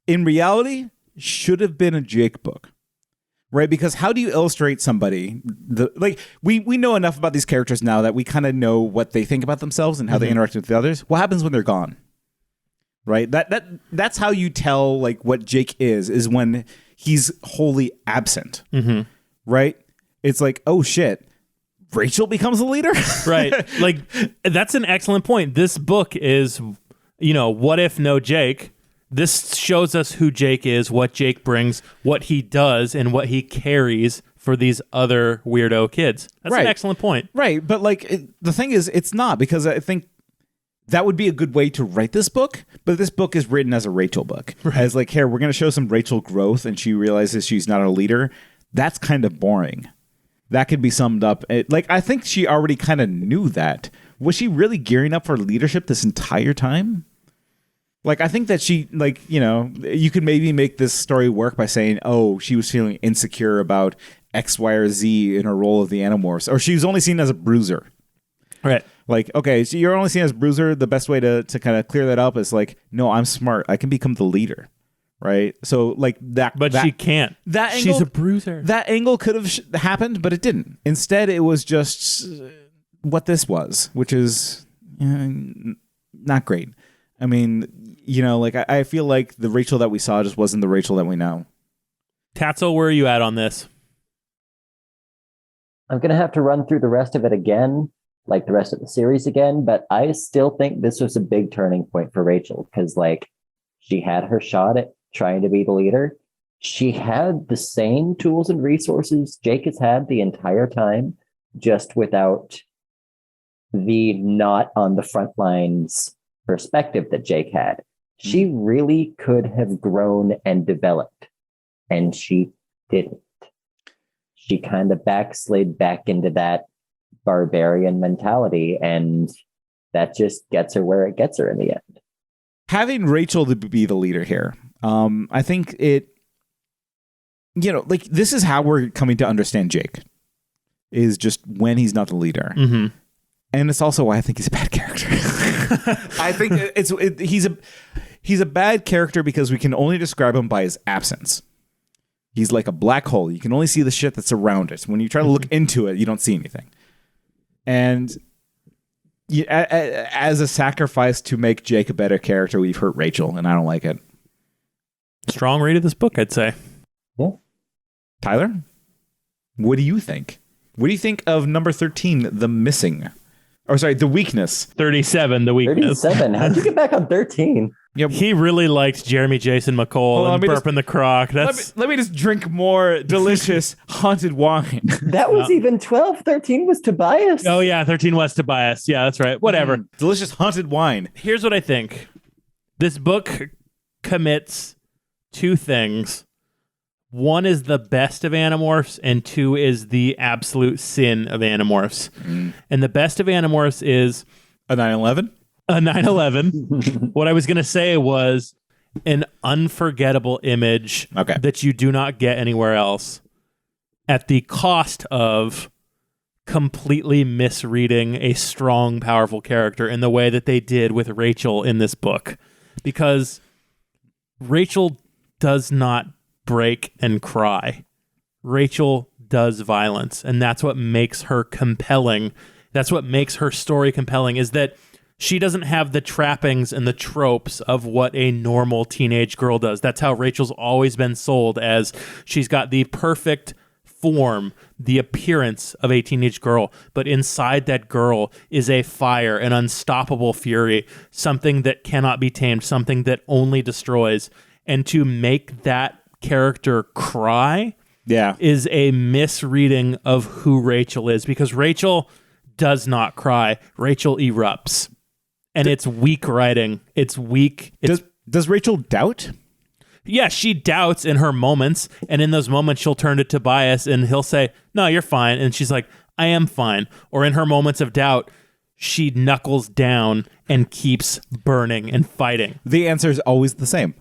in reality, should have been a Jake book. Right? Because how do you illustrate somebody? We know enough about these characters now that we kind of know what they think about themselves and how they interact with the others. What happens when they're gone? Right? That's how you tell like what Jake is when he's wholly absent. Mm-hmm. Right? It's like, oh shit, Rachel becomes a leader? Right. Like, that's an excellent point. This book is, what if no Jake? This shows us who Jake is, what Jake brings, what he does, and what he carries for these other weirdo kids. That's an excellent point. Right. But the thing is, it's not, because I think that would be a good way to write this book. But this book is written as a Rachel book. Right. As like, here, we're going to show some Rachel growth, and she realizes she's not a leader. That's kind of boring. That could be summed up. I think she already kind of knew that. Was she really gearing up for leadership this entire time? Like, I think that she, you could maybe make this story work by saying, oh, she was feeling insecure about X, Y, or Z in her role of the Animorphs. Or she was only seen as a bruiser. Right. Like, okay, so you're only seen as a bruiser. The best way to kind of clear that up is like, no, I'm smart. I can become the leader. Right? So, like, that... But she can't. That angle, she's a bruiser. That angle could have happened, but it didn't. Instead, it was just what this was, which is not great. I mean, I feel like the Rachel that we saw just wasn't the Rachel that we know. Tatsyl, where are you at on this? I'm going to have to run through the rest of it again, like the rest of the series again, but I still think this was a big turning point for Rachel, because, she had her shot at trying to be the leader. She had the same tools and resources Jake has had the entire time, just without the not on the front lines perspective that Jake had. She really could have grown and developed, and she didn't. She kind of backslid back into that barbarian mentality, and that just gets her where it gets her in the end. Having Rachel to be the leader here, I think it, like this is how we're coming to understand Jake, is just when he's not the leader. Mm-hmm. And it's also why I think he's a bad character. I think he's a bad character because we can only describe him by his absence. He's like a black hole. You can only see the shit that's around it. When you try to look into it, you don't see anything. And as a sacrifice to make Jake a better character, we've hurt Rachel, and I don't like it. Strong read of this book, I'd say. Yeah. Tyler, what do you think? What do you think of number 13, The Missing? Or sorry, The Weakness. 37, The Weakness. 37. How'd you get back on 13? Yep. He really liked Jeremy Jason McCall and Burping the Croc. Let me just drink more delicious haunted wine. That was even 12. 13 was Tobias. Oh, yeah, 13 was Tobias. Yeah, that's right. Whatever. Delicious haunted wine. Here's what I think. This book commits two things. One is the best of Animorphs, and two is the absolute sin of Animorphs. And the best of Animorphs is a 9/11. A 9/11. What I was going to say was an unforgettable image that you do not get anywhere else at the cost of completely misreading a strong, powerful character in the way that they did with Rachel in this book. Because Rachel does not break and cry. Rachel does violence, and that's what makes her compelling. That's what makes her story compelling, is that she doesn't have the trappings and the tropes of what a normal teenage girl does. That's how Rachel's always been sold, as she's got the perfect form, the appearance of a teenage girl, but inside that girl is a fire, an unstoppable fury, something that cannot be tamed, something that only destroys. And to make that character cry is a misreading of who Rachel is, because Rachel does not cry. Rachel erupts. And it's weak writing. It's weak. Does Rachel doubt? Yeah, she doubts in her moments. And in those moments, she'll turn to Tobias and he'll say, "No, you're fine." And she's like, "I am fine." Or in her moments of doubt, she knuckles down and keeps burning and fighting. The answer is always the same.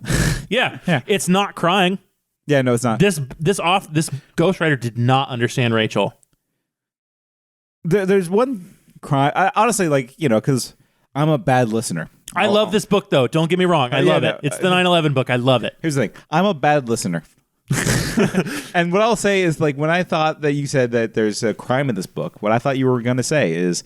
Yeah. It's not crying. Yeah, no, it's not. This ghostwriter did not understand Rachel. There's one cry. I honestly, because I'm a bad listener. I love this book, though. Don't get me wrong. I love it. It's the 9/11 book. I love it. Here's the thing. I'm a bad listener. And what I'll say is, when I thought that you said that there's a crime in this book, what I thought you were going to say is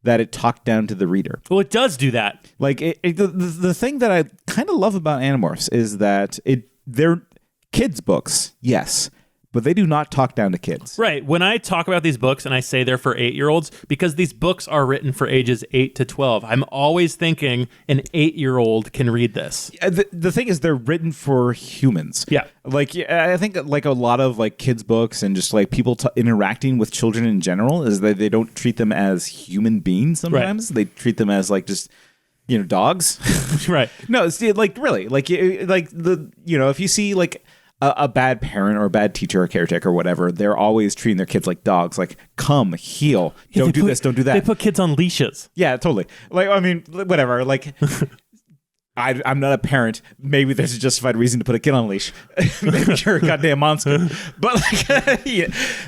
that it talked down to the reader. Well, it does do that. The thing that I kind of love about Animorphs is that they're kids' books, yes, but they do not talk down to kids. Right. When I talk about these books and I say they're for 8-year-olds, because these books are written for ages 8 to 12, I'm always thinking an 8-year-old can read this. The thing is, they're written for humans. Yeah. I think a lot of kids' books and just people interacting with children in general is that they don't treat them as human beings sometimes. Right. They treat them as just dogs. Right. No, see, really, if you see a bad parent or a bad teacher or caretaker or whatever, they're always treating their kids like dogs. Come, heel, don't do this, don't do that. They put kids on leashes. Yeah, totally. Whatever. I'm not a parent. Maybe there's a justified reason to put a kid on a leash. Maybe you're a goddamn monster. But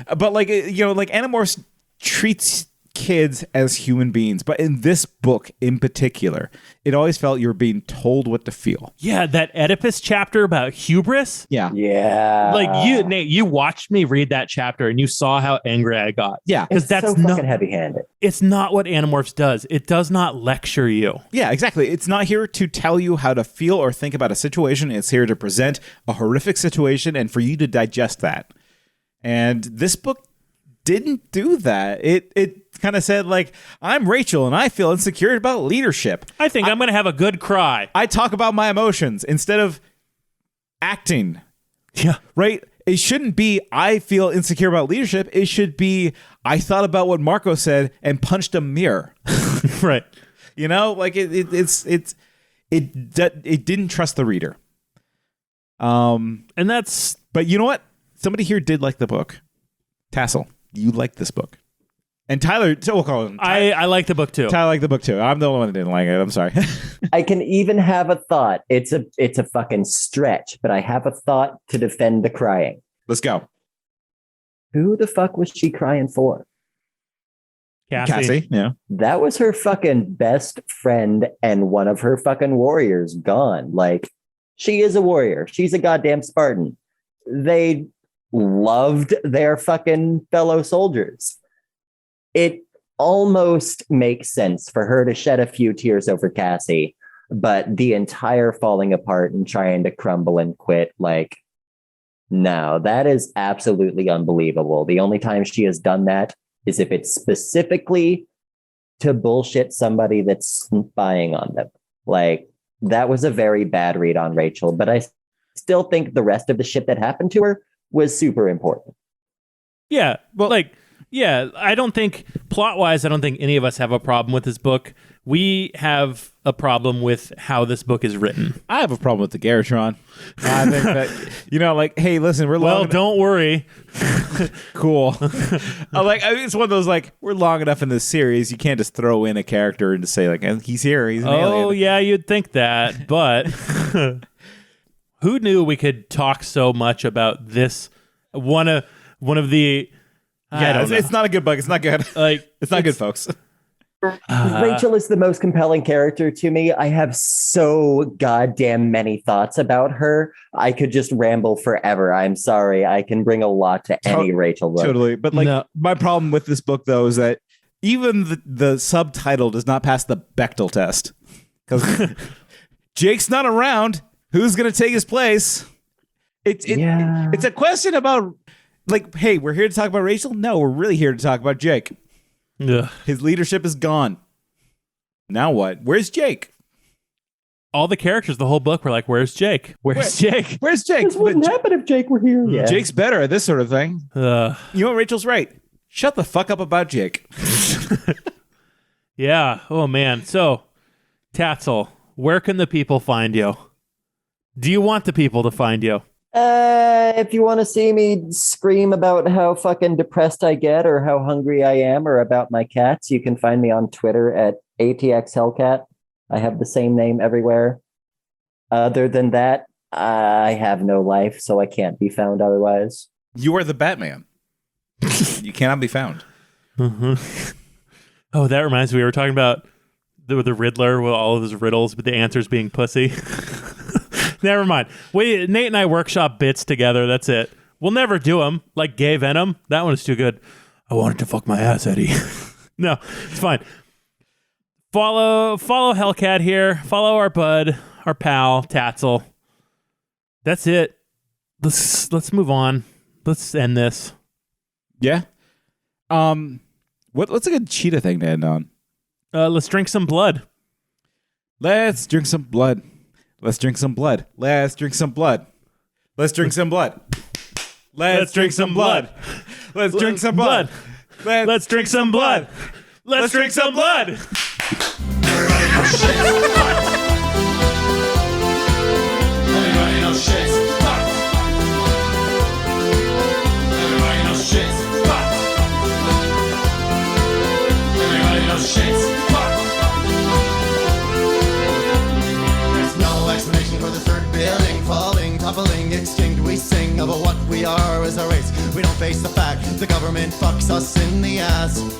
Animorphs treats kids as human beings, but in this book in particular, it always felt you were being told what to feel. Yeah, that Oedipus chapter about hubris. Yeah. Nate, you watched me read that chapter and you saw how angry I got. Yeah, because that's so fucking heavy-handed. It's not what Animorphs does. It does not lecture you. Yeah, exactly. It's not here to tell you how to feel or think about a situation. It's here to present a horrific situation and for you to digest that. And this book didn't do that. It kind of said I'm Rachel and I feel insecure about leadership. I think I'm going to have a good cry. I talk about my emotions instead of acting. Yeah. Right? It shouldn't be I feel insecure about leadership. It should be I thought about what Marco said and punched a mirror. Right. It didn't trust the reader. But you know what? Somebody here did like the book. Tatsyl, you liked this book. And Tyler, so we'll call him. I like the book too. Tyler liked the book too. I'm the only one that didn't like it. I'm sorry. I can even have a thought. It's a fucking stretch, but I have a thought to defend the crying. Let's go. Who the fuck was she crying for? Cassie. Yeah. That was her fucking best friend and one of her fucking warriors gone. Like, she is a warrior. She's a goddamn Spartan. They loved their fucking fellow soldiers. It almost makes sense for her to shed a few tears over Cassie, but the entire falling apart and trying to crumble and quit, like, no, that is absolutely unbelievable. The only time she has done that is if it's specifically to bullshit somebody that's spying on them. Like, that was a very bad read on Rachel, but I still think the rest of the shit that happened to her was super important. Yeah, well, I don't think plot-wise, I don't think any of us have a problem with this book. We have a problem with how this book is written. I have a problem with the Garrotron. I think that, like, hey, listen, we're well, don't worry. Cool. It's one of those, like, we're long enough in this series, you can't just throw in a character and just say, like, he's here, he's an alien. Oh, yeah, you'd think that, but who knew we could talk so much about this? One of the... it's not a good book. It's not good. It's not good, folks. Rachel is the most compelling character to me. I have so goddamn many thoughts about her. I could just ramble forever. I'm sorry. I can bring a lot to any Rachel book. Totally. But my problem with this book, though, is that even the subtitle does not pass the Bechdel test. Because Jake's not around. Who's going to take his place? It's a question about, like, hey, we're here to talk about Rachel? No, we're really here to talk about Jake. Ugh. His leadership is gone. Now what? Where's Jake? All the characters, the whole book, were like, "Where's Jake? Where's Jake? Where's Jake?" This wouldn't happen if Jake were here. Yeah. Jake's better at this sort of thing. You know what? Rachel's right. Shut the fuck up about Jake. Yeah. Oh man. So, Tatsyl, where can the people find you? Do you want the people to find you? If you want to see me scream about how fucking depressed I get or how hungry I am or about my cats, you can find me on Twitter at ATXHellcat. I have the same name everywhere. Other than that, I have no life, so I can't be found otherwise. You are the Batman. You cannot be found. Mm-hmm. Oh, that reminds me. We were talking about the Riddler with all of his riddles, but the answers being pussy. Never mind. Nate and I workshop bits together. That's it. We'll never do them. Like Gay Venom. That one is too good. I wanted to fuck my ass, Eddie. No, it's fine. Follow Hellcat here. Follow our bud, our pal, Tatsyl. That's it. Let's move on. Let's end this. Yeah. What's a good cheetah thing to end on? Let's drink some blood. Let's drink some blood. Let's drink some blood. Let's drink some blood. Let's drink some blood. Let's drink some blood. Let's drink some blood. Let's drink some blood. Let's drink some blood. Everybody knows shit's fucked. Everybody knows shit's fucked. Everybody knows shit's fucked. Everybody knows shit's fucked. There's no explanation for the third building falling, toppling, extinct. We sing about what we are as a race. We don't face the fact the government fucks us in the ass.